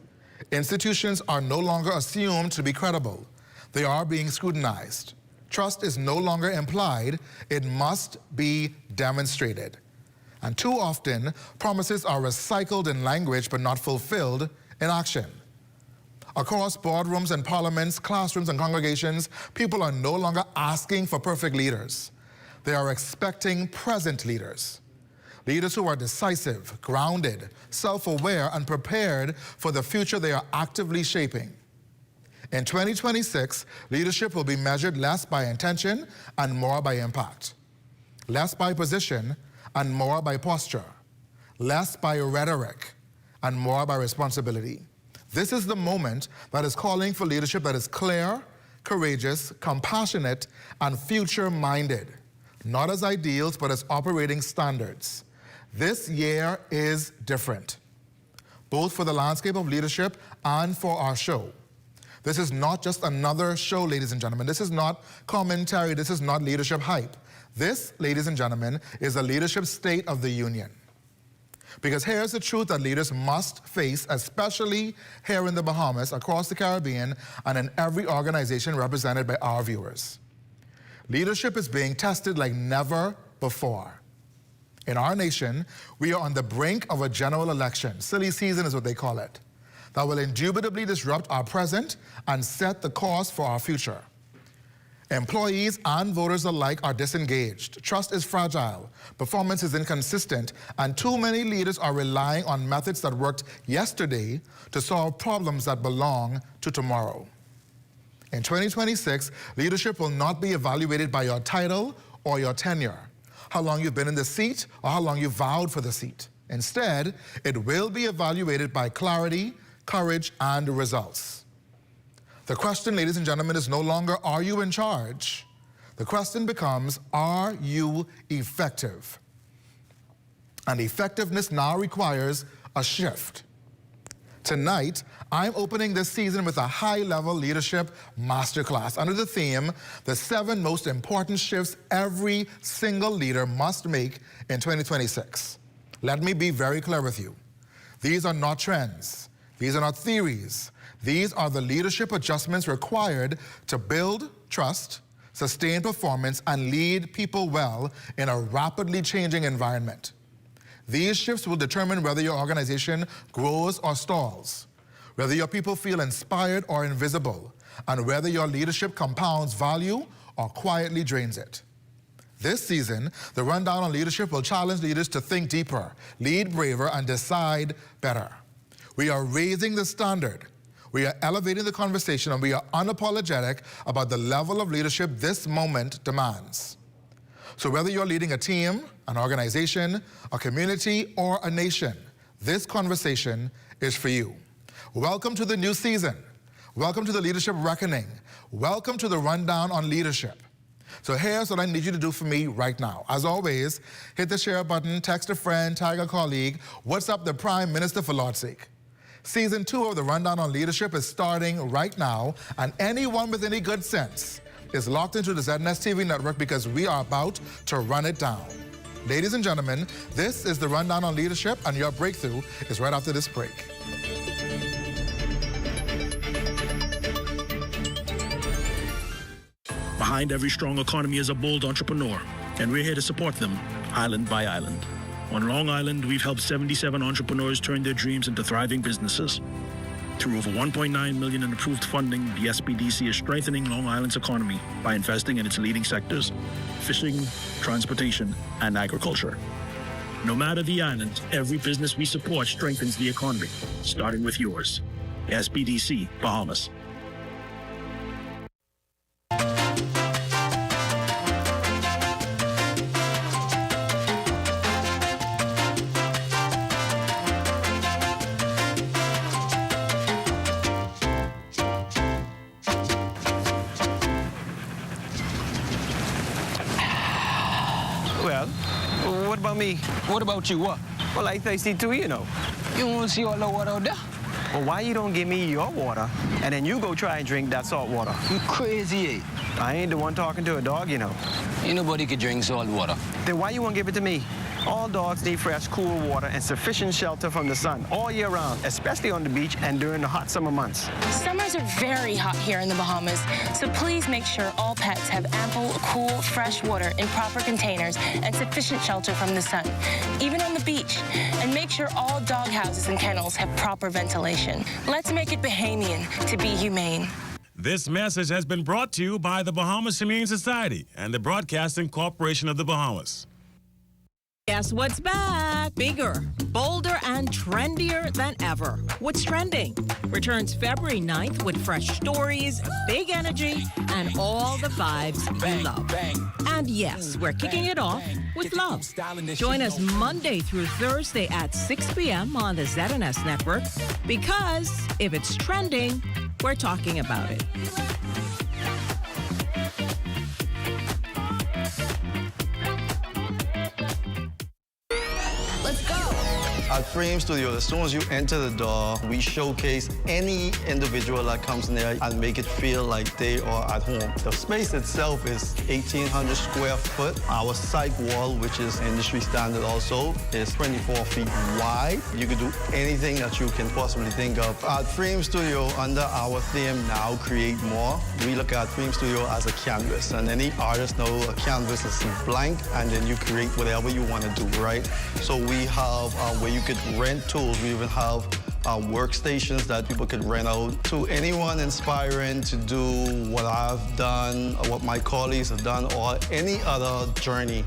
Institutions are no longer assumed to be credible. They are being scrutinized. Trust is no longer implied, it must be demonstrated. And too often, promises are recycled in language but not fulfilled in action. Across boardrooms and parliaments, classrooms and congregations, people are no longer asking for perfect leaders. They are expecting present leaders. Leaders who are decisive, grounded, self-aware, and prepared for the future they are actively shaping. In 2026, leadership will be measured less by intention and more by impact. Less by position and more by posture. Less by rhetoric and more by responsibility. This is the moment that is calling for leadership that is clear, courageous, compassionate, and future-minded. Not as ideals, but as operating standards. This year is different, both for the landscape of leadership and for our show. This is not just another show, ladies and gentlemen. This is not commentary. This is not leadership hype. This, ladies and gentlemen, is a leadership state of the union. Because here's the truth that leaders must face, especially here in the Bahamas, across the Caribbean, and in every organization represented by our viewers. Leadership is being tested like never before. In our nation, we are on the brink of a general election. Silly season is what they call it. That will indubitably disrupt our present and set the course for our future. Employees and voters alike are disengaged. Trust is fragile, performance is inconsistent, and too many leaders are relying on methods that worked yesterday to solve problems that belong to tomorrow. In 2026, leadership will not be evaluated by your title or your tenure, how long you've been in the seat or how long you vowed for the seat. Instead, it will be evaluated by clarity, courage, and results. The question, ladies and gentlemen, is no longer, are you in charge? The question becomes, are you effective? And effectiveness now requires a shift. Tonight, I'm opening this season with a high-level leadership masterclass under the theme, the 7 most important shifts every single leader must make in 2026. Let me be very clear with you. These are not trends. These are not theories. These are the leadership adjustments required to build trust, sustain performance, and lead people well in a rapidly changing environment. These shifts will determine whether your organization grows or stalls, whether your people feel inspired or invisible, and whether your leadership compounds value or quietly drains it. This season, the Rundown on Leadership will challenge leaders to think deeper, lead braver, and decide better. We are raising the standard. We are elevating the conversation, and we are unapologetic about the level of leadership this moment demands. So whether you're leading a team, an organization, a community, or a nation, this conversation is for you. Welcome to the new season. Welcome to the Leadership Reckoning. Welcome to the Rundown on Leadership. So here's what I need you to do for me right now. As always, hit the share button, text a friend, tag a colleague, WhatsApp the Prime Minister for Lord's sake. Season 2 of the Rundown on Leadership is starting right now, and anyone with any good sense is locked into the ZNS TV network because we are about to run it down. Ladies and gentlemen, this is the Rundown on Leadership, and your breakthrough is right after this break. Behind every strong economy is a bold entrepreneur, and we're here to support them, island by island. On Long Island, we've helped 77 entrepreneurs turn their dreams into thriving businesses. Through over $1.9 million in approved funding, the SBDC is strengthening Long Island's economy by investing in its leading sectors: fishing, transportation, and agriculture. No matter the island, every business we support strengthens the economy, starting with yours. SBDC, Bahamas. Well, what about me? What about you? What? Well, I thirsty too, you know. You want to see all the water out there? Well, why you don't give me your water, and then you go try and drink that salt water? You crazy, eh? I ain't the one talking to a dog, you know. Ain't nobody can drink salt water. Then why you won't give it to me? All dogs need fresh, cool water and sufficient shelter from the sun all year round, especially on the beach and during the hot summer months. Summers are very hot here in the Bahamas, so please make sure all pets have ample, cool, fresh water in proper containers and sufficient shelter from the sun, even on the beach. And make sure all dog houses and kennels have proper ventilation. Let's make it Bahamian to be humane. This message has been brought to you by the Bahamas Humane Society and the Broadcasting Corporation of the Bahamas. Guess what's back? Bigger, bolder, and trendier than ever. What's Trending returns February 9th with fresh stories, big energy, and all the vibes you love. And yes, we're kicking it off with love. Join us Monday through Thursday at 6 p.m. on the ZNS network, because if it's trending, we're talking about it. At Frame Studio, as soon as you enter the door, we showcase any individual that comes in there and make it feel like they are at home. The space itself is 1,800 square foot. Our side wall, which is industry standard also, is 24 feet wide. You can do anything that you can possibly think of. At Frame Studio, under our theme, Now Create More, we look at Frame Studio as a canvas. And any artist knows a canvas is blank, and then you create whatever you want to do, right? So we have where you could rent tools. We even have workstations that people could rent out. To anyone inspiring to do what I've done, or what my colleagues have done, or any other journey,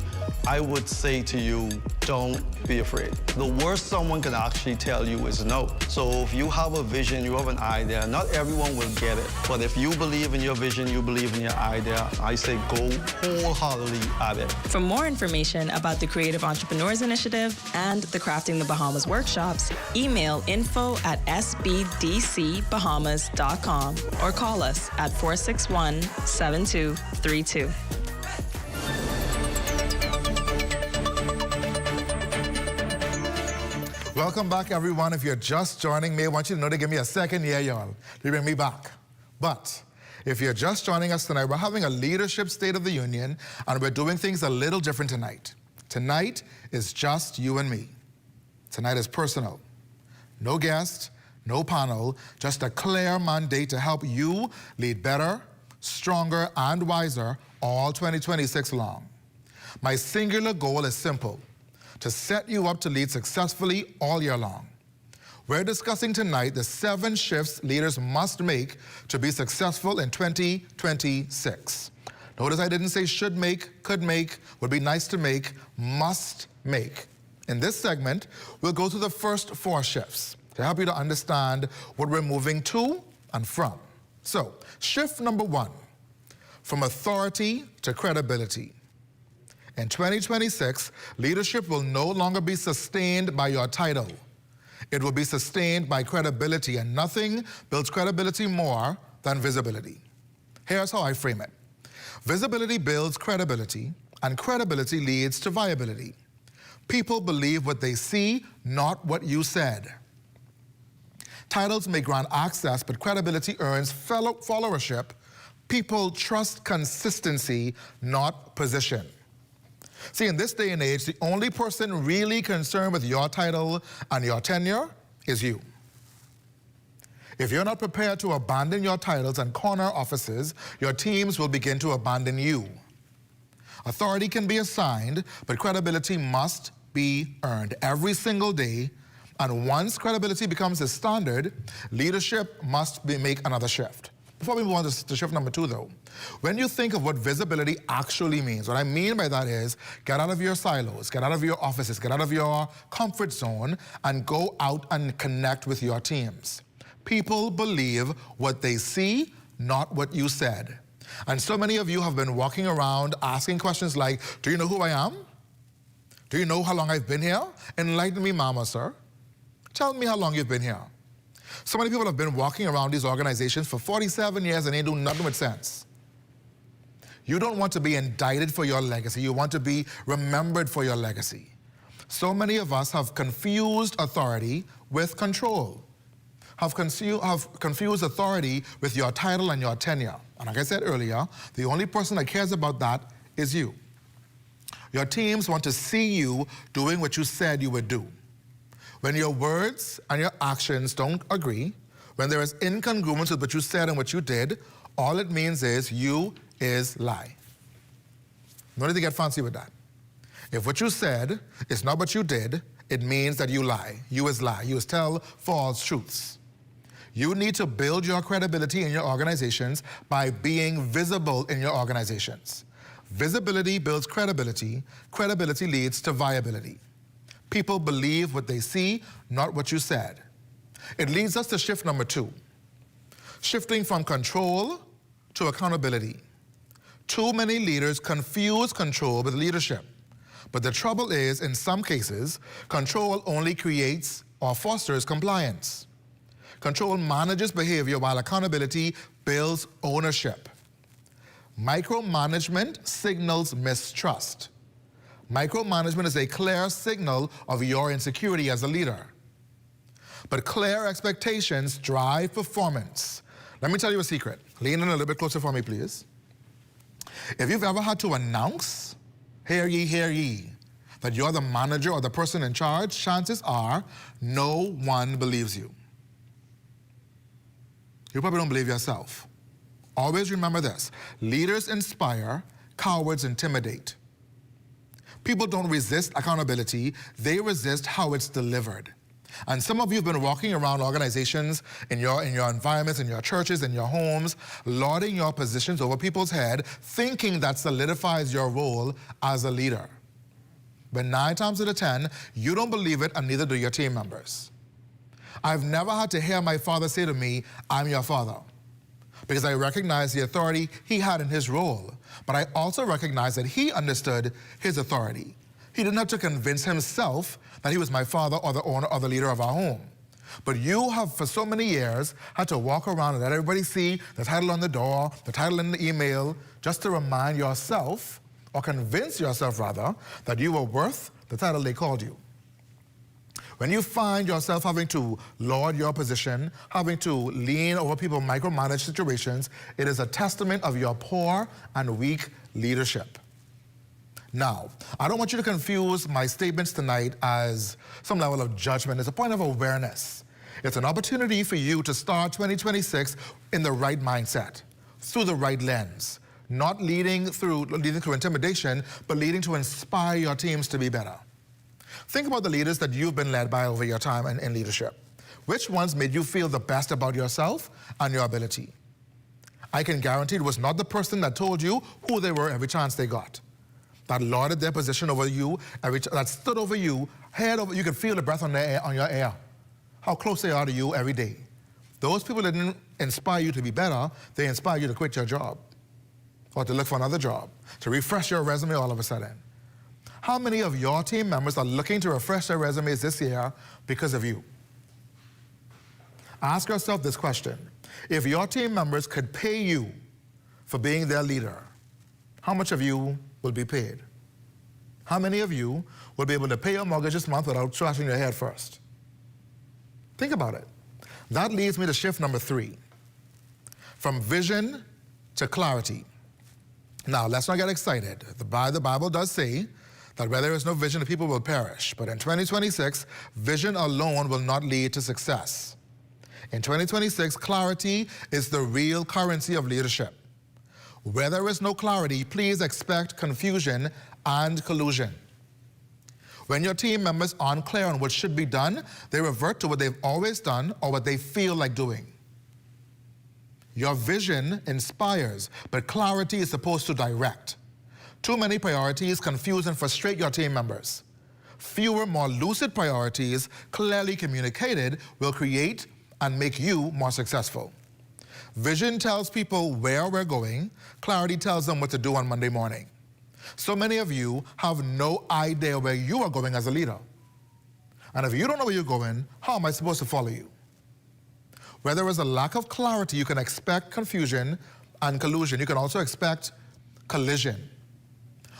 I would say to you, don't be afraid. The worst someone can actually tell you is no. So if you have a vision, you have an idea, not everyone will get it. But if you believe in your vision, you believe in your idea, I say go wholeheartedly at it. For more information about the Creative Entrepreneurs Initiative and the Crafting the Bahamas workshops, email info@sbdcbahamas.com or call us at 461-7232. Welcome back, everyone. If you're just joining me, I want you to know to give me a second, y'all, to bring me back. But if you're just joining us tonight, we're having a leadership State of the Union, and we're doing things a little different tonight. Tonight is just you and me. Tonight is personal. No guest, no panel, just a clear mandate to help you lead better, stronger, and wiser all 2026 long. My singular goal is simple: to set you up to lead successfully all year long. We're discussing tonight the 7 shifts leaders must make to be successful in 2026. Notice I didn't say should make, could make, would be nice to make, must make. In this segment, we'll go through the first 4 shifts to help you to understand what we're moving to and from. So, shift number 1, from authority to credibility. In 2026, leadership will no longer be sustained by your title. It will be sustained by credibility, and nothing builds credibility more than visibility. Here's how I frame it. Visibility builds credibility, and credibility leads to viability. People believe what they see, not what you said. Titles may grant access, but credibility earns followership. People trust consistency, not position. See, in this day and age, the only person really concerned with your title and your tenure is you. If you're not prepared to abandon your titles and corner offices, your teams will begin to abandon you. Authority can be assigned, but credibility must be earned every single day. And once credibility becomes the standard, leadership must make another shift. Before we move on to shift number 2, though, when you think of what visibility actually means, what I mean by that is get out of your silos, get out of your offices, get out of your comfort zone, and go out and connect with your teams. People believe what they see, not what you said. And so many of you have been walking around asking questions like, do you know who I am? Do you know how long I've been here? Enlighten me, mama, sir. Tell me how long you've been here. So many people have been walking around these organizations for 47 years and they do nothing with sense. You don't want to be indicted for your legacy. You want to be remembered for your legacy. So many of us have confused authority with control, have confused authority with your title and your tenure. And like I said earlier, the only person that cares about that is you. Your teams want to see you doing what you said you would do. When your words and your actions don't agree, when there is incongruence with what you said and what you did, all it means is you is lie. No need to get fancy with that. If what you said is not what you did, it means that you lie. You is lie. You is tell false truths. You need to build your credibility in your organizations by being visible in your organizations. Visibility builds credibility. Credibility leads to viability. People believe what they see, not what you said. It leads us to shift number 2, shifting from control to accountability. Too many leaders confuse control with leadership. But the trouble is, in some cases, control only creates or fosters compliance. Control manages behavior while accountability builds ownership. Micromanagement signals mistrust. Micromanagement is a clear signal of your insecurity as a leader. But clear expectations drive performance. Let me tell you a secret. Lean in a little bit closer for me, please. If you've ever had to announce, hear ye, that you're the manager or the person in charge, chances are no one believes you. You probably don't believe yourself. Always remember this. Leaders inspire, cowards intimidate. People don't resist accountability, they resist how it's delivered. And some of you have been walking around organizations in your environments, in your churches, in your homes, lauding your positions over people's head, thinking that solidifies your role as a leader. But 9 times out of 10, you don't believe it, and neither do your team members. I've never had to hear my father say to me, I'm your father, because I recognize the authority he had in his role. But I also recognize that he understood his authority. He didn't have to convince himself that he was my father or the owner or the leader of our home. But you have, for so many years, had to walk around and let everybody see the title on the door, the title in the email, just to remind yourself, or convince yourself rather, that you were worth the title they called you. When you find yourself having to lord your position, having to lean over people, micromanage situations, it is a testament of your poor and weak leadership. Now, I don't want you to confuse my statements tonight as some level of judgment. It's a point of awareness. It's an opportunity for you to start 2026 in the right mindset, through the right lens, not leading through intimidation, but leading to inspire your teams to be better. Think about the leaders that you've been led by over your time in leadership. Which ones made you feel the best about yourself and your ability? I can guarantee it was not the person that told you who they were every chance they got, that lauded their position over you, that stood over you, head over. You could feel the breath on your air, how close they are to you every day. Those people didn't inspire you to be better, they inspire you to quit your job or to look for another job, to refresh your resume all of a sudden. How many of your team members are looking to refresh their resumes this year because of you? Ask yourself this question. If your team members could pay you for being their leader, how much of you will be paid? How many of you will be able to pay your mortgage this month without scratching your head first? Think about it. That leads me to shift number 3, from vision to clarity. Now, let's not get excited. The Bible does say that where there is no vision, the people will perish. But in 2026, vision alone will not lead to success. In 2026, clarity is the real currency of leadership. Where there is no clarity, please expect confusion and collusion. When your team members aren't clear on what should be done, they revert to what they've always done or what they feel like doing. Your vision inspires, but clarity is supposed to direct. Too many priorities confuse and frustrate your team members. Fewer, more lucid priorities, clearly communicated, will create and make you more successful. Vision tells people where we're going. Clarity tells them what to do on Monday morning. So many of you have no idea where you are going as a leader. And if you don't know where you're going, how am I supposed to follow you? Where there is a lack of clarity, you can expect confusion and collusion. You can also expect collision.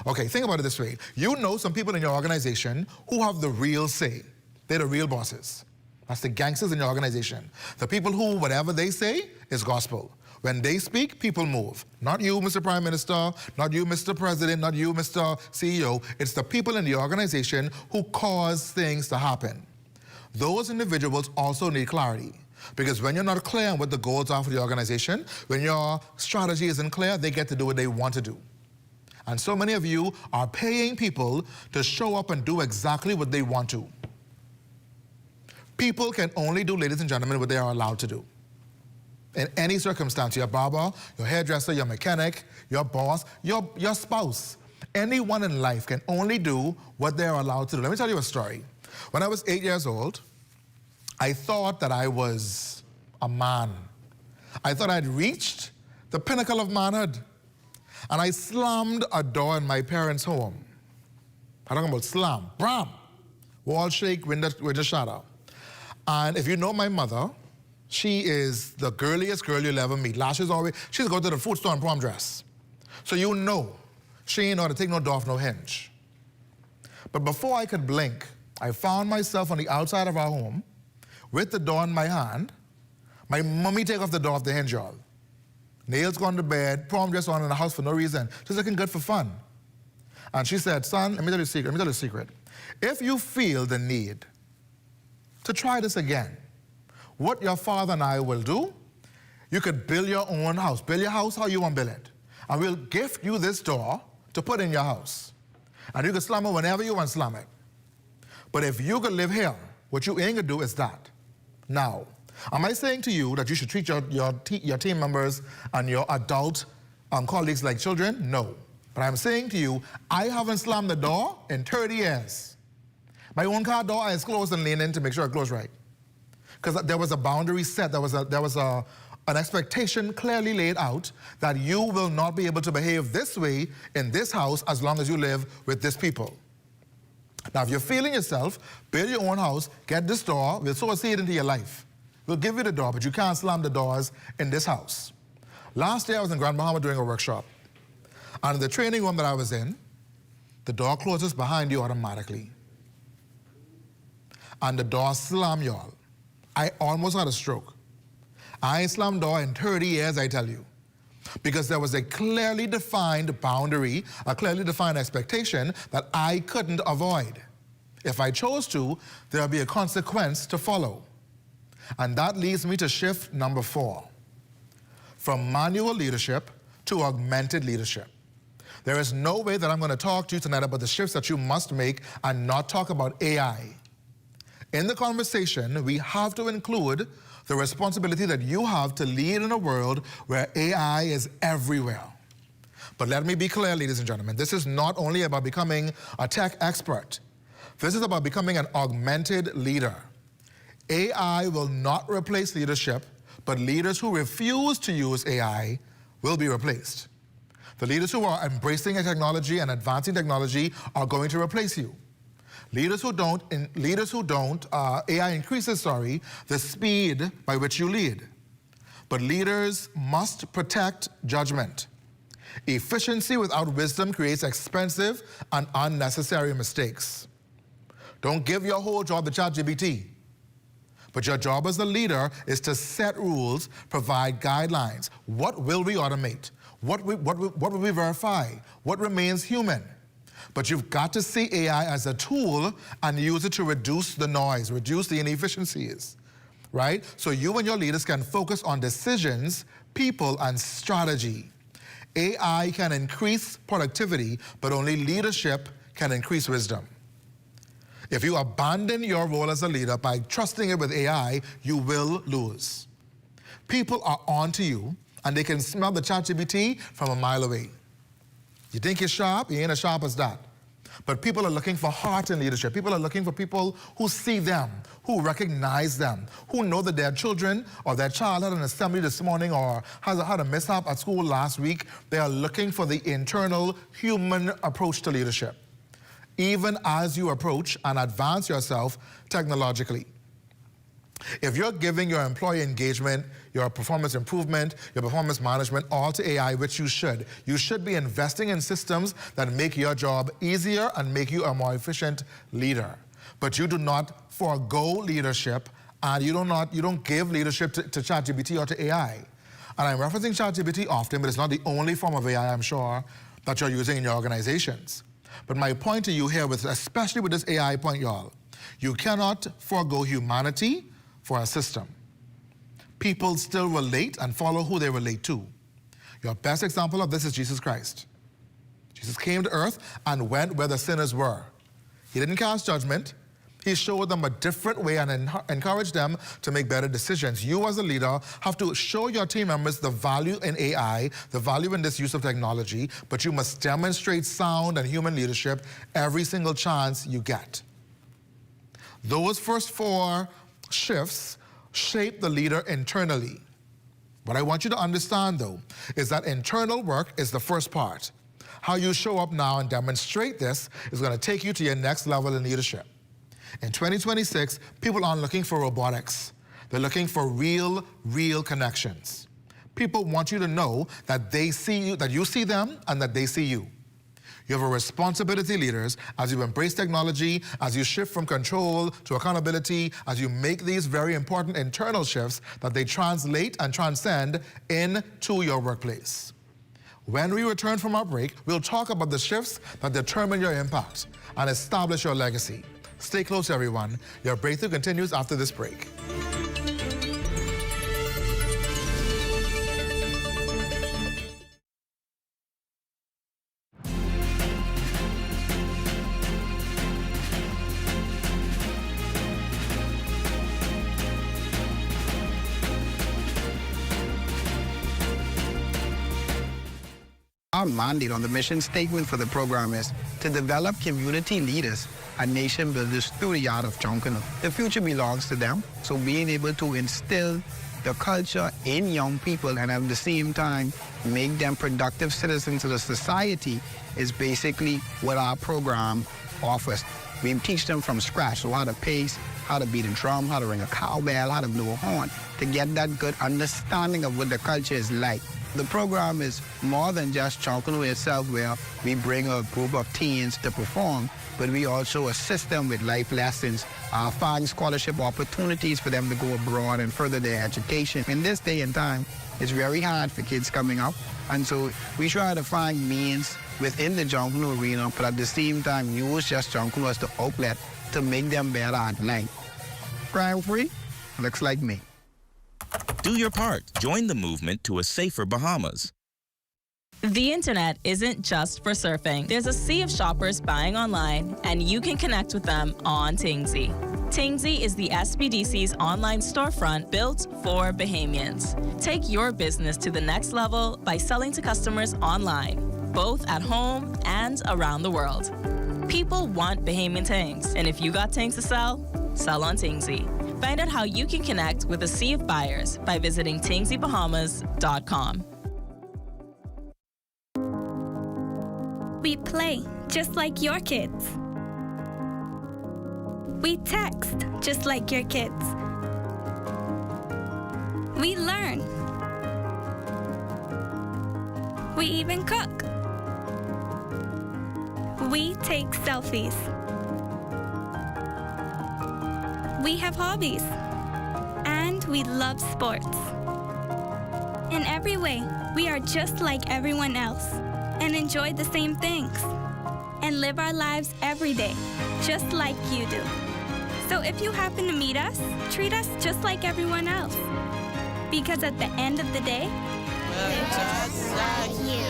Okay, think about it this way. You know some people in your organization who have the real say. They're the real bosses. That's the gangsters in your organization. The people who, whatever they say, is gospel. When they speak, people move. Not you, Mr. Prime Minister, not you, Mr. President, not you, Mr. CEO. It's the people in the organization who cause things to happen. Those individuals also need clarity. Because when you're not clear on what the goals are for the organization, when your strategy isn't clear, they get to do what they want to do. And so many of you are paying people to show up and do exactly what they want to. People can only do, ladies and gentlemen, what they are allowed to do. In any circumstance, your barber, your hairdresser, your mechanic, your boss, your spouse, anyone in life can only do what they are allowed to do. Let me tell you a story. When I was 8 years old, I thought that I was a man. I thought I'd reached the pinnacle of manhood. And I slammed a door in my parents' home. I'm talking about slam, bam, wall shake, window shatter. And if you know my mother, she is the girliest girl you'll ever meet. Lashes always, she's go to the food store in prom dress. So you know, she ain't know how to take no door off no hinge. But before I could blink, I found myself on the outside of our home with the door in my hand. My mommy take off the door off the hinge, y'all. Nails gone to bed, prom dress on in the house for no reason, just looking good for fun. And she said, son, let me tell you a secret. If you feel the need to try this again, what your father and I will do, you could build your own house. Build your house how you want to build it. And we'll gift you this door to put in your house. And you can slam it whenever you want to slam it. But if you could live here, what you ain't gonna do is that. Now, am I saying to you that you should treat your team members and your adult colleagues like children? No. But I'm saying to you, I haven't slammed the door in 30 years. My own car door is closed and lean in to make sure it closed right. Because there was a boundary set, there was an expectation clearly laid out that you will not be able to behave this way in this house as long as you live with this people. Now, if you're feeling yourself, build your own house, get this door, we'll sow a seed into your life. We'll give you the door, but you can't slam the doors in this house. Last year, I was in Grand Bahama doing a workshop. And in the training room that I was in, the door closes behind you automatically. and the door slammed, y'all. I almost had a stroke. I ain't slammed door in 30 years, I tell you. Because there was a clearly defined boundary, a clearly defined expectation that I couldn't avoid. If I chose to, there would be a consequence to follow. And that leads me to shift number 4. From manual leadership to augmented leadership. There is no way that I'm going to talk to you tonight about the shifts that you must make and not talk about AI. In the conversation, we have to include the responsibility that you have to lead in a world where AI is everywhere. But let me be clear, ladies and gentlemen, this is not only about becoming a tech expert. This is about becoming an augmented leader. AI will not replace leadership, but leaders who refuse to use AI will be replaced. The leaders who are embracing technology and advancing technology are going to replace you. Leaders who don't, AI increases, the speed by which you lead. But leaders must protect judgment. Efficiency without wisdom creates expensive and unnecessary mistakes. Don't give your whole job to ChatGPT. But your job as a leader is to set rules, provide guidelines. What will we automate? What will we verify? What remains human? But you've got to see AI as a tool and use it to reduce the noise, reduce the inefficiencies, right? So you and your leaders can focus on decisions, people, and strategy. AI can increase productivity, but only leadership can increase wisdom. If you abandon your role as a leader by trusting it with AI, you will lose. People are onto you, and they can smell the ChatGPT from a mile away. You think you're sharp, you ain't as sharp as that. But people are looking for heart in leadership. People are looking for people who see them, who recognize them, who know that their children or their child had an assembly this morning or had a mishap at school last week. They are looking for the internal human approach to leadership, even as you approach and advance yourself technologically. If you're giving your employee engagement, your performance improvement, your performance management all to AI, which you should be investing in systems that make your job easier and make you a more efficient leader. But you do not forego leadership, and you don't give leadership to ChatGPT or to AI. And I'm referencing ChatGPT often, but it's not the only form of AI, I'm sure, that you're using in your organizations. But my point to you here, especially with this AI point, y'all, you cannot forego humanity for a system. People still relate and follow who they relate to. Your best example of this is Jesus Christ. Jesus came to earth and went where the sinners were. He didn't cast judgment. He showed them a different way and encouraged them to make better decisions. You as a leader have to show your team members the value in AI, the value in this use of technology, but you must demonstrate sound and human leadership every single chance you get. Those first 4 shifts shape the leader internally. What I want you to understand, though, is that internal work is the first part. How you show up now and demonstrate this is going to take you to your next level in leadership. In 2026, people aren't looking for robotics. They're looking for real connections. People want you to know that they see you, that you see them, and that they see you. You have a responsibility, leaders, as you embrace technology, as you shift from control to accountability, as you make these very important internal shifts, that they translate and transcend into your workplace. When we return from our break, we'll talk about the shifts that determine your impact and establish your legacy. Stay close, everyone. Your breakthrough continues after this break. Our mandate on the mission statement for the program is to develop community leaders and nation builders through the art of Jonkono. The future belongs to them, so being able to instill the culture in young people and at the same time make them productive citizens of the society is basically what our program offers. We teach them from scratch, so how to pace, how to beat a drum, how to ring a cowbell, how to blow a horn, to get that good understanding of what the culture is like. The program is more than just Jonkono itself, where we bring a group of teens to perform, but we also assist them with life lessons find scholarship opportunities for them to go abroad and further their education. In this day and time, it's very hard for kids coming up, and so we try to find means within the Junkanoo arena, but at the same time use just Junkanoo as the outlet to make them better at night. Crime-free? Looks like me. Do your part. Join the movement to a safer Bahamas. The internet isn't just for surfing. There's a sea of shoppers buying online, and you can connect with them on Tingsy. Tingsy is the SBDC's online storefront built for Bahamians. Take your business to the next level by selling to customers online, both at home and around the world. People want Bahamian things, and if you got things to sell, sell on Tingsy. Find out how you can connect with a sea of buyers by visiting tingsybahamas.com. We play just like your kids. We text just like your kids. We learn. We even cook. We take selfies. We have hobbies. And we love sports. In every way, we are just like everyone else and enjoy the same things and live our lives every day, just like you do. So if you happen to meet us, treat us just like everyone else. Because at the end of the day, we're just like you.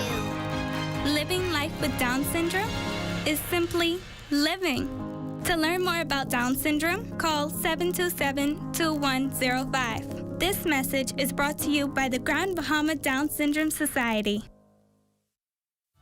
Living life with Down syndrome is simply living. To learn more about Down syndrome, call 727-2105. This message is brought to you by the Grand Bahama Down Syndrome Society.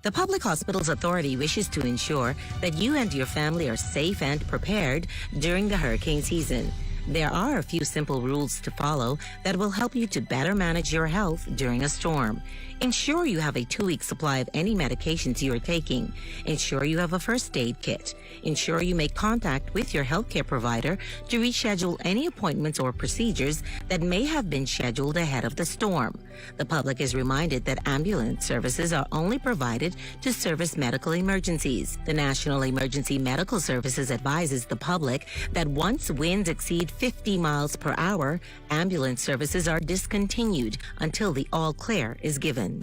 The Public Hospitals Authority wishes to ensure that you and your family are safe and prepared during the hurricane season. There are a few simple rules to follow that will help you to better manage your health during a storm. Ensure you have a 2-week supply of any medications you are taking. Ensure you have a first aid kit. Ensure you make contact with your healthcare provider to reschedule any appointments or procedures that may have been scheduled ahead of the storm. The public is reminded that ambulance services are only provided to service medical emergencies. The National Emergency Medical Services advises the public that once winds exceed 50 miles per hour, ambulance services are discontinued until the all clear is given.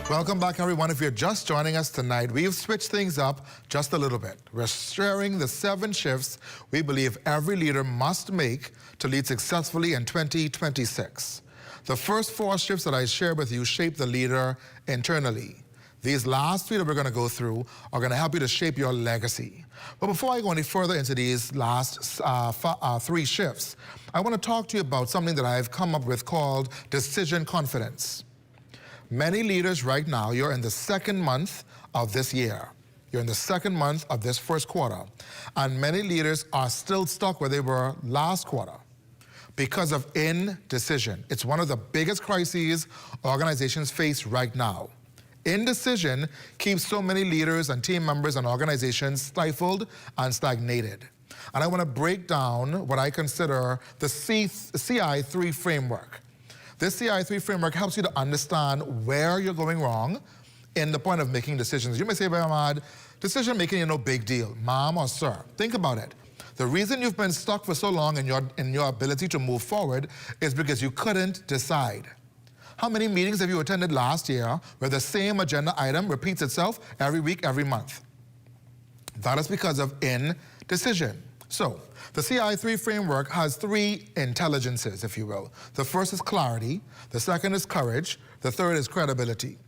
Welcome back, everyone. If you're just joining us tonight, we've switched things up just a little bit. We're sharing the 7 shifts we believe every leader must make to lead successfully in 2026. The first 4 shifts that I shared with you shape the leader internally. These last 3 that we're going to go through are going to help you to shape your legacy. But before I go any further into these last 3 shifts, I want to talk to you about something that I've come up with called decision confidence. Many leaders right now, you're in the 2nd month of this year. You're in the 2nd month of this first quarter. And many leaders are still stuck where they were last quarter because of indecision. It's one of the biggest crises organizations face right now. Indecision keeps so many leaders and team members and organizations stifled and stagnated. And I want to break down what I consider the CI3 framework. This CI3 framework helps you to understand where you're going wrong in the point of making decisions. You may say, Ahmad, decision making is no big deal. Mom or sir, think about it. The reason you've been stuck for so long in your ability to move forward is because you couldn't decide. How many meetings have you attended last year where the same agenda item repeats itself every week, every month? That is because of indecision. So, the CI3 framework has 3 intelligences, if you will. The first is clarity, the second is courage, the third is credibility.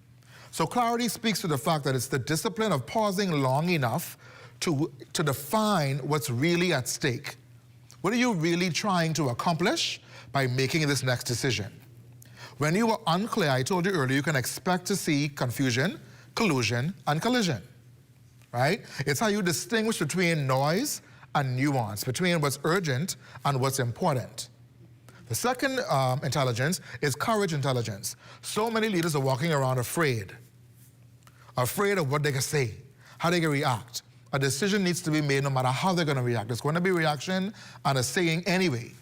So clarity speaks to the fact that it's the discipline of pausing long enough to define what's really at stake. What are you really trying to accomplish by making this next decision? When you were unclear, I told you earlier, you can expect to see confusion, collusion, and collision, right? It's how you distinguish between noise and nuance, between what's urgent and what's important. The second intelligence is courage intelligence. So many leaders are walking around afraid of what they can say, how they can react. A decision needs to be made no matter how they're going to react. There's going to be reaction and a saying anyway.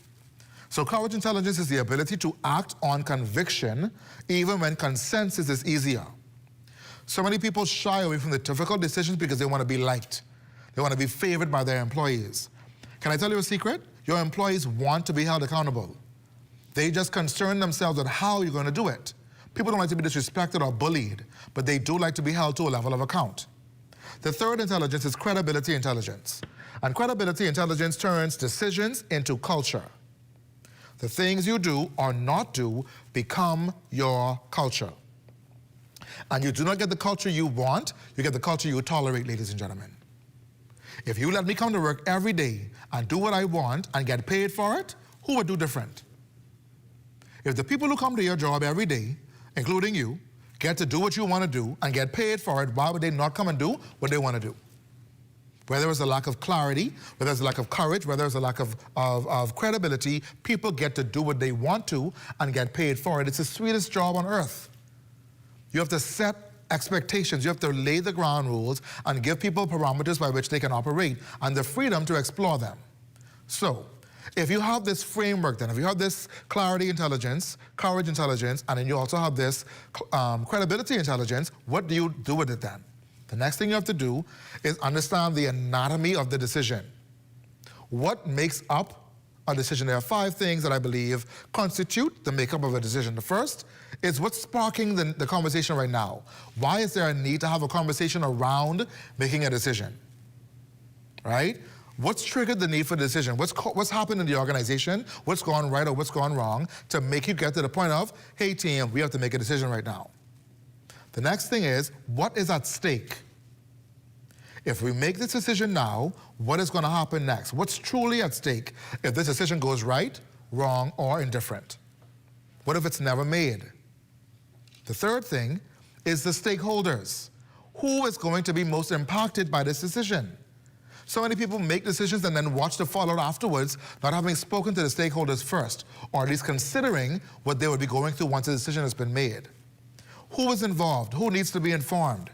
So courage intelligence is the ability to act on conviction even when consensus is easier. So many people shy away from the difficult decisions because they want to be liked. They want to be favored by their employees. Can I tell you a secret? Your employees want to be held accountable. They just concern themselves with how you're going to do it. People don't like to be disrespected or bullied, but they do like to be held to a level of account. The third intelligence is credibility intelligence. And credibility intelligence turns decisions into culture. The things you do or not do become your culture. And you do not get the culture you want, you get the culture you tolerate, ladies and gentlemen. If you let me come to work every day and do what I want and get paid for it, who would do different? If the people who come to your job every day, including you, get to do what you want to do and get paid for it, why would they not come and do what they want to do? Whether there's a lack of clarity, whether there's a lack of courage, whether there's a lack of credibility, people get to do what they want to and get paid for it. It's the sweetest job on earth. You have to set expectations. You have to lay the ground rules and give people parameters by which they can operate and the freedom to explore them. So, if you have this framework then, if you have this clarity intelligence, courage intelligence, and then you also have this credibility intelligence, what do you do with it then? The next thing you have to do is understand the anatomy of the decision. What makes up a decision? There are 5 things that I believe constitute the makeup of a decision. The first is what's sparking the conversation right now. Why is there a need to have a conversation around making a decision? Right? What's triggered the need for the decision? What's happened in the organization? What's gone right or what's gone wrong to make you get to the point of, hey team, we have to make a decision right now. The next thing is, what is at stake? If we make this decision now, what is going to happen next? What's truly at stake if this decision goes right, wrong, or indifferent? What if it's never made? The third thing is the stakeholders. Who is going to be most impacted by this decision? So many people make decisions and then watch the fallout afterwards, not having spoken to the stakeholders first, or at least considering what they would be going through once the decision has been made. Who is involved? Who needs to be informed?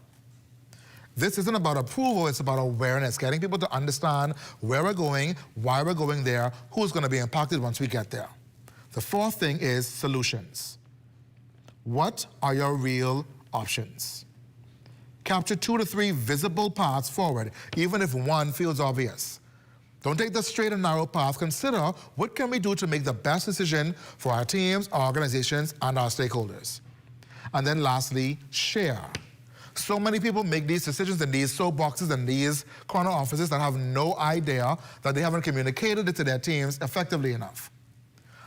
This isn't about approval, it's about awareness, getting people to understand where we're going, why we're going there, who's going to be impacted once we get there. The fourth thing is solutions. What are your real options? Capture 2 to 3 visible paths forward, even if one feels obvious. Don't take the straight and narrow path. Consider what can we do to make the best decision for our teams, our organizations, and our stakeholders. And then lastly, share. So many people make these decisions in these soapboxes and these corner offices that have no idea that they haven't communicated it to their teams effectively enough.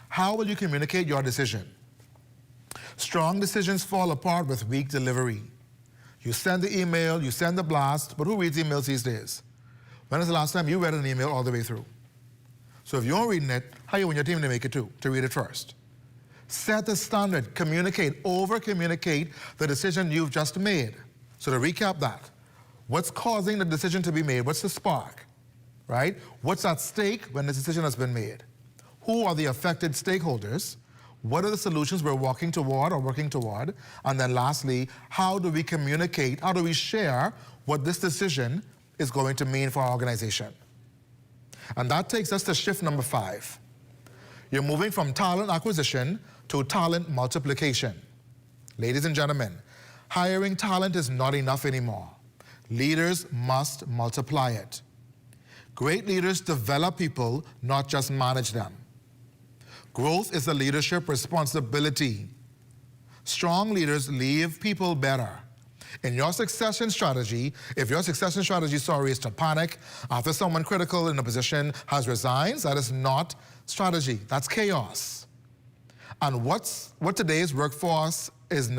How will you communicate your decision? Strong decisions fall apart with weak delivery. You send the email, you send the blast, but who reads emails these days? When was the last time you read an email all the way through? So if you aren't reading it, how you want your team to make it too, to read it first? Set the standard, communicate, over-communicate the decision you've just made. So to recap that, what's causing the decision to be made? What's the spark, right? What's at stake when the decision has been made? Who are the affected stakeholders? What are the solutions we're working toward? And then lastly, how do we communicate, how do we share what this decision is going to mean for our organization? And that takes us to shift number 5. You're moving from talent acquisition to talent multiplication. Ladies and gentlemen, hiring talent is not enough anymore. Leaders must multiply it. Great leaders develop people, not just manage them. Growth is a leadership responsibility. Strong leaders leave people better. In your succession strategy, if your succession strategy, is to panic after someone critical in a position has resigned, that is not strategy, that's chaos. And what today's workforce is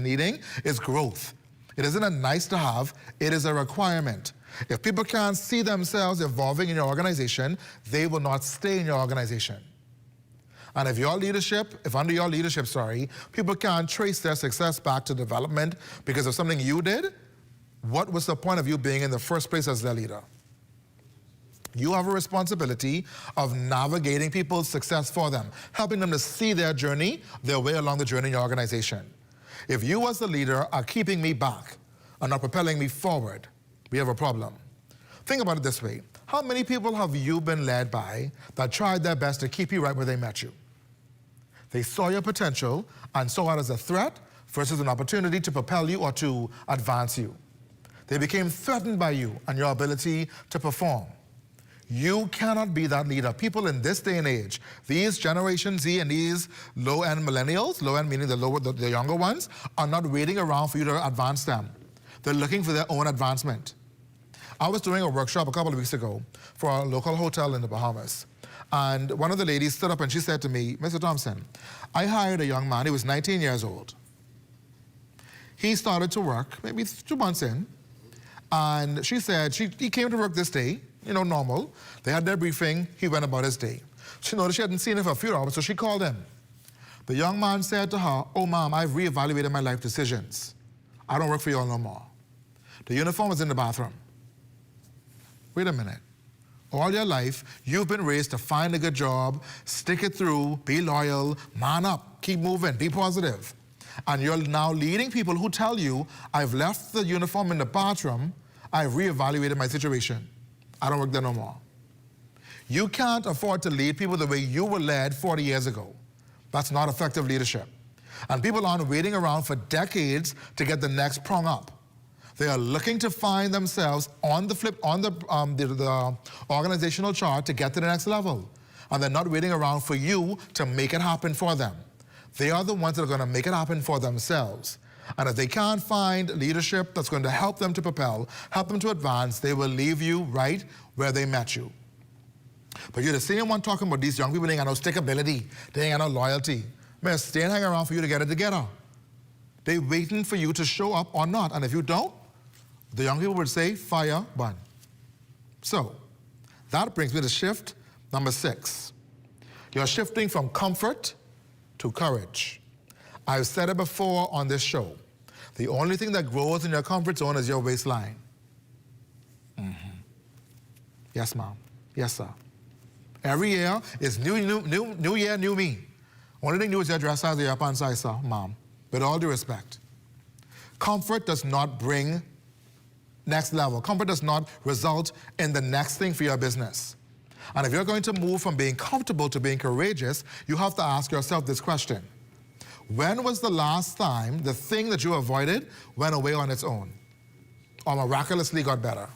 needing is growth. It isn't a nice to have, it is a requirement. If people can't see themselves evolving in your organization, they will not stay in your organization. And if under your leadership, people can't trace their success back to development because of something you did, what was the point of you being in the first place as their leader? You have a responsibility of navigating people's success for them, helping them to see their journey, their way along the journey in your organization. If you as the leader are keeping me back and not propelling me forward, we have a problem. Think about it this way. How many people have you been led by that tried their best to keep you right where they met you? They saw your potential and saw it as a threat versus an opportunity to propel you or to advance you. They became threatened by you and your ability to perform. You cannot be that leader. People in this day and age, these Generation Z and these low-end millennials, low-end meaning the younger ones, are not waiting around for you to advance them. They're looking for their own advancement. I was doing a workshop a couple of weeks ago for a local hotel in the Bahamas. And one of the ladies stood up and she said to me, Mr. Thompson, I hired a young man, he was 19 years old. He started to work maybe 2 months in. And she said, he came to work this day, normal. They had their briefing, he went about his day. She noticed she hadn't seen him for a few hours, so she called him. The young man said to her, oh, Mom, I've reevaluated my life decisions. I don't work for y'all no more. The uniform is in the bathroom. Wait a minute. All your life, you've been raised to find a good job, stick it through, be loyal, man up, keep moving, be positive. And you're now leading people who tell you, I've left the uniform in the bathroom, I've reevaluated my situation. I don't work there no more. You can't afford to lead people the way you were led 40 years ago. That's not effective leadership. And people aren't waiting around for decades to get the next prong up. They are looking to find themselves on the organizational chart to get to the next level. And they're not waiting around for you to make it happen for them. They are the ones that are going to make it happen for themselves. And if they can't find leadership that's going to help them to propel, help them to advance, they will leave you right where they met you. But you're the same one talking about these young people, they ain't got no stickability, they ain't got no loyalty. Man, stay and hang around for you to get it together. They're waiting for you to show up or not. And if you don't, the young people would say, fire, burn. So, that brings me to shift number 6. You're shifting from comfort to courage. I've said it before on this show. The only thing that grows in your comfort zone is your waistline. Yes, Mom. Yes, sir. Every year is new year, new me. Only thing new is your dress size or your pant size, sir, Mom. With all due respect. Comfort does not bring next level. Comfort does not result in the next thing for your business. And if you're going to move from being comfortable to being courageous, you have to ask yourself this question. When was the last time the thing that you avoided went away on its own? Or miraculously got better?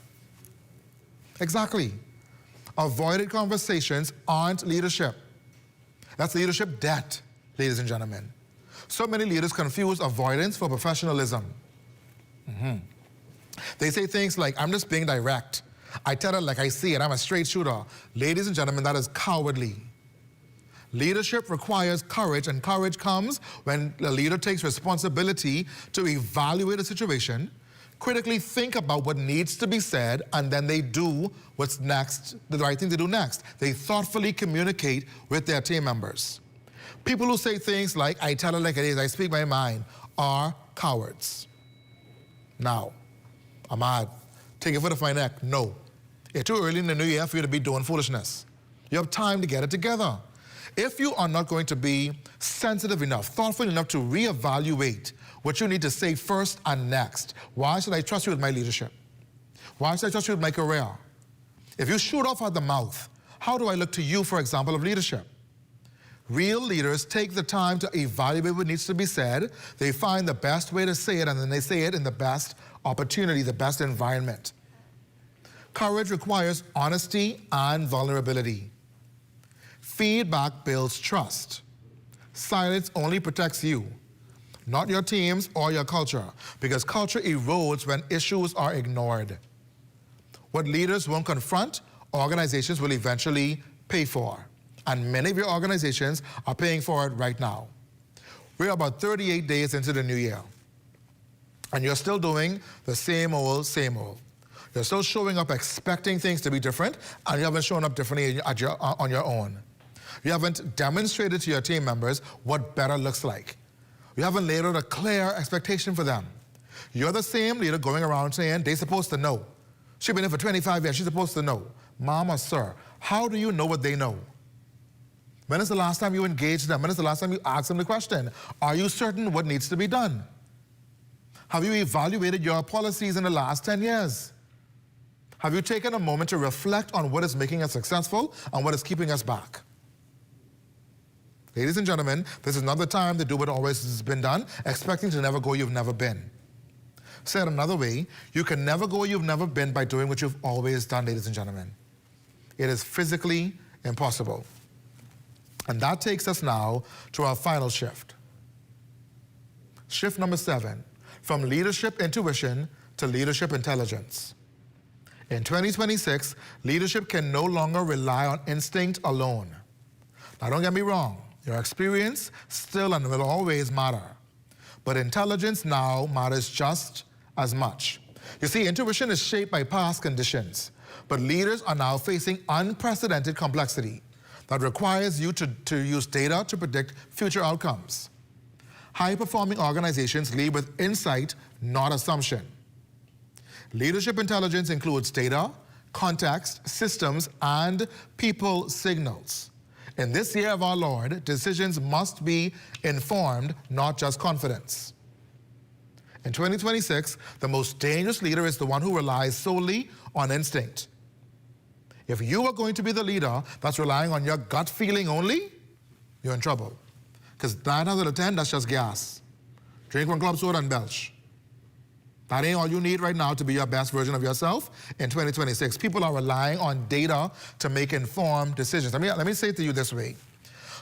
Exactly. Avoided conversations aren't leadership. That's leadership debt, ladies and gentlemen. So many leaders confuse avoidance for professionalism. They say things like, I'm just being direct. I tell it like I see it. I'm a straight shooter. Ladies and gentlemen, that is cowardly. Leadership requires courage, and courage comes when the leader takes responsibility to evaluate a situation, critically think about what needs to be said, and then they do what's next, the right thing to do next. They thoughtfully communicate with their team members. People who say things like, I tell it like it is, I speak my mind, are cowards. Now, Ahmad, take it for the fine neck. No. It's too early in the new year for you to be doing foolishness. You have time to get it together. If you are not going to be sensitive enough, thoughtful enough to reevaluate what you need to say first and next, why should I trust you with my leadership? Why should I trust you with my career? If you shoot off at the mouth, how do I look to you for example of leadership? Real leaders take the time to evaluate what needs to be said. They find the best way to say it, and then they say it in the best opportunity, the best environment. Courage requires honesty and vulnerability. Feedback builds trust. Silence only protects you, not your teams or your culture, because culture erodes when issues are ignored. What leaders won't confront, organizations will eventually pay for. And many of your organizations are paying for it right now. We're about 38 days into the new year. And you're still doing the same old, same old. You're still showing up expecting things to be different, and you haven't shown up differently on your own. You haven't demonstrated to your team members what better looks like. You haven't laid out a clear expectation for them. You're the same leader going around saying they're supposed to know. She's been here for 25 years, she's supposed to know. Mom or sir, how do you know what they know? When is the last time you engaged them? When is the last time you asked them the question? Are you certain what needs to be done? Have you evaluated your policies in the last 10 years? Have you taken a moment to reflect on what is making us successful and what is keeping us back? Ladies and gentlemen, this is not the time to do what always has been done, expecting to never go you've never been. Said another way, you can never go where you've never been by doing what you've always done, ladies and gentlemen. It is physically impossible. And that takes us now to our final shift. Shift number 7, from leadership intuition to leadership intelligence. In 2026, leadership can no longer rely on instinct alone. Now, don't get me wrong, your experience still and will always matter. But intelligence now matters just as much. You see, intuition is shaped by past conditions, but leaders are now facing unprecedented complexity that requires you to use data to predict future outcomes. High-performing organizations lead with insight, not assumption. Leadership intelligence includes data, context, systems, and people signals. In this year of our Lord, decisions must be informed, not just confidence. In 2026, the most dangerous leader is the one who relies solely on instinct. If you are going to be the leader that's relying on your gut feeling only, you're in trouble. Because 9 out of 10, that's just gas. Drink one club soda and belch. That ain't all you need right now to be your best version of yourself in 2026. People are relying on data to make informed decisions. Let me say it to you this way.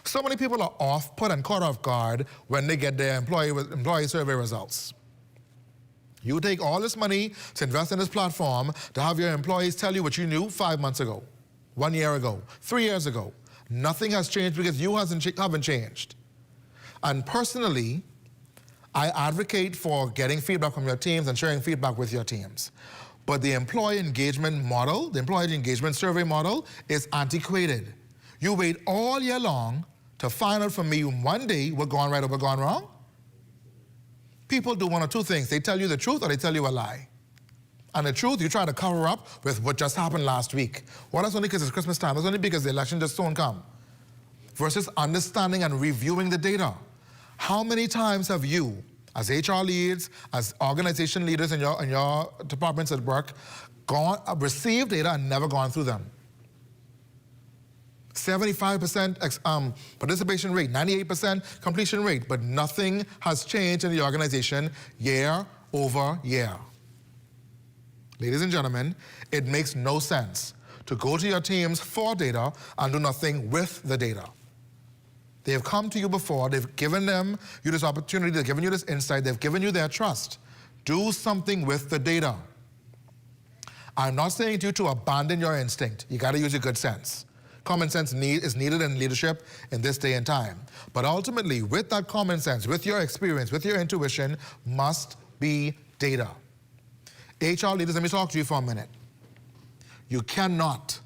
So many people are off-put and caught off guard when they get their employee survey results. You take all this money to invest in this platform to have your employees tell you what you knew 5 months ago, 1 year ago, 3 years ago. Nothing has changed because you haven't changed. And personally, I advocate for getting feedback from your teams and sharing feedback with your teams. But the employee engagement model, the employee engagement survey model, is antiquated. You wait all year long to find out from me one day what's gone right or what's gone wrong. People do one of two things. They tell you the truth or they tell you a lie. And the truth, you try to cover up with what just happened last week. Well, that's only because it's Christmas time. That's only because the election just soon come. Versus understanding and reviewing the data. How many times have you, as HR leads, as organization leaders in your departments at work, received data and never gone through them? 75% participation rate, 98% completion rate, but nothing has changed in the organization year over year. Ladies and gentlemen, it makes no sense to go to your teams for data and do nothing with the data. They have come to you before, they've given you this opportunity, they've given you this insight, they've given you their trust. Do something with the data. I'm not saying to you to abandon your instinct. You gotta use your good sense. Common sense is needed in leadership in this day and time. But ultimately, with that common sense, with your experience, with your intuition, must be data. HR leaders, let me talk to you for a minute. You cannot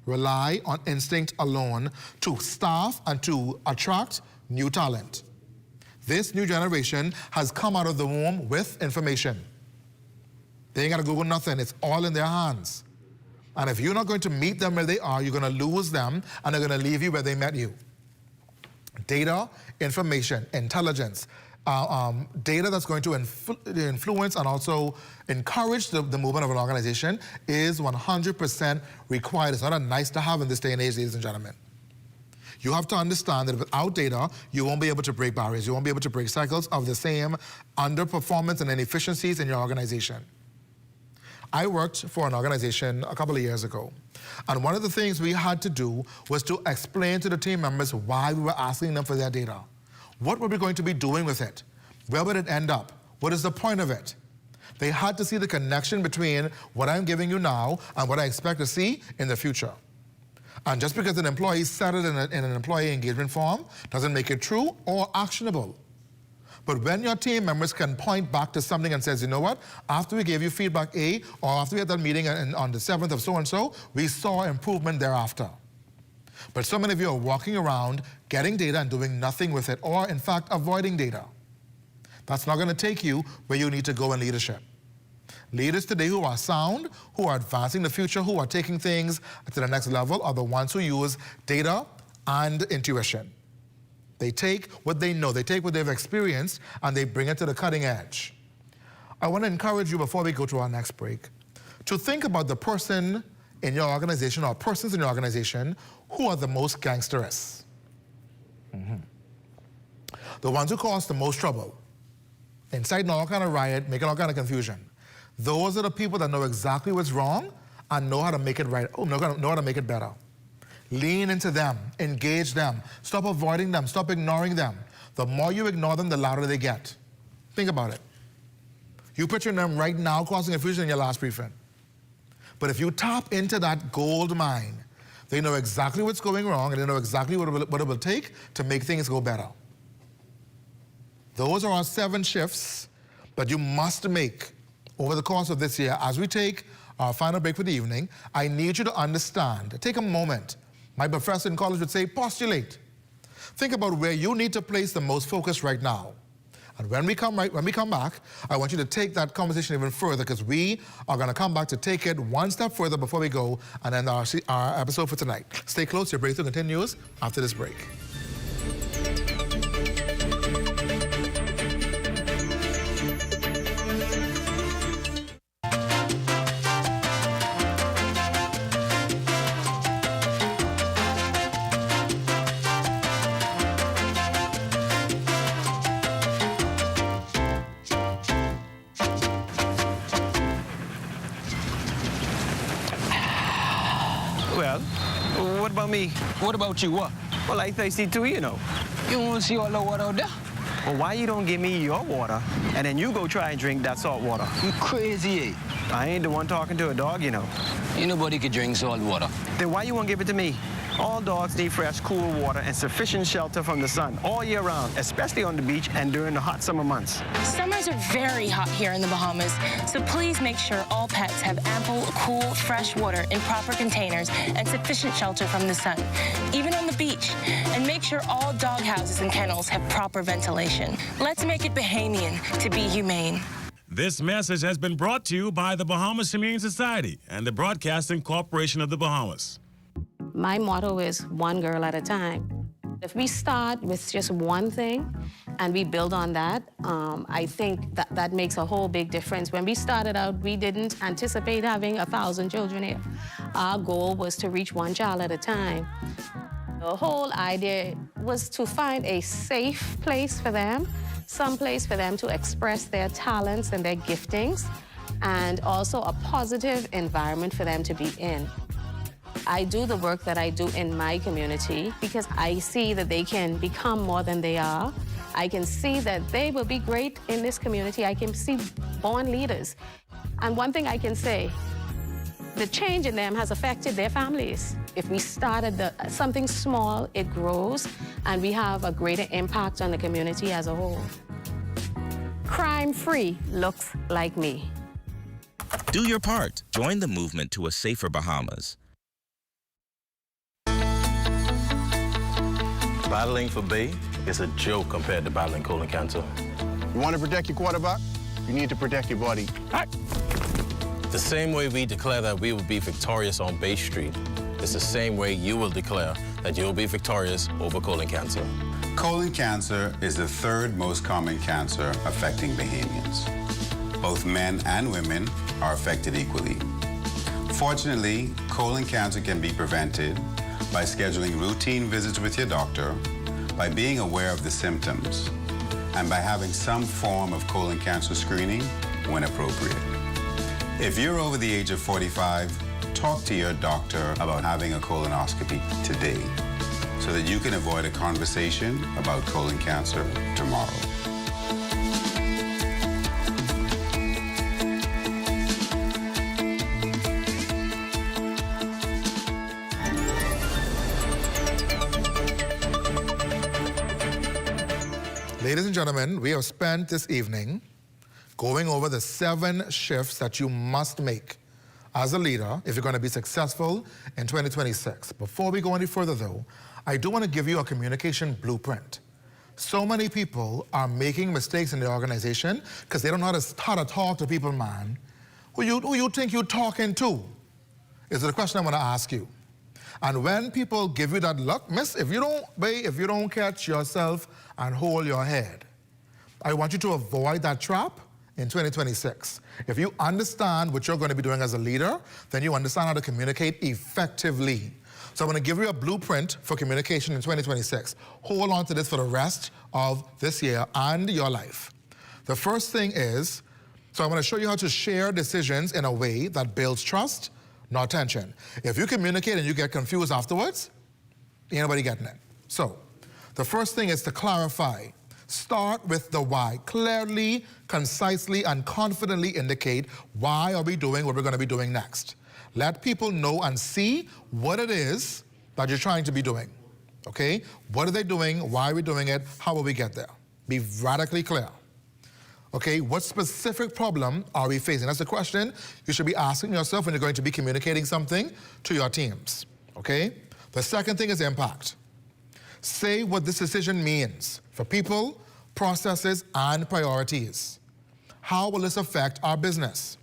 rely on instinct alone to staff and to attract new talent. This new generation has come out of the womb with information. They ain't gotta Google nothing, it's all in their hands. And if you're not going to meet them where they are, you're gonna lose them and they're gonna leave you where they met you. Data, information, intelligence, data that's going to influence and also encourage the movement of an organization is 100% required. It's not a nice to have in this day and age, ladies and gentlemen. You have to understand that without data, you won't be able to break barriers. You won't be able to break cycles of the same underperformance and inefficiencies in your organization. I worked for an organization a couple of years ago, and one of the things we had to do was to explain to the team members why we were asking them for their data. What were we going to be doing with it? Where would it end up? What is the point of it? They had to see the connection between what I'm giving you now and what I expect to see in the future. And just because an employee said it in an employee engagement form doesn't make it true or actionable. But when your team members can point back to something and says, you know what, after we gave you feedback A, or after we had that meeting on the 7th of so-and-so, we saw improvement thereafter. But so many of you are walking around getting data and doing nothing with it, or in fact, avoiding data. That's not gonna take you where you need to go in leadership. Leaders today who are sound, who are advancing the future, who are taking things to the next level are the ones who use data and intuition. They take what they know, they take what they've experienced, and they bring it to the cutting edge. I want to encourage you before we go to our next break to think about the person in your organization or persons in your organization who are the most gangsterous. the ones who cause the most trouble, inciting all kind of riot, making all kind of confusion. Those are the people that know exactly what's wrong and know how to make it right, know how to make it better. Lean into them, engage them, stop avoiding them, stop ignoring them. The more you ignore them, the louder they get. Think about it. You picture them right now causing confusion in your last briefing. But if you tap into that gold mine, they know exactly what's going wrong and they know exactly what it will take to make things go better. Those are our 7 shifts that you must make over the course of this year. As we take our final break for the evening, I need you to understand, take a moment. My professor in college would say, postulate. Think about where you need to place the most focus right now. And when we come back, I want you to take that conversation even further, because we are going to come back to take it one step further before we go and end our episode for tonight. Stay close. Your breakthrough continues after this break. Well, what about me? What about you? What? Well, I thirsty too, you know. You want to see all the water out there? Well, why you don't give me your water, and then you go try and drink that salt water? You crazy, eh? I ain't the one talking to a dog, you know. Ain't nobody can drink salt water. Then why you won't give it to me? All dogs need fresh, cool water and sufficient shelter from the sun all year round, especially on the beach and during the hot summer months. Summers are very hot here in the Bahamas, so please make sure all pets have ample, cool, fresh water in proper containers and sufficient shelter from the sun, even on the beach. And make sure all dog houses and kennels have proper ventilation. Let's make it Bahamian to be humane. This message has been brought to you by the Bahamas Humane Society and the Broadcasting Corporation of the Bahamas. My motto is one girl at a time. If we start with just one thing and we build on that, I think that makes a whole big difference. When we started out, we didn't anticipate having 1,000 children here. Our goal was to reach one child at a time. The whole idea was to find a safe place for them, some place for them to express their talents and their giftings, and also a positive environment for them to be in. I do the work that I do in my community because I see that they can become more than they are. I can see that they will be great in this community. I can see born leaders. And one thing I can say, the change in them has affected their families. If we started something small, it grows, and we have a greater impact on the community as a whole. Crime-free looks like me. Do your part. Join the movement to a safer Bahamas. Battling for Bay is a joke compared to battling colon cancer. You want to protect your quarterback? You need to protect your body. The same way we declare that we will be victorious on Bay Street, it's the same way you will declare that you'll be victorious over colon cancer. Colon cancer is the 3rd most common cancer affecting Bahamians. Both men and women are affected equally. Fortunately, colon cancer can be prevented by scheduling routine visits with your doctor, by being aware of the symptoms, and by having some form of colon cancer screening when appropriate. If you're over the age of 45, talk to your doctor about having a colonoscopy today so that you can avoid a conversation about colon cancer tomorrow. Ladies and gentlemen, we have spent this evening going over the 7 shifts that you must make as a leader if you're going to be successful in 2026. Before we go any further, though, I do want to give you a communication blueprint. So many people are making mistakes in the organization because they don't know how to talk to people, man. Who you think you're talking to is the question I want to ask you. And when people give you that look, miss, if you don't catch yourself and hold your head, I want you to avoid that trap in 2026. If you understand what you're going to be doing as a leader, then you understand how to communicate effectively. So I'm going to give you a blueprint for communication in 2026. Hold on to this for the rest of this year and your life. The first thing is, so I'm going to show you how to share decisions in a way that builds trust, not tension. If you communicate and you get confused afterwards, ain't nobody getting it. So the first thing is to clarify. Start with the why. Clearly, concisely, and confidently indicate why are we doing what we're going to be doing next. Let people know and see what it is that you're trying to be doing, okay? What are they doing? Why are we doing it? How will we get there? Be radically clear, okay? What specific problem are we facing? That's the question you should be asking yourself when you're going to be communicating something to your teams, okay? The second thing is impact. Say what this decision means for people, processes, and priorities. How will this affect our business?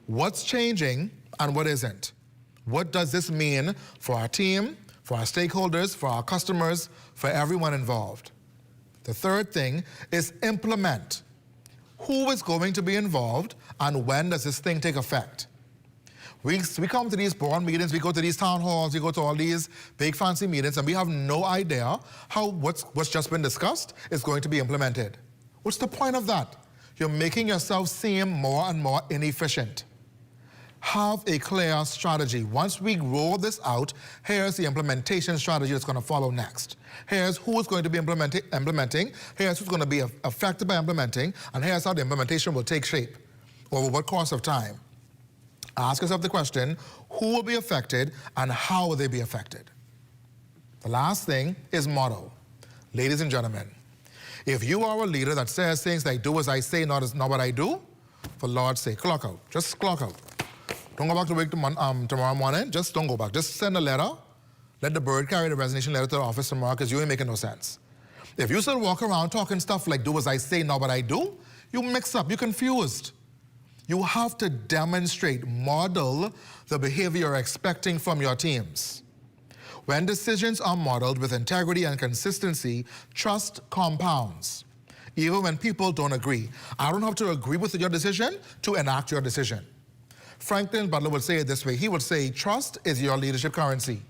What's changing and what isn't? What does this mean for our team, for our stakeholders, for our customers, for everyone involved? The third thing is implement. Who is going to be involved and when does this thing take effect? We come to these board meetings, we go to these town halls, we go to all these big fancy meetings, and we have no idea how what's just been discussed is going to be implemented. What's the point of that? You're making yourself seem more and more inefficient. Have a clear strategy. Once we roll this out, here's the implementation strategy that's going to follow next. Here's who is going to be implementing, here's who's going to be affected by implementing, and here's how the implementation will take shape over what course of time. Ask yourself the question, who will be affected and how will they be affected? The last thing is model. Ladies and gentlemen, if you are a leader that says things like, do as I say, not what I do, for Lord's sake, clock out. Just clock out. Don't go back to work tomorrow morning. Just don't go back. Just send a letter. Let the bird carry the resignation letter to the office tomorrow because you ain't making no sense. If you still walk around talking stuff like, do as I say, not what I do, you mix up. You're confused. You have to demonstrate, model the behavior you're expecting from your teams. When decisions are modeled with integrity and consistency, trust compounds, even when people don't agree. I don't have to agree with your decision to enact your decision. Franklin Butler would say it this way. He would say, trust is your leadership currency.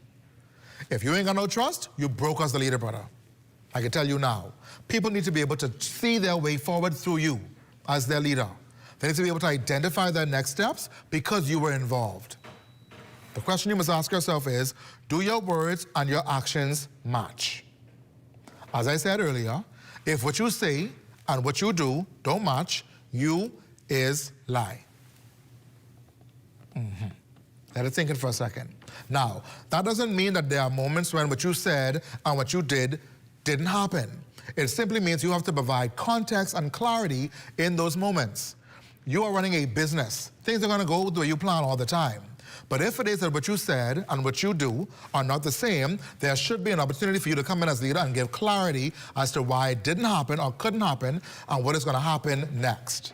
If you ain't got no trust, you broke as the leader, brother. I can tell you now. People need to be able to see their way forward through you as their leader. They need to be able to identify their next steps because you were involved. The question you must ask yourself is, do your words and your actions match? As I said earlier, if what you say and what you do don't match, you is lie. Let it sink in for a second. Now, that doesn't mean that there are moments when what you said and what you did didn't happen. It simply means you have to provide context and clarity in those moments. You are running a business. Things are going to go the way you plan all the time. But if it is that what you said and what you do are not the same, there should be an opportunity for you to come in as leader and give clarity as to why it didn't happen or couldn't happen and what is going to happen next.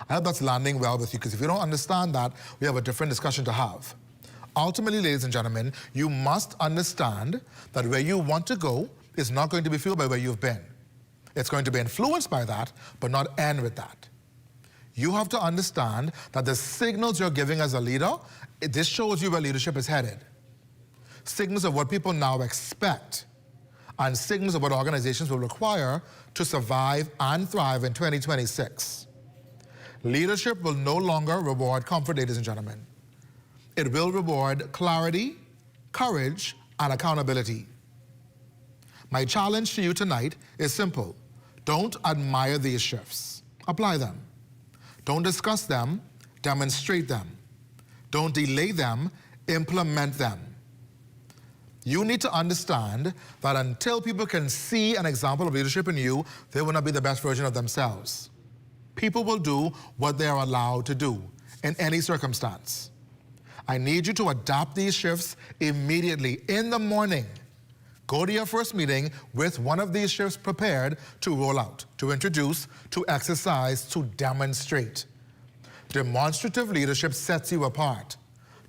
I hope that's landing well with you, because if you don't understand that, we have a different discussion to have. Ultimately, ladies and gentlemen, you must understand that where you want to go is not going to be fueled by where you've been. It's going to be influenced by that, but not end with that. You have to understand that the signals you're giving as a leader, this shows you where leadership is headed. Signals of what people now expect, and signals of what organizations will require to survive and thrive in 2026. Leadership will no longer reward comfort, ladies and gentlemen. It will reward clarity, courage, and accountability. My challenge to you tonight is simple. Don't admire these shifts. Apply them. Don't discuss them, demonstrate them. Don't delay them, implement them. You need to understand that until people can see an example of leadership in you, they will not be the best version of themselves. People will do what they are allowed to do in any circumstance. I need you to adapt these shifts immediately in the morning. Go to your first meeting with one of these shifts prepared to roll out, to introduce, to exercise, to demonstrate. Demonstrative leadership sets you apart.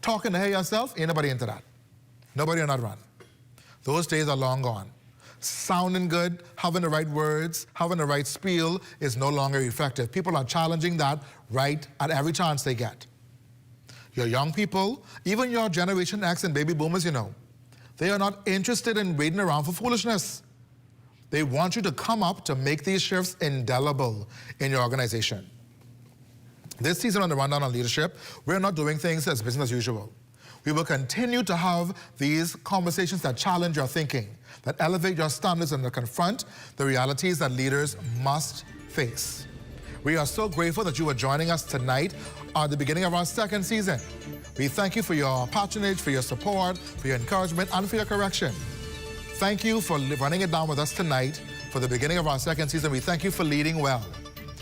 Talking to yourself, ain't nobody into that. Nobody on that run. Those days are long gone. sounding good, having the right words, having the right spiel is no longer effective. People are challenging that right at every chance they get. Your young people, even your Generation X and baby boomers, you know, they are not interested in waiting around for foolishness. They want you to come up to make these shifts indelible in your organization. This season on the Rundown on Leadership, we're not doing things as business as usual. We will continue to have these conversations that challenge your thinking, that elevate your standards and that confront the realities that leaders must face. We are so grateful that you are joining us tonight at the beginning of our second season. We thank you for your patronage, for your support, for your encouragement, and for your correction. Thank you for running it down with us tonight for the beginning of our second season. We thank you for leading well.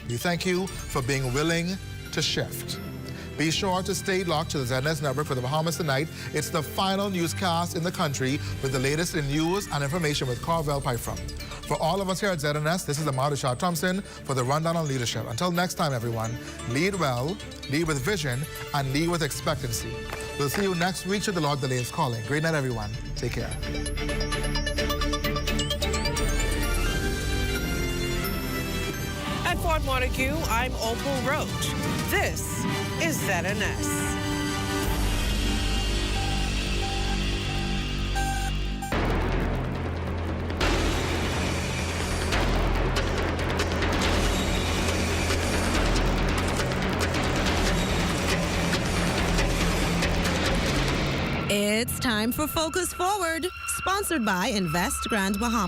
We thank you for being willing to shift. Be sure to stay locked to the ZNS network for the Bahamas tonight. It's the final newscast in the country with the latest in news and information with Carvel Pyfrom. For all of us here at ZNS, this is Amadu Shah Thompson for the Rundown on Leadership. Until next time, everyone, lead well, lead with vision, and lead with expectancy. We'll see you next week should the Lord delay his calling. Great night, everyone. Take care. At Fort Montague, I'm Opal Roach. This is ZNS. It's time for Focus Forward, sponsored by Invest Grand Bahama.